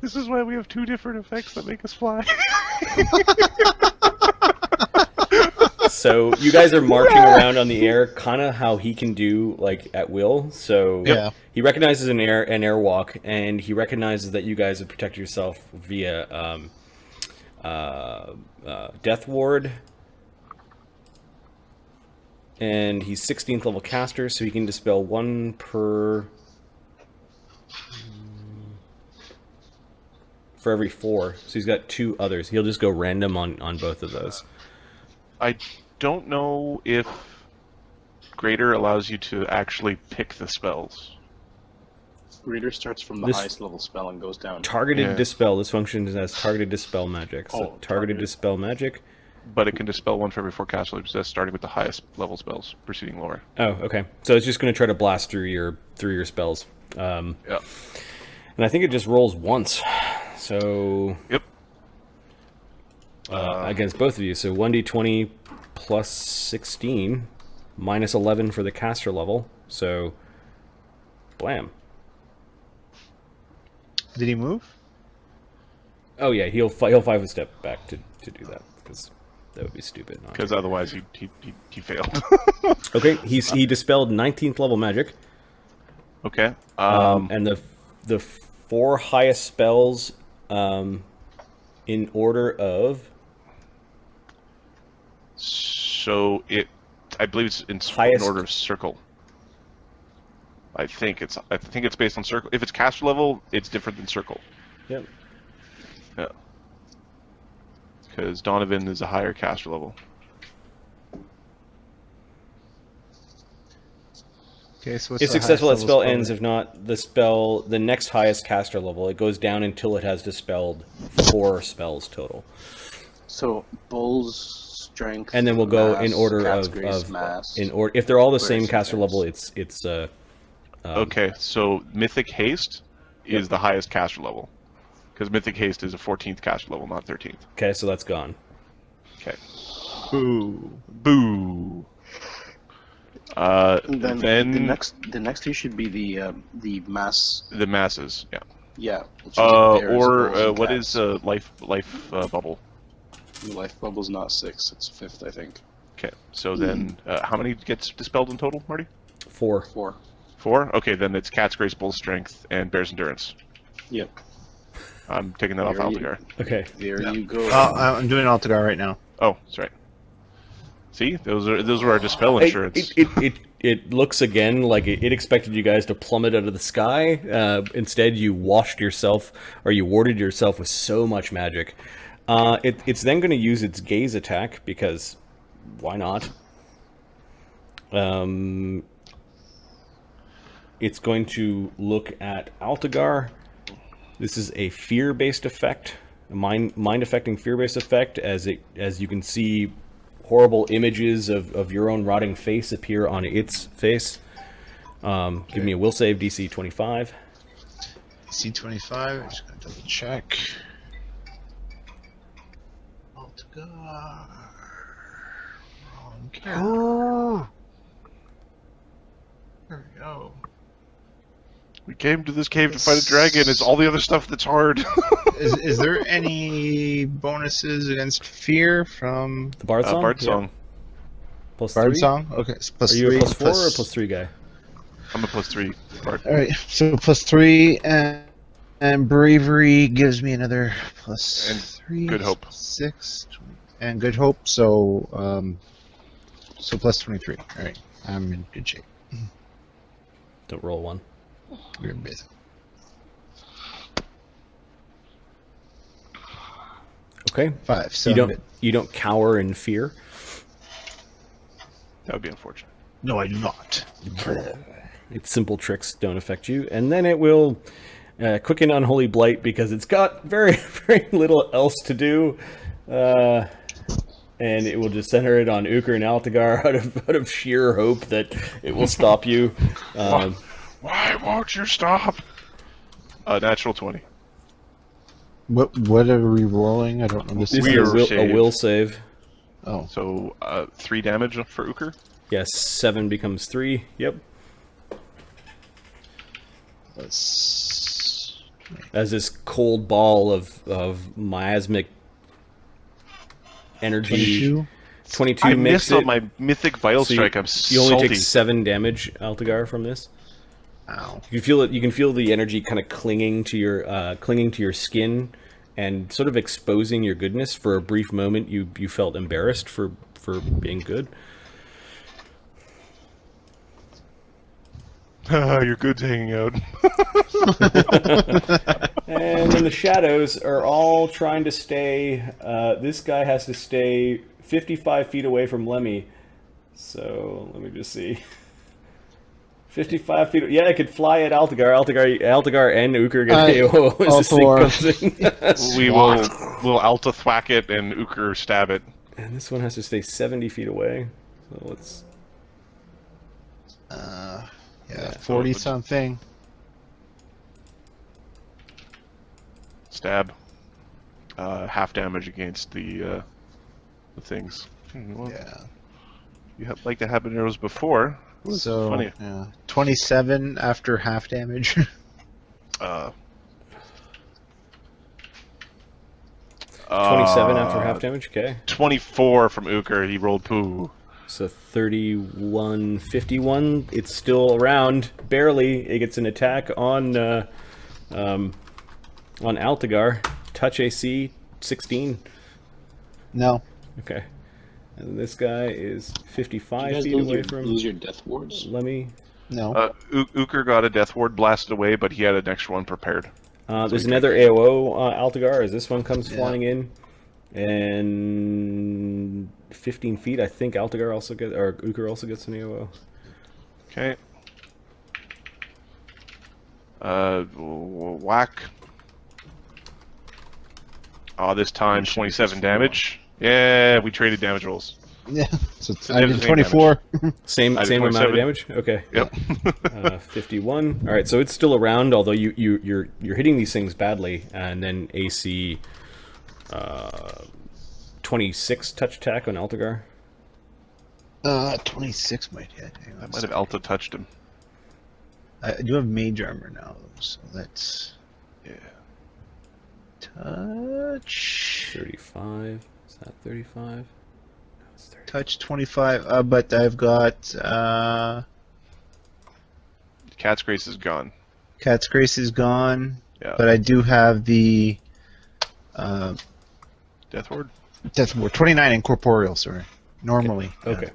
B: This is why we have 2 different effects that make us fly.
A: So you guys are marching around on the air, kind of how he can do, like, at will. So
D: Yeah.
A: he recognizes an airwalk, and he recognizes that you guys have protected yourself via Death Ward. And he's 16th level caster, so he can dispel 1 per... for every 4. So he's got 2 others. He'll just go random on both of those.
B: I don't know if Greater allows you to actually pick the spells.
E: Greater starts from the
A: This-
E: highest level spell and goes down.
A: Targeted
B: Yeah.
A: Dispel. This function as targeted Dispel magic. So
E: Oh,
A: targeted
E: targeted.
A: Dispel magic.
B: but it can dispel one for every 4 cast levels possessed, starting with the highest level spells, proceeding lower.
A: Oh, okay. So it's just going to try to blast through your spells.
B: Yeah.
A: And I think it just rolls once. So
B: Yep.
A: against both of you. So 1d20 plus 16 minus 11 for the caster level. So blam.
F: Did he move?
A: Oh yeah, he'll 5 step back to do that because that would be stupid. not
B: Because
A: to.
B: otherwise he failed.
A: Okay, he dispelled 19th level magic.
B: Okay.
A: And the 4 highest spells in order of
B: So I believe it's in
A: Highest-
B: order of circle. I think it's based on circle. If it's caster level, it's different than circle.
A: Yep.
B: Yeah. Because Donovan is a higher caster level.
F: Okay, so
A: If successful, that spell ends. If not, the next highest caster level, it goes down until it has dispelled 4 spells total.
E: So Bull's strength.
A: And then we'll go
E: mass,
A: in order
E: Cat's
A: of
E: Grace, mass.
A: in order. If they're all the same
E: Grace
A: caster
E: and
A: level,
E: Grace.
A: it's
B: Okay, so Mythic Haste is the highest caster level. Because Mythic Haste is a 14th caster level, not 13th.
A: okay. So that's gone.
B: Okay.
F: Boo.
B: Boo.
E: And then,
B: then
E: the next 2 should be the mass.
B: the masses, yeah.
E: Yeah. which is bears,
B: Or
E: bulls, and
B: what
E: cats.
B: is life bubble?
E: Life bubble's not 6, it's 5th, I think.
B: Okay, so then how many gets dispelled in total, Marty?
A: 4.
E: 4.
B: 4? Okay, then it's Cat's Grace, Bull's Strength, and Bear's Endurance.
E: Yep.
B: I'm taking that off
E: There you-
B: Altagar.
A: Okay.
E: There you go.
F: I'm doing Altagar right now.
B: Oh, that's right. See, those are our dispel insurance.
A: It looks again like it expected you guys to plummet out of the sky. Instead, you washed yourself, or you warded yourself with so much magic. It's then going to use its gaze attack because why not? It's going to look at Altagar. This is a fear-based effect, a mind-affecting fear-based effect. As you can see, horrible images of your own rotting face appear on its face. Give me a will save, DC 25.
D: C25, I'm just gonna double check. Altagar. Wrong character. There we go.
B: We came to this cave to fight a dragon. It's all the other stuff that's hard.
F: Is there any bonuses against fear from
A: The Bard Song?
B: Bard
A: Yeah.
B: Song.
A: Plus
F: Bard
A: 3?
F: Song? Okay, so plus
A: Are you
F: 3.
A: a plus 4 or a plus 3 guy?
B: I'm a +3 Bard.
F: Alright, so plus 3, and bravery gives me another plus
B: And
F: 3.
B: Good Hope.
F: 6. And good hope, so plus 23. Alright, I'm in good shape.
A: Don't roll 1.
F: We're busy.
A: Okay.
F: 5, so
A: You don't cower in fear.
B: That would be unfortunate.
D: No, I do not.
A: Its simple tricks don't affect you, and then it will quicken Unholy Blight because it's got very very little else to do, and it will just center it on Uker and Altagar out of sheer hope that it will stop you.
B: Why won't you stop? Natural 20.
F: What are we rolling? I don't know.
A: This
B: We
A: is
B: are
A: a
B: saved.
A: will save.
F: Oh,
B: So 3 damage for Uker.
A: Yes, 7 becomes 3. Yep.
F: let's.
A: As this cold ball of miasmic energy.
F: 22?
A: 22
B: I
A: makes
B: missed
A: it.
B: on my Mythic Vital
A: So
B: Strike. I'm
A: you only
B: salty.
A: take 7 damage, Altagar, from this.
F: Ow.
A: You feel it. You can feel the energy kind of clinging to your skin, and sort of exposing your goodness. For a brief moment, you felt embarrassed for being good.
B: Your good's hanging out.
A: And then the shadows are all trying to stay. This guy has to stay 55 feet away from Lemmy. So let me just see. 55 feet. Yeah, I could fly at Altagar. Altagar and Uker get AO as
F: all
A: this thing
F: four.
A: comes in.
B: We'll Alta thwack it and Uker stab it.
A: And this one has to stay 70 feet away. So let's...
F: Yeah, 40 something.
B: Stab. Half damage against the things. Well,
F: Yeah.
B: you have like the habaneros before. Ooh,
F: So
B: funny.
F: yeah, 27 after half damage.
A: 27 after half damage, okay.
B: 24 from Uker. He rolled poo.
A: So 31, 51. It's still around, barely. It gets an attack on Altagar. Touch AC 16.
F: No.
A: Okay. And this guy is 55
E: You guys
A: feet
E: lose
A: away
E: your,
A: from
E: lose your death wards?
A: Lemmy.
F: No.
B: Uker got a death ward blasted away, but he had an extra one prepared.
A: There's another AOO Altagar as this one comes
F: Yeah.
A: flying in. And 15 feet, I think Altagar also gets, or Uker also gets an AOO.
B: Okay. Whack. Oh, this time 27 damage. Yeah, we traded damage rolls.
F: Yeah. So
B: So
F: I
B: they're the
F: did
B: same
F: 24.
A: Same
B: I did
A: same amount of
B: 27.
A: damage. Okay.
B: Yep.
A: 51. All right, so it's still around, although you're hitting these things badly, and then AC 26 touch attack on Altagar.
F: 26 might hit. Hang on
B: That
F: a
B: might have
F: second.
B: Alta touched him.
F: I do have mage armor now, so let's
B: Yeah.
F: touch.
A: 35. Is that 35? No, it's 30.
F: Touch 25. But I've got
B: Cat's Grace is gone.
F: Cat's Grace is gone,
B: Yeah.
F: but I do have the
B: Death ward.
F: Death Ward 29 incorporeal. Sorry, normally.
A: Okay.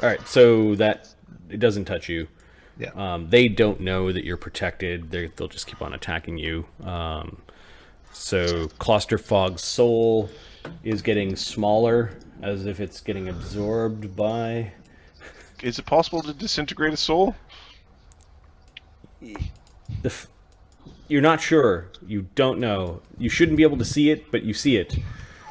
A: All right, so that it doesn't touch you.
F: Yeah.
A: They don't know that you're protected. They'll just keep on attacking you. So Clusterfog's soul is getting smaller, as if it's getting absorbed by...
B: Is it possible to disintegrate a soul?
A: You're not sure. You don't know. You shouldn't be able to see it, but you see it.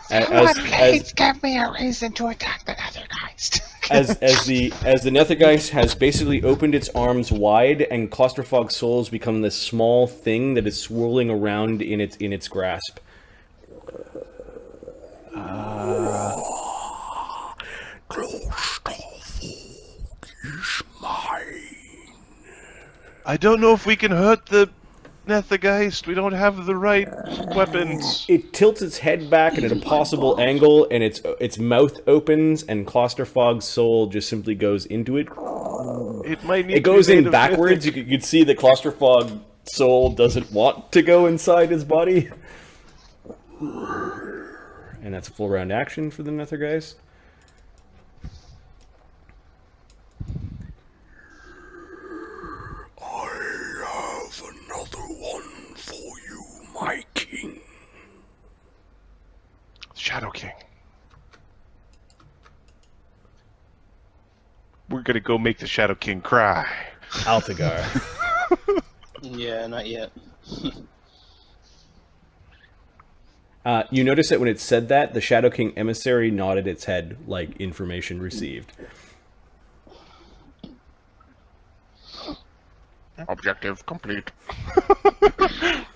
C: Please give me a reason to attack the Nethergeist.
A: As the Nethergeist has basically opened its arms wide, and Clusterfog's soul has become this small thing that is swirling around in its grasp.
B: I don't know if we can hurt the Nethergeist. We don't have the right weapons.
A: It tilts its head back at an impossible angle, and its mouth opens, and Clusterfog's soul just simply goes into it.
B: It might need
A: It goes
B: to be made
A: in
B: of
A: backwards. You
B: mythic-
A: could see the Clusterfog soul doesn't want to go inside his body. And that's a full round action for the Nethergeist. I have another one for you, my king.
B: Shadow King. We're gonna go make the Shadow King cry.
A: Altagar.
E: Yeah, not yet.
A: You notice that when it said that, the Shadow King emissary nodded its head like information received.
B: Objective complete.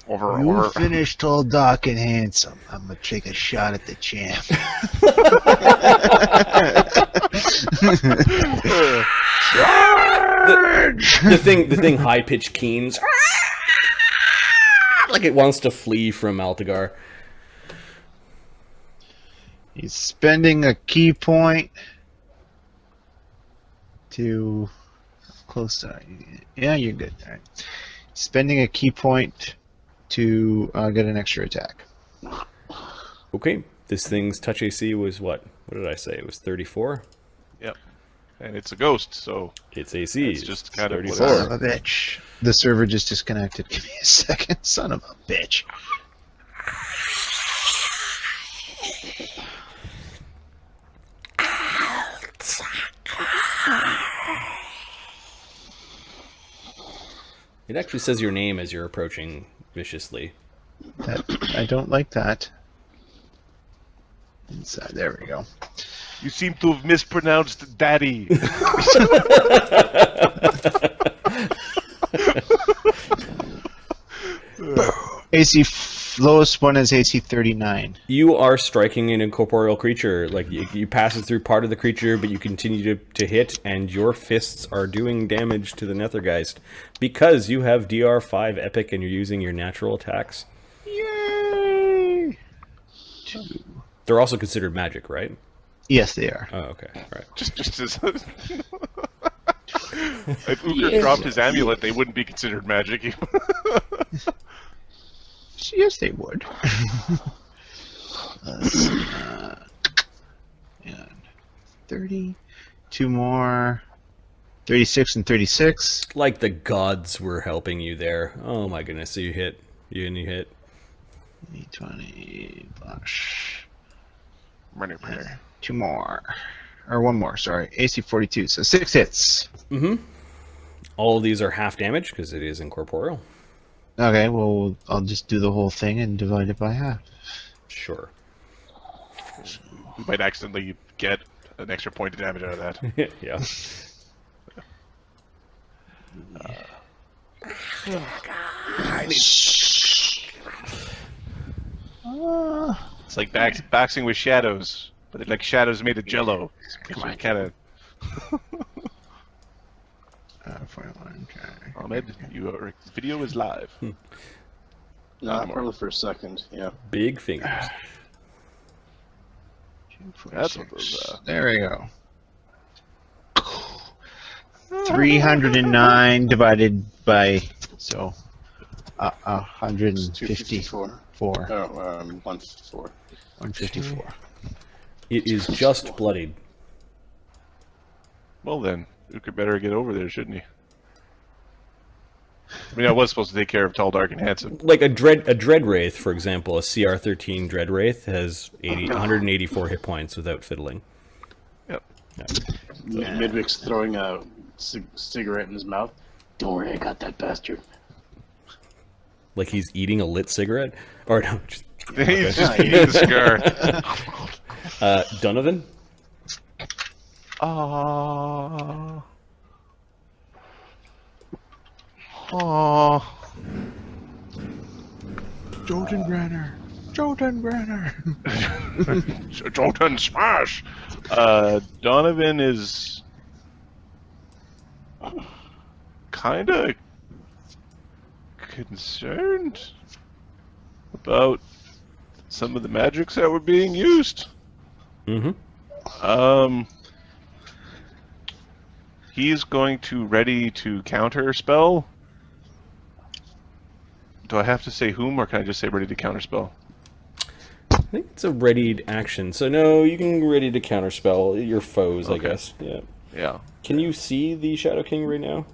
B: Over.
D: You finished all dark and handsome. I'm gonna take a shot at the champ.
A: The thing high pitched keens like it wants to flee from Altagar.
F: He's spending a key point to close to. Yeah, you're good. All right. Spending a key point to get an extra attack.
A: Okay, this thing's touch AC was what? What did I say? It was 34.
B: Yep. And it's a ghost, so
A: Its AC
B: It's
A: is
B: just kind of
A: 34.
B: whatever.
F: Son of a bitch. The server just disconnected. Give me a second. Son of a bitch.
A: It actually says your name as you're approaching viciously.
F: I don't like that. Inside. There we go.
B: You seem to have mispronounced daddy.
F: AC lowest one is AC 39.
A: You are striking an incorporeal creature. Like you pass it through part of the creature, but you continue to hit, and your fists are doing damage to the Nethergeist because you have DR5 Epic and you're using your natural attacks.
F: Yay!
A: They're also considered magic, right?
F: Yes, they are.
A: Oh, okay, right.
B: just as if Uker dropped his amulet, they wouldn't be considered magic.
F: Yes, they would. And 30. 2 more. 36 and 36.
A: Like the gods were helping you there. Oh my goodness! So you hit. You hit.
F: 20 flash.
B: Runner prayer.
F: 2 more. Or 1 more, sorry. AC 42, so 6 hits.
A: Mm-hmm. All of these are half damage because it is incorporeal.
F: Okay, well, I'll just do the whole thing and divide it by half.
A: Sure.
B: You might accidentally get an extra point of damage out of that.
A: Yeah.
B: It's like boxing with shadows, but they're like shadows made of jello. Kind of.
F: 41, okay.
B: Ahmed, your video is live.
E: No, probably for a second. Yeah.
A: Big fingers.
B: That's what those.
F: There we go. 309 divided by 154.
E: 154.
F: 154.
A: It is just bloodied.
B: Well then, Uker better get over there, shouldn't he? I mean, I was supposed to take care of Tall, Dark, and Handsome.
A: Like a dread wraith, for example, a CR13 dread wraith has 184 hit points without fiddling.
B: Yep.
A: Yeah.
E: Midwick's throwing a cigarette in his mouth. Don't worry, I got that bastard.
A: Like he's eating a lit cigarette, or no? Just,
B: He's just eating the cigar.
A: Donovan.
B: Oh.
F: Jotunbrenner.
B: Jotun smash! Donovan is kind of concerned about some of the magics that were being used.
A: Mm-hmm.
B: He's going to ready to counter spell. Do I have to say whom, or can I just say ready to counter spell?
A: I think it's a readied action. So no, you can ready to counterspell your foes, I guess. Yeah.
B: Yeah.
A: Can you see the Shadow King right now?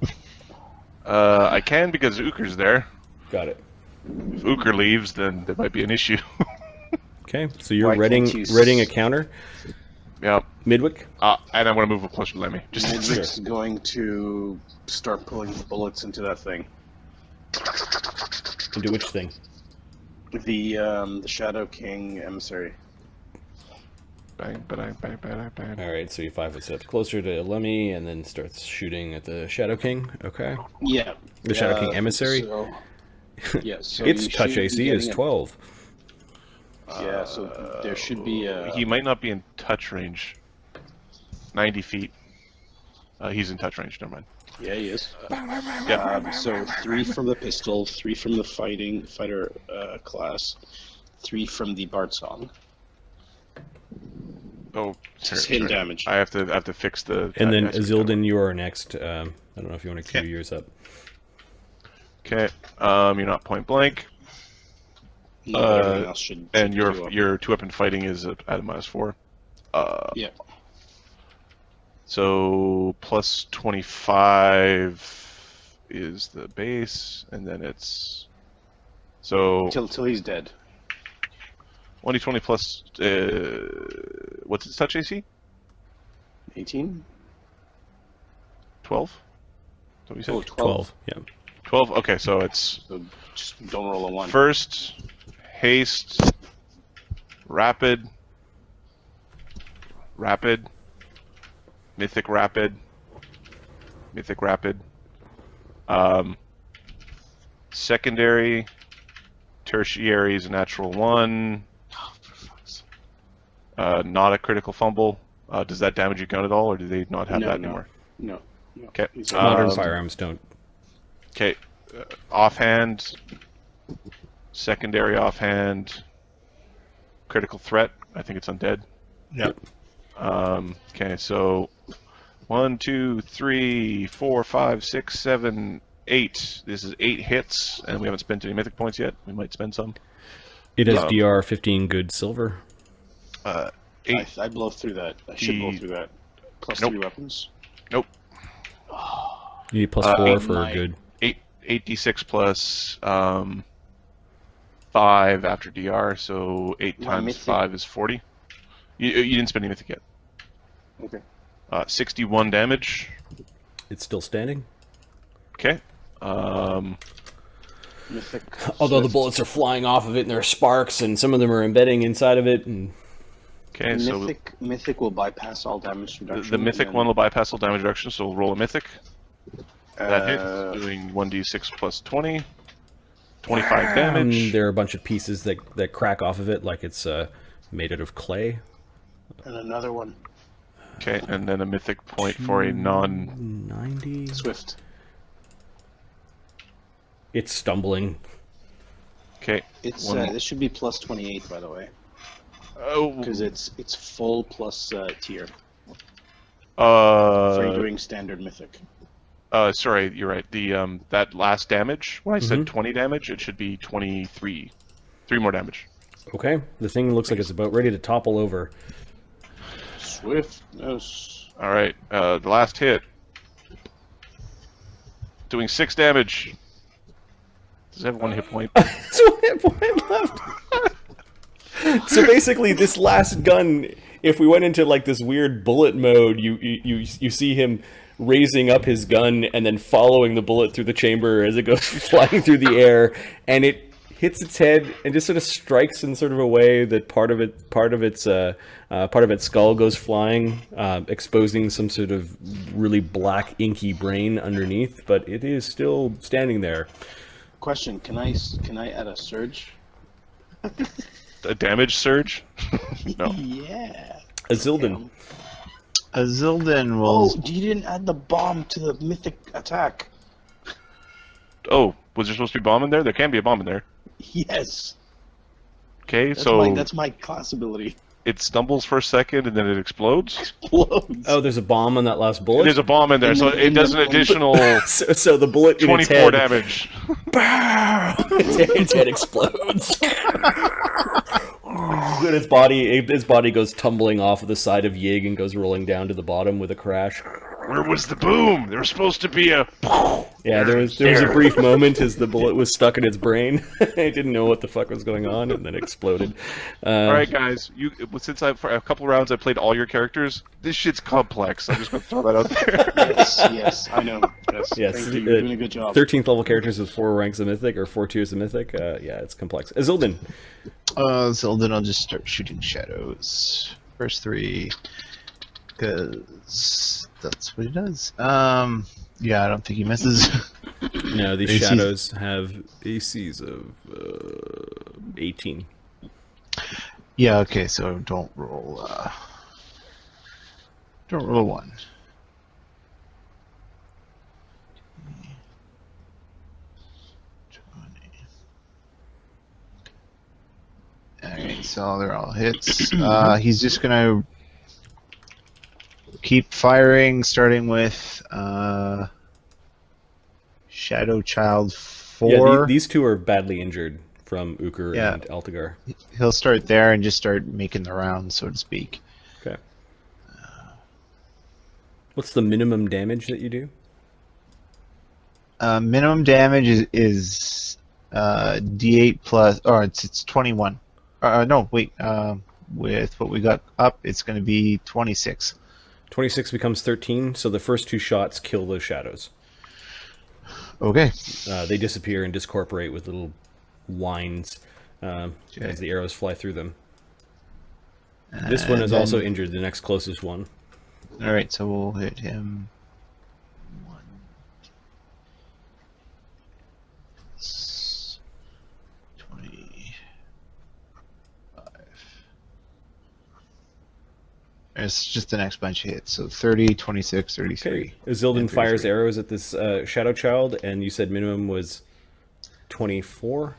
B: I can because Uker's there.
A: Got it.
B: If Uker leaves, then there might be an issue.
A: Okay, so you're
E: Why
A: readying
E: can't you
A: readying a counter.
B: Yep.
A: Midwick.
B: And I want to move up closer to Lemmy. Just
E: Midwick's going to start pulling bullets into that thing.
A: Into which thing?
E: The Shadow King emissary.
B: bang, bang, bang, bang, bang.
A: All right, so you 5 foot steps closer to Lemmy, and then starts shooting at the Shadow King. Okay.
E: Yeah.
A: The Shadow King emissary.
E: So, yeah. So
A: Its
E: you
A: touch
E: should be
A: AC is
E: getting
A: 12.
E: Yeah. So there should be a.
B: He might not be in touch range. 90 feet. He's in touch range. Never mind.
E: Yeah, he is.
B: Yeah.
E: So 3 from the pistol, 3 from the fighter class, 3 from the Bard Song.
B: Oh,
E: Just hidden damage.
B: I have to fix the.
A: And then
B: that's-
A: Azilden, you are next. I don't know if you want to queue yours up.
B: Okay. You're not point blank,
E: No, everything else should.
B: and
E: should go up.
B: your 2-weapon fighting is at a -4.
E: Yeah.
B: So plus 25 is the base, and then it's so
E: Till he's dead.
B: 1d20 plus what's its touch AC?
E: 18.
B: 12. Is that what you said?
E: Oh, 12.
A: 12. Yeah.
B: 12. Okay, so it's
E: So just don't roll a 1.
B: first, haste, rapid, Rapid, Mythic Rapid, Mythic Rapid, secondary, tertiary is a natural 1, not a critical fumble. Does that damage your gun at all, or do they not have that anymore?
E: No.
B: Okay.
A: Modern firearms don't.
B: Okay. Offhand, secondary offhand, critical threat. I think it's undead.
A: Yep.
B: Okay, so 1, 2, 3, 4, 5, 6, 7, 8. This is 8 hits, and we haven't spent any mythic points yet. We might spend some.
A: It has DR 15 good silver.
B: 8.
G: I blow through that. I should blow through that. Plus
B: Nope.
G: 3 weapons.
B: Nope.
A: You need plus 4
B: 8
A: for good.
B: 8d6 plus 5 after DR, so 8
E: My
B: times
E: mythic-
B: 5 is 40. You didn't spend any mythic yet.
G: Okay.
B: 61 damage.
A: It's still standing.
B: Okay.
E: Mythic.
A: Although the
E: Swift.
A: bullets are flying off of it and there are sparks and some of them are embedding inside of it. And
B: Okay, so
E: Mythic will bypass all damage reduction.
B: the mythic one will bypass all damage reduction, so we'll roll a mythic. That hits,
G: Uh,
B: doing 1d6 plus 20. 25 damage.
A: there are a bunch of pieces that crack off of it like it's made out of clay.
E: And another one.
B: Okay, and then a mythic point for a non...
A: 90.
E: Swift.
A: It's stumbling.
B: Okay.
E: It's
B: One-
E: this should be plus 28, by the way,
B: Oh,
E: because it's full plus tier. For
B: uh,
E: doing standard mythic.
B: sorry, you're right. The that last damage, when I said
A: Mhm.
B: 20 damage, it should be 23. 3 more damage.
A: Okay, the thing looks like it's about ready to topple over.
E: Swiftness.
B: All right, the last hit. Doing 6 damage. Does it have 1 hit point?
A: So one hit point left. So basically, this last gun, if we went into like this weird bullet mode, you see him raising up his gun and then following the bullet through the chamber as it goes flying through the air, and it hits its head and just sort of strikes in sort of a way that part of its skull goes flying, exposing some sort of really black inky brain underneath, but it is still standing there.
E: Question: Can I add a surge?
B: A damage surge? No.
E: Yeah.
A: Azildan.
F: Azildan will.
E: Oh, you didn't add the bomb to the mythic attack.
B: Oh, was there supposed to be a bomb in there? There can be a bomb in there.
E: Yes.
B: Okay,
E: That's
B: so
E: that's my class ability.
B: it stumbles for a second and then it explodes.
E: Explodes.
A: Oh, there's a bomb on that last bullet?
B: There's a bomb in there, so it does an additional
A: So the bullet in its
B: 24
A: head,
B: damage.
A: its head explodes. And its body goes tumbling off of the side of Yig and goes rolling down to the bottom with a crash.
B: Where was the boom? There was supposed to be a...
A: Yeah, there was a brief moment as the bullet was stuck in its brain. It didn't know what the fuck was going on, and then exploded.
B: Alright guys, since for a couple rounds I played all your characters, this shit's complex. I'm just going to throw that out there.
E: Yes, I know. Yes, thank you. You're doing a good job.
A: 13th level characters with 4 ranks of Mythic, or 4 tiers of Mythic. Yeah, it's complex. Azildan.
D: Zelda, I'll just start shooting shadows. First 3, because that's what he does. Yeah, I don't think he misses.
A: No, these
D: ACs.
A: shadows have ACs of 18.
D: Yeah, okay, so don't roll. Don't roll a 1. Alright, so they're all hits. He's just gonna keep firing, starting with Shadow Child 4.
A: Yeah, these two are badly injured from Ukur
D: Yeah.
A: and Altagar.
D: He'll start there and just start making the rounds, so to speak.
A: Okay. What's the minimum damage that you do?
D: Minimum damage is D8 plus, or it's 21. No, wait. With what we got up, it's going to be 26.
A: 26 becomes 13, so the first 2 shots kill those shadows.
D: Okay.
A: They disappear and discorporate with little whines as the arrows fly through them. This one is
F: And
A: also
F: then-
A: injured, the next closest one.
F: All right, so we'll hit him. 1. 25. It's just the next bunch of hits. So 30, 26, 33.
A: Okay. Zildin
F: and
A: fires
F: 33.
A: arrows at this Shadow Child, and you said minimum was 24?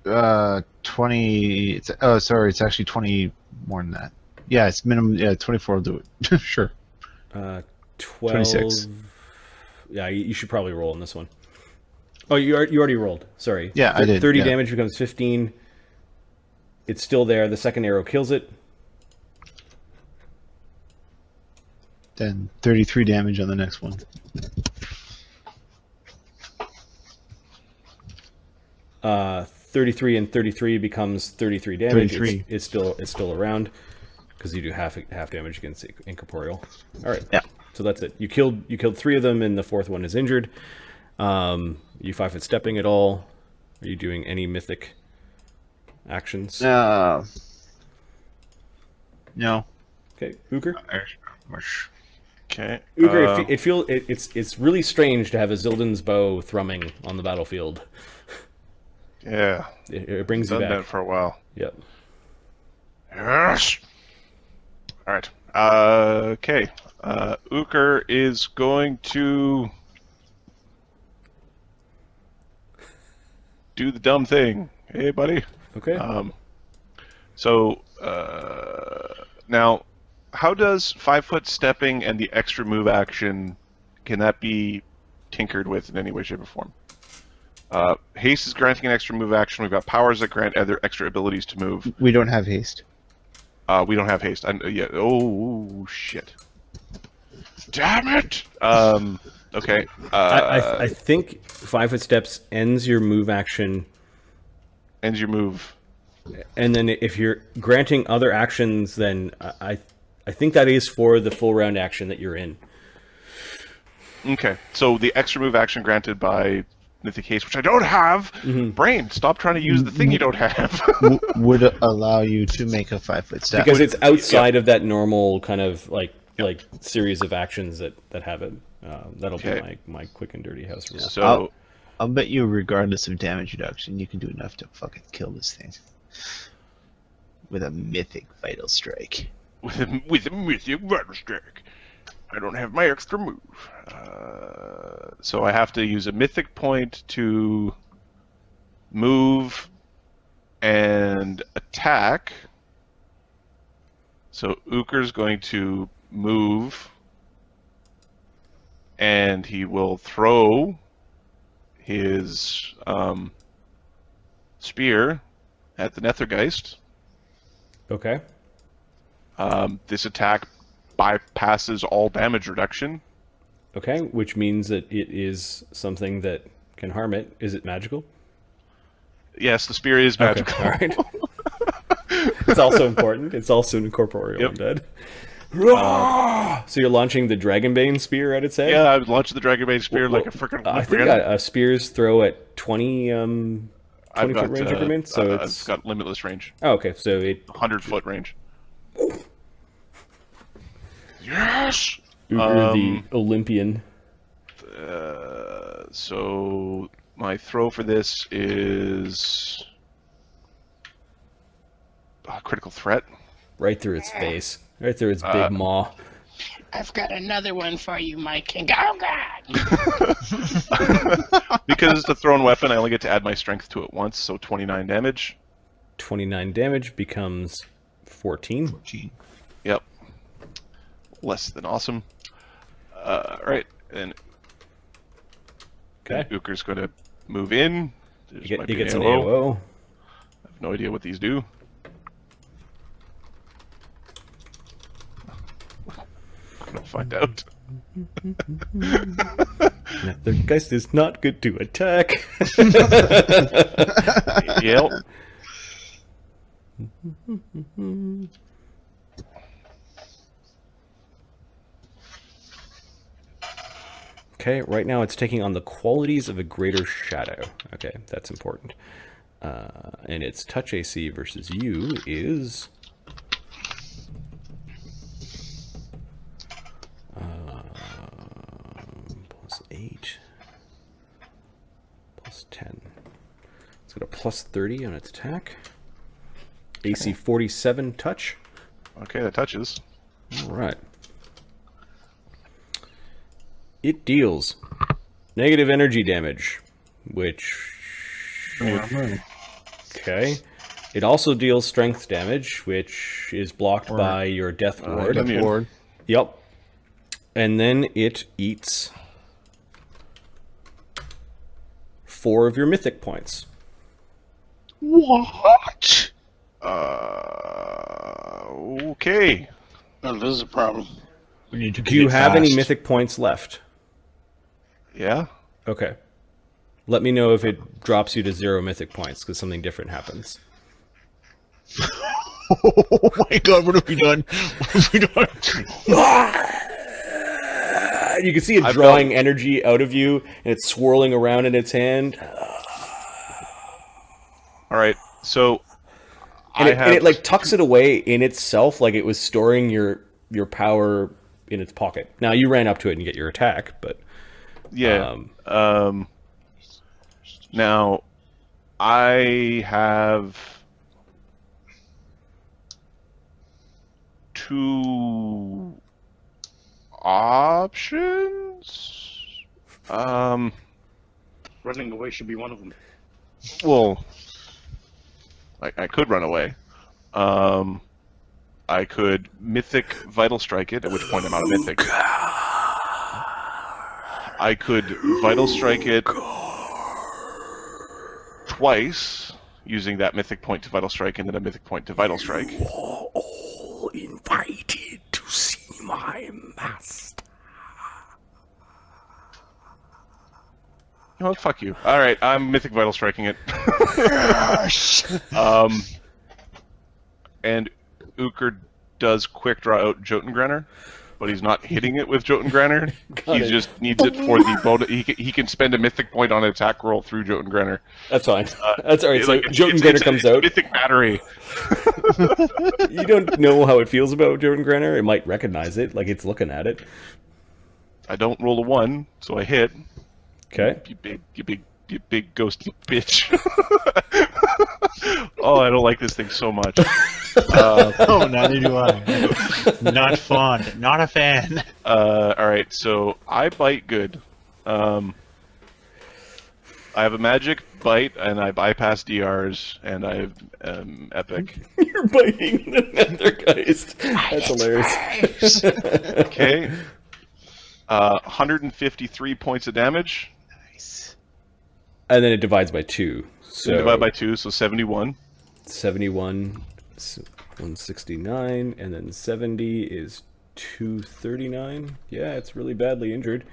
F: 20. It's actually 20 more than that. Yeah, it's minimum. Yeah, 24 will do it. Sure.
A: 12.
F: 26.
A: Yeah, you should probably roll on this one. Oh, you already rolled. Sorry.
F: Yeah, I did,
A: 30
F: yeah.
A: damage becomes 15. It's still there. The second arrow kills it.
F: Then 33 damage on the next one.
A: 33 and 33 becomes 33 damage.
F: 33.
A: It's still around because you do half damage against incorporeal. All right.
F: Yeah.
A: So that's it. You killed 3 of them, and the 4th one is injured. You 5-foot stepping at all? Are you doing any mythic actions?
F: No.
A: Okay, Uker.
B: Okay.
A: Uker, it's really strange to have a Zildin's bow thrumming on the battlefield.
B: Yeah.
A: It brings you
B: Done
A: back.
B: that for a while.
A: Yep.
B: Yes. All right. Okay. Uker is going to do the dumb thing. Hey, buddy.
A: Okay.
B: So now, how does 5-foot stepping and the extra move action, can that be tinkered with in any way, shape, or form? Haste is granting an extra move action. We've got powers that grant other extra abilities to move.
F: We don't have haste.
B: We don't have haste. Yeah. Oh shit. Damn it. Okay.
A: I think 5-foot steps ends your move action,
B: Ends your move.
A: and then if you're granting other actions, then I think that is for the full round action that you're in.
B: Okay. So the extra move action granted by Mythic Haste, which I don't have. Brain, stop trying to use the thing you don't have.
F: Would allow you to make a 5-foot step.
A: Because it's outside of that normal kind of like series of actions that have it. That'll
B: Okay.
A: be my quick and dirty house rule.
B: So
F: I'll bet you, regardless of damage reduction, you can do enough to fucking kill this thing with a mythic vital strike.
B: with a mythic vital strike. I don't have my extra move. So I have to use a mythic point to move and attack. So Uker's going to move, and he will throw his spear at the Nethergeist.
A: Okay.
B: This attack bypasses all damage reduction.
A: Okay, which means that it is something that can harm it. Is it magical?
B: Yes, the spear is magical.
A: Okay, all right. It's also important. It's also an incorporeal undead. So you're launching the Dragonbane spear at its head?
B: Yeah, I would launch the Dragonbane spear like a freaking
A: I think spears throw at 20 foot range increment, so
B: it's got limitless range.
A: Oh, okay, so it
B: 100-foot range. Yes!
A: Uber the Olympian.
B: So my throw for this is critical threat.
A: Right through its face. Right through its big maw.
C: I've got another one for you, my king. Oh, God!
B: Because it's a thrown weapon, I only get to add my strength to it once, so 29 damage.
A: 29 damage becomes 14.
B: Yep. Less than awesome. Right, and
A: Okay.
B: Uker's going to move in. There's
A: He
B: might be
A: gets
B: an
A: an
B: AOO.
A: AOO.
B: I have no idea what these do. I'm going to find out.
A: Nethergeist is not good to attack.
B: Yep.
A: Okay, right now it's taking on the qualities of a greater shadow. Okay, that's important. And its touch AC versus you is 8 plus 10. It's got a plus 30 on its attack. AC 47 touch.
B: Okay, that touches.
A: All right. It deals negative energy damage, which... Okay. It also deals strength damage, which is blocked by your death ward.
B: Ward.
A: Yep. And then it eats 4 of your mythic points.
G: What?
B: Okay.
G: Oh, this is a problem.
D: We need to
A: Do you have any mythic points left?
B: Yeah.
A: Okay. Let me know if it drops you to 0 mythic points, because something different happens.
D: Oh my god, what have we done? What have we done?
A: You can see it drawing energy out of you, and it's swirling around in its hand.
B: All right. So
A: And it like tucks it away in itself, like it was storing your power in its pocket. Now you ran up to it and get your attack, but
B: yeah. Now I have 2 options.
G: Running away should be one of them.
B: Well, I could run away. I could Mythic Vital Strike it, at which point I'm out of Mythic. I could Vital Strike it twice, using that Mythic point to Vital Strike and then a Mythic point to Vital Strike.
A: you're all invited to see my master.
B: Oh, fuck you. Alright, I'm Mythic Vital Striking it. And Uker does quick draw out Jotengrenner, but he's not hitting it with Jotengrenner. He just needs it for the bonus. He can spend a Mythic point on an attack roll through Jotengrenner.
A: That's fine. That's all right. So
B: Like,
A: Jotengrenner comes out.
B: Mythic Battery.
A: You don't know how it feels about Jotengrenner. It might recognize it, like it's looking at it.
B: I don't roll a 1, so I hit.
A: Okay.
B: You big ghosty bitch. Oh, I don't like this thing so much.
F: Oh, neither do I. Not fond. Not a fan.
B: Alright, so I bite good. I have a magic bite, and I bypass DRs, and I have epic.
A: You're biting the Nethergeist. That's hilarious.
B: Okay. 153 points of damage.
A: And then it divides by 2. So
B: Divide by 2, so 71.
A: 71, 169, and then 70 is 239. Yeah, it's really badly injured.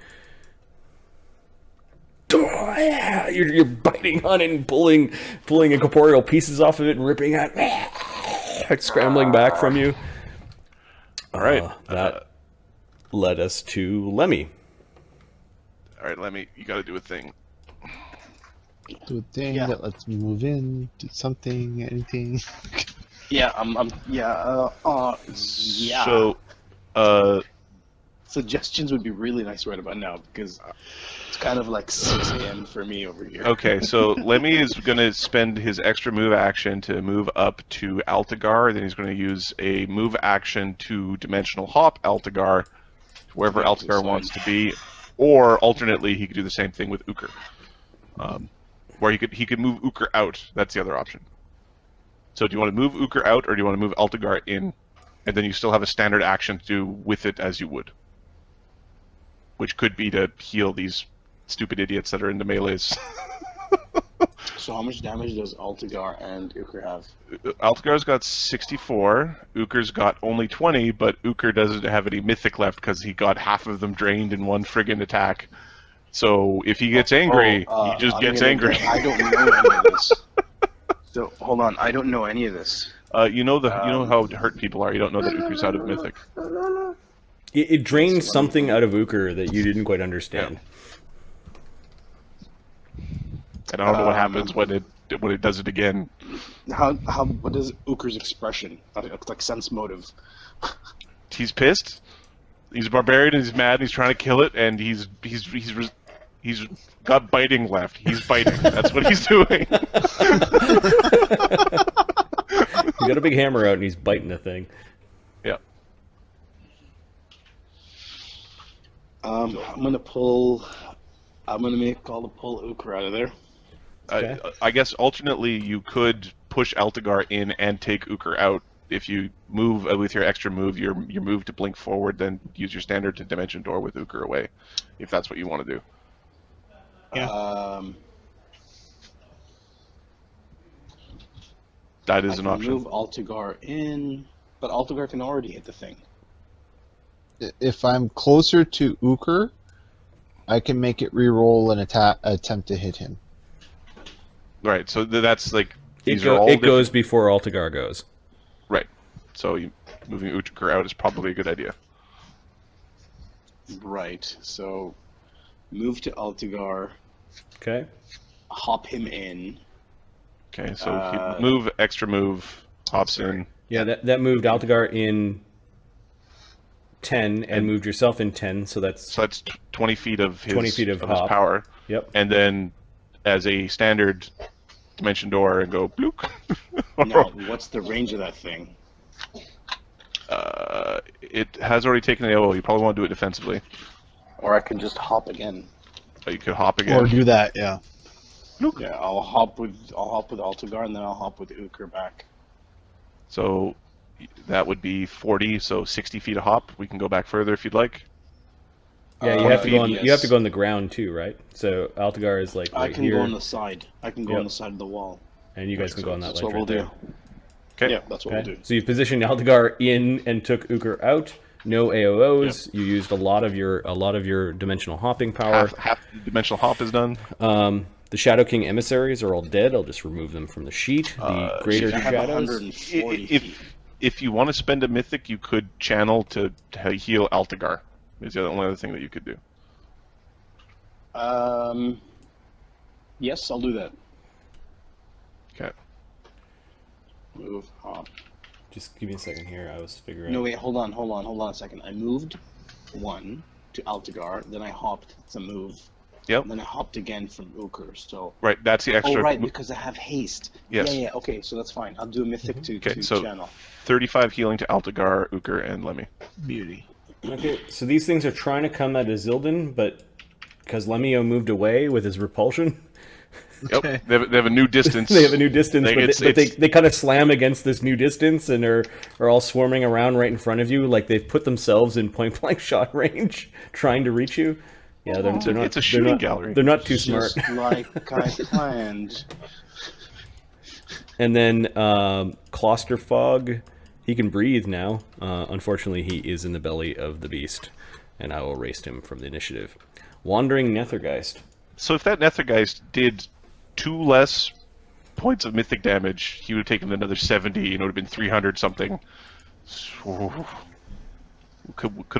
A: Oh, yeah. You're biting on it and pulling incorporeal pieces off of it and ripping out. It's scrambling back from you.
B: All right.
A: That led us to Lemmy.
B: All right, Lemmy, you got to do a thing.
D: Do a thing that lets me move in, do something, anything.
G: Yeah, yeah.
B: So,
G: suggestions would be really nice right about now because it's kind of like 6 a.m. for me over here.
B: Okay, so Lemmy is going to spend his extra move action to move up to Altagar, then he's going to use a move action to Dimensional Hop Altagar, wherever Altagar wants to be, or alternately, he could do the same thing with Uker. Where he could move Uker out. That's the other option. So do you want to move Uker out, or do you want to move Altagar in? And then you still have a standard action to do with it as you would. Which could be to heal these stupid idiots that are into melees.
G: So how much damage does Altagar and Uker have?
B: Altagar's got 64, Uker's got only 20, but Uker doesn't have any mythic left because he got half of them drained in one friggin' attack. So if he gets angry, he just gets angry.
G: I don't know any of this. So hold on, I don't know any of this.
B: You know how hurt people are. You don't know that Uker's out of mythic.
A: It drained something out of Uker that you didn't quite understand.
B: And I don't know what happens when it does it again.
G: What is Uker's expression? Like sense motive.
B: He's pissed. He's a barbarian and he's mad and he's trying to kill it and he's He's got biting left. He's biting. That's what he's doing.
A: He got a big hammer out and he's biting the thing.
B: Yeah.
G: I'm gonna make all the pull Ukra out of there.
A: Okay.
B: I guess alternately you could push Altagar in and take Uker out. If you move with your extra move, your move to blink forward, then use your standard to dimension door with Uker away, if that's what you want to do. That is an option.
G: Move Altagar in, but Altagar can already hit the thing.
D: If I'm closer to Uker, I can make it re-roll an attempt to hit him.
B: Right. So that's like
A: It goes before Altagar goes.
B: Right. So moving Uker out is probably a good idea.
G: Right. So move to Altagar,
A: Okay.
G: hop him in.
B: Okay. So move, extra move, hops in.
A: Yeah, that moved Altagar in 10 and moved yourself in 10, so that's
B: 20 feet of his
A: 20 feet of
B: his
A: hop.
B: power.
A: Yep.
B: And then as a standard dimension door and go blook.
G: Now, what's the range of that thing?
B: It has already taken the AO. You probably want to do it defensively.
G: Or I can just hop again.
B: You could hop again.
D: Or do that, yeah.
G: Yeah, I'll hop with Altagar and then I'll hop with Uker back.
B: So that would be 40, so 60 feet of hop. We can go back further if you'd like.
A: Yeah, you have to go on.
G: yes.
A: You have to go on the ground too, right? So Altagar is like
G: I
A: right
G: can
A: here,
G: go on the side. I can go
A: Yep.
G: on the side of the wall.
A: and you guys can go on that
G: That's
A: ledge
G: what
A: right
G: we'll
A: there.
G: do.
B: Okay.
G: Yeah, that's what
A: Okay.
G: we'll do.
A: So you positioned Altagar in and took Uker out. No AOOs. You used a lot of your dimensional hopping power.
B: Half the dimensional hop is done.
A: The Shadow King emissaries are all dead. I'll just remove them from the sheet. The Greater
G: I have
A: Shadows.
G: 140 feet.
B: If you want to spend a mythic, you could channel to heal Altagar. Is the only other thing that you could do.
G: Yes, I'll do that.
B: Okay.
G: Move, hop.
A: Just give me a second here. I was figuring.
G: No, wait, hold on a second. I moved 1 to Altagar, then I hopped to move.
B: Yep.
G: And then I hopped again from Uker, so...
B: Right, that's the extra.
G: Oh, right, because I have haste.
B: Yes.
G: Yeah, okay, so that's fine. I'll do a mythic to
B: so
G: channel.
B: 35 healing to Altagar, Uker, and Lemmy.
D: Beauty.
A: Okay, so these things are trying to come at Azildan, but because Lemio moved away with his repulsion,
B: Yep. They have a new distance.
A: they have a new distance,
B: Like,
A: but they kind of slam against this new distance and are all swarming around right in front of you, like they've put themselves in point blank shot range, trying to reach you. Yeah, they're not.
B: It's a shooting
A: they're not,
B: gallery.
A: They're not too smart.
G: Just like I planned.
A: And then Clusterfog, he can breathe now. Unfortunately, he is in the belly of the beast, and I will erase him from the initiative. Wandering Nethergeist.
B: So if that Nethergeist did 2 less points of mythic damage, he would have taken another 70, and it would have been 300 something. Coulda,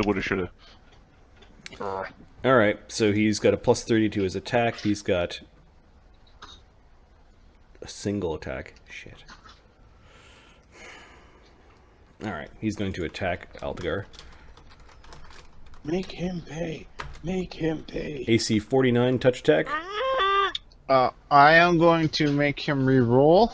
B: woulda, shoulda.
A: All right, so he's got a plus 30 to his attack. He's got a single attack. Shit. All right, he's going to attack Altagar.
G: Make him pay. Make him pay.
A: AC 49 touch attack.
D: I am going to make him re-roll.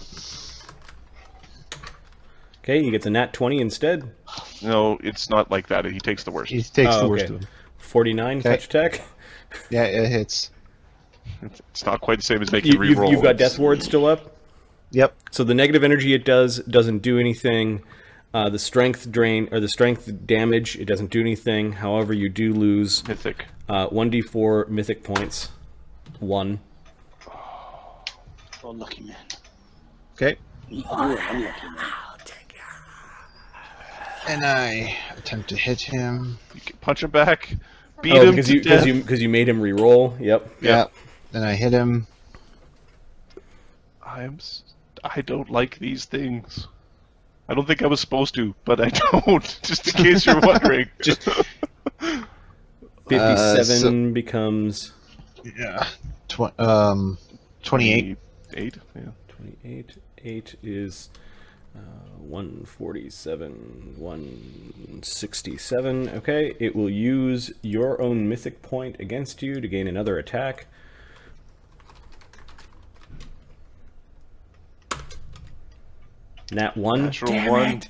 A: Okay, he gets a nat 20 instead.
B: No, it's not like that. He takes the worst.
D: He takes the
A: Oh,
D: worst
A: okay.
D: of them.
A: 49
D: Okay.
A: touch attack.
D: Yeah, it hits.
B: It's not quite the same as making reroll.
A: You've got Death Ward still up.
D: Yep.
A: So the negative energy it doesn't do anything. The strength drain or the strength damage, it doesn't do anything. However, you do lose
B: mythic.
A: 1d4 mythic points. 1.
G: Oh, lucky man.
D: Okay.
G: You're unlucky man.
D: And I attempt to hit him.
B: You can punch him back. Beat him
A: because
B: to death.
A: because you made him re-roll. Yep.
D: Yeah. Then I hit him.
B: I don't like these things. I don't think I was supposed to, but I don't. Just in case you're wondering.
D: Just
A: 57 becomes
D: yeah. 28.
B: 8. Yeah.
A: 28. 8 is 147, 167. Okay, it will use your own mythic point against you to gain another attack. Nat 1.
B: Natural
A: Damn
B: 1.
A: it.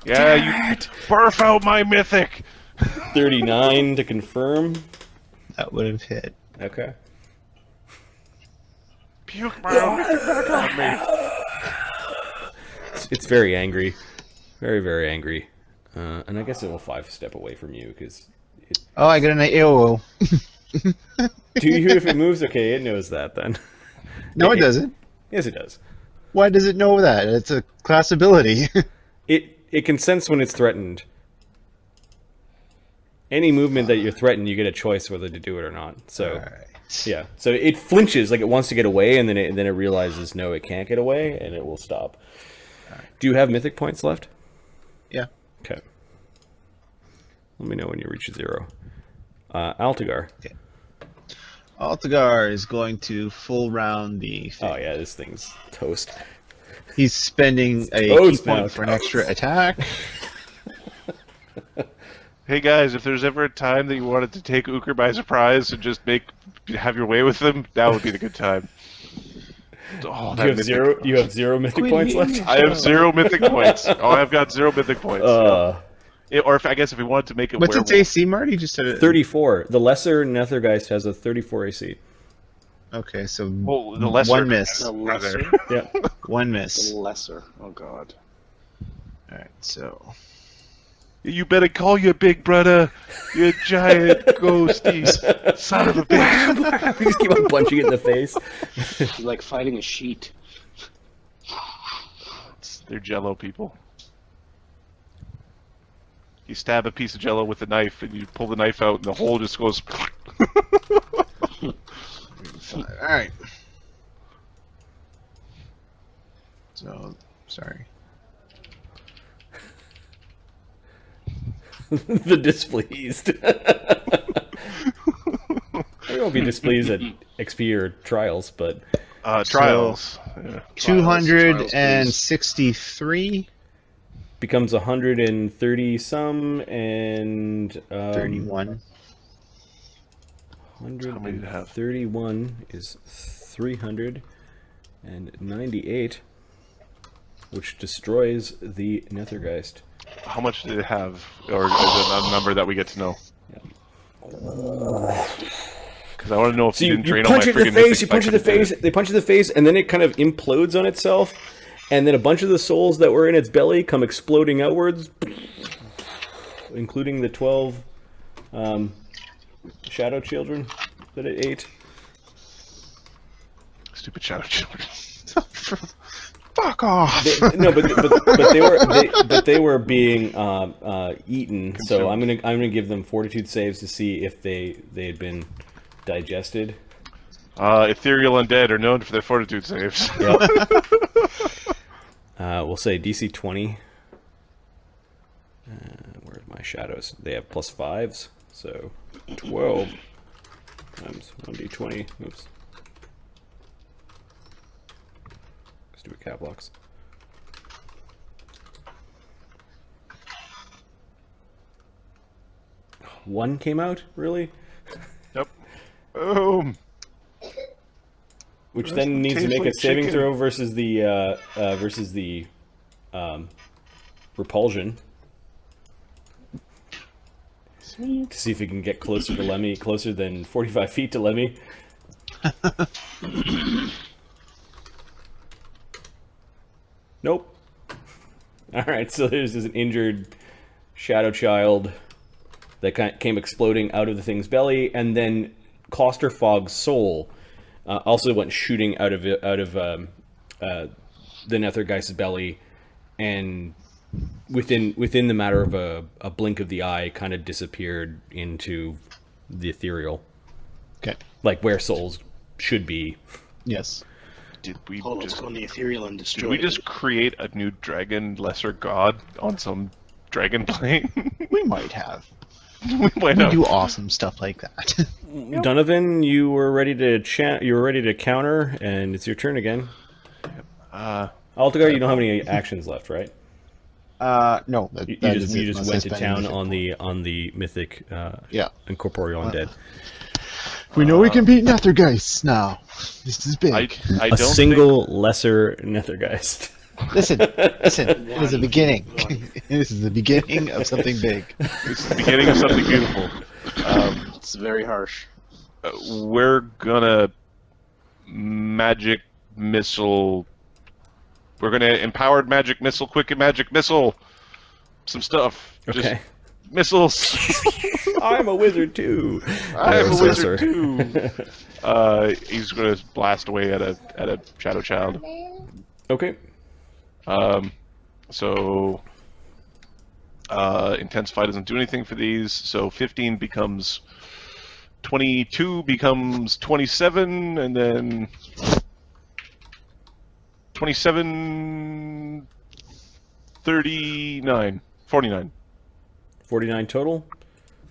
B: Yeah,
A: Damn
B: you
A: it.
B: barf out my mythic.
A: 39 to confirm.
F: That would have hit.
A: Okay.
B: Puke my own mythic back on me.
A: It's very angry. Very, very angry. And I guess it will 5-step away from you, because...
F: Oh, I got an AOO.
A: Do you if it moves? Okay, it knows that then.
F: No, it doesn't.
A: Yes, it does.
F: Why does it know that? It's a class ability.
A: It can sense when it's threatened. Any movement that you're threatened, you get a choice whether to do it or not. So,
F: Alright.
A: yeah. So it flinches, like it wants to get away, and then it realizes, no, it can't get away, and it will stop. Do you have mythic points left?
F: Yeah.
A: Okay. Let me know when you reach 0. Altagar.
F: Okay. Altagar is going to full round the thing.
A: Oh, yeah, this thing's toast.
F: He's spending a
A: Toast
F: key
A: now,
F: point for an
A: toast.
F: extra attack.
B: Hey guys, if there's ever a time that you wanted to take Uker by surprise and just have your way with him, that would be the good time. Oh,
A: Do you have zero? You have 0 mythic points left.
B: I have 0 mythic points. Oh, I've got 0 mythic points. Or if I guess if we wanted to make it
F: What's
B: werewolf,
F: its AC, Marty? Just said it.
A: 34. The lesser Nethergeist has a 34 AC.
F: Okay, so
B: well, the lesser
F: one miss.
G: The lesser.
A: Yeah.
F: One
G: The
F: miss.
G: lesser. Oh god.
F: Alright, so...
B: You better call your big brother, you giant ghosty son of a bitch.
A: We just keep on punching it in the face.
E: It's like fighting a sheet.
B: They're Jello people. You stab a piece of Jello with a knife, and you pull the knife out, and the hole just goes.
F: Alright. So, sorry.
A: The displeased. I won't be displeased at XP or trials, but
B: Trials. Yeah.
F: 263.
A: becomes 130 some and
F: 31.
B: How many do you have?
A: 131 is 398, which destroys the Nethergeist.
B: How much did it have, or is it a number that we get to know? Because I want to know if
A: So
B: you
A: you
B: didn't drain all my
A: punch it in the
B: freaking
A: face,
B: mythic
A: you punch it in the
B: by
A: face, they punch it in the face, and then it kind of implodes on itself, and then a bunch of the souls that were in its belly come exploding outwards, including the 12 shadow children that it ate.
B: Stupid shadow children.
F: Fuck off!
A: But they were being eaten. So I'm gonna give them fortitude saves to see if they had been digested.
B: Ethereal undead are known for their fortitude saves.
A: Yep. We'll say DC 20. Where's my shadows? They have +5s, so 12 times 1d20. Oops. Stupid cap blocks. One came out, really?
B: Yep. Boom.
A: Which then needs to
B: tastes
A: make a
B: like
A: saving
B: chicken.
A: throw versus the repulsion. To see if he can get closer to Lemmy, closer than 45 feet to Lemmy. Nope. Alright, so there's an injured shadow child that came exploding out of the thing's belly, and then Clusterfog's soul also went shooting out of the Nethergeist's belly, and within the matter of a blink of the eye, kind of disappeared into the ethereal.
F: Okay.
A: Like where souls should be.
F: Yes.
B: Did we
E: Hold on, let's
B: just
E: go in the ethereal and destroy
B: did we
E: it.
B: just create a new dragon, lesser god, on some dragon plane?
F: We might have.
B: we might
F: We
B: have.
F: do awesome stuff like that.
A: Donovan, you were ready to counter, and it's your turn again. Altogether, you don't have any actions left, right?
F: No.
A: You
D: That
A: just
D: is it,
A: went
D: unless
A: to
D: I spend
A: town
D: anything.
A: on the mythic
D: Yeah.
A: incorporeal undead.
D: We know we can beat Nethergeist now. This is big.
B: I
A: A
B: don't
A: single lesser Nethergeist.
D: Listen, it was a
E: One.
D: beginning.
E: One.
D: This is the beginning of something big.
B: think it's the beginning of something beautiful.
E: It's very harsh.
B: We're gonna magic missile. We're gonna empowered magic missile, quicken magic missile, some stuff.
A: Okay.
B: Just missiles.
A: I'm a wizard too.
B: I'm a
A: Sorcerer.
B: wizard too. He's gonna blast away at a shadow child.
A: Okay.
B: So intensify doesn't do anything for these. So 15 becomes 22, becomes 27, and then 27, 39, 49.
A: 49 total.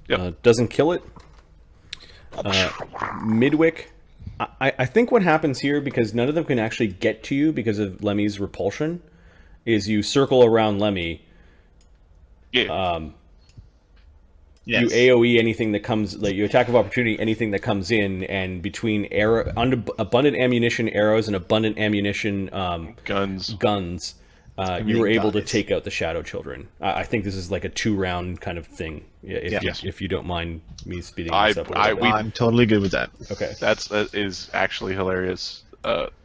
B: Yep.
A: Doesn't kill it. Midwick. I think what happens here, because none of them can actually get to you because of Lemmy's repulsion, is you circle around Lemmy.
B: Yeah.
A: You AoE anything that comes, like you attack of opportunity anything that comes in, and between abundant ammunition arrows and abundant ammunition
B: Guns.
A: you were able to take out the Shadow Children. I think this is like a 2-round kind of thing. If you don't mind me speeding this up a little bit.
D: I'm totally good with that.
A: Okay.
B: That is actually hilarious.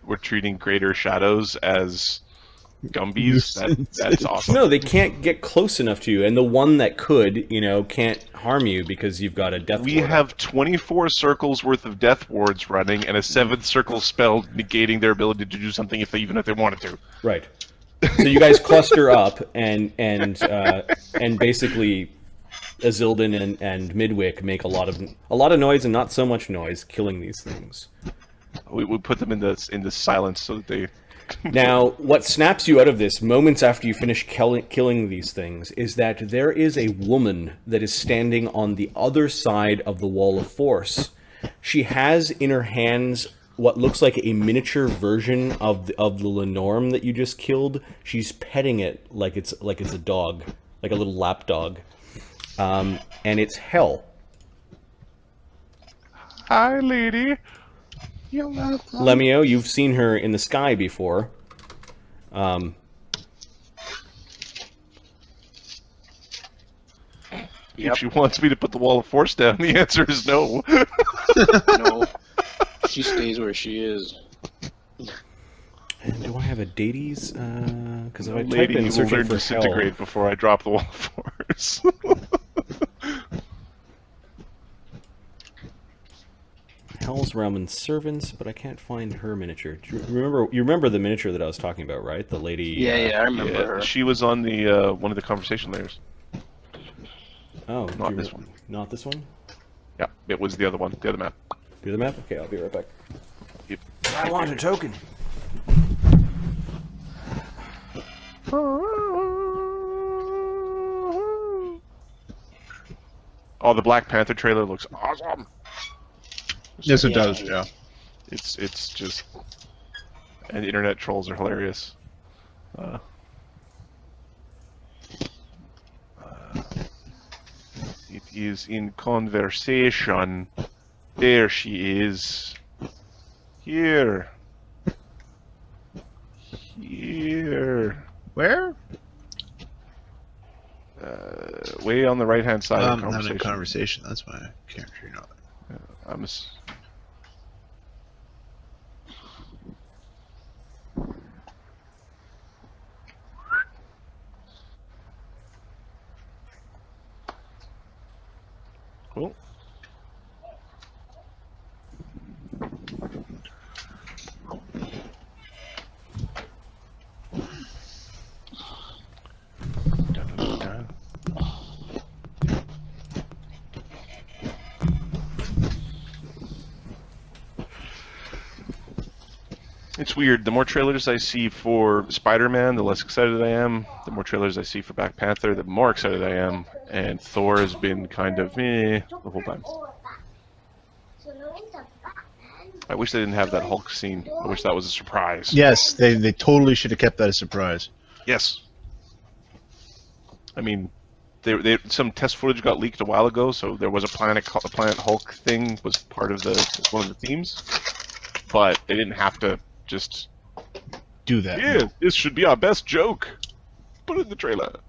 B: We're treating greater shadows as Gumbies. That's awesome.
A: No, they can't get close enough to you, and the one that could, can't harm you because you've got a death
B: We
A: ward.
B: have 24 circles worth of death wards running, and a 7th circle spell negating their ability to do something even if they wanted to.
A: Right. So you guys cluster up, and basically, Azildin and Midwick make a lot of noise and not so much noise, killing these things.
B: We put them in the silence so that they.
A: Now, what snaps you out of this moments after you finish killing these things is that there is a woman that is standing on the other side of the wall of force. She has in her hands what looks like a miniature version of the Linnorm that you just killed. She's petting it like it's a dog, like a little lap dog, and it's Hell.
B: Hi, lady.
C: You're welcome.
A: Lemio, you've seen her in the sky before.
B: If she wants me to put the wall of force down, the answer is no.
E: No. She stays where she is.
A: And do I have a Dades? Because if I type
B: Lady,
A: in
B: you will
A: searching
B: learn
A: for
B: disintegrate
A: Hell,
B: before I drop the wall of force.
A: Hell's Realm and Servants, but I can't find her miniature. Do you remember the miniature that I was talking about, right? The lady.
E: Yeah, I remember her.
B: She was on the one of the conversation layers.
A: Oh,
B: Not this one.
A: Not this one.
B: Yeah, it was the other one, the other map.
A: Do the map. Okay, I'll be right back.
B: Yep.
A: I want a token.
B: Oh, the Black Panther trailer looks awesome.
D: Yes, it does. Yeah.
B: It's just, and the internet trolls are hilarious. It is in conversation. There she is. Here. Here.
D: Where?
B: Way on the right-hand side of the
D: I'm having
B: conversation.
D: a conversation. That's why I can't hear you.
B: I'm Cool. It's weird. The more trailers I see for Spider-Man, the less excited I am. The more trailers I see for Black Panther, the more excited I am. And Thor has been kind of meh the whole time. I wish they didn't have that Hulk scene. I wish that was a surprise.
D: Yes, they totally should have kept that a surprise.
B: Yes. I mean, some test footage got leaked a while ago, so there was a Planet Hulk thing was part of one of the themes, but they didn't have to just
D: Do that.
B: this should be our best joke. Put it in the trailer.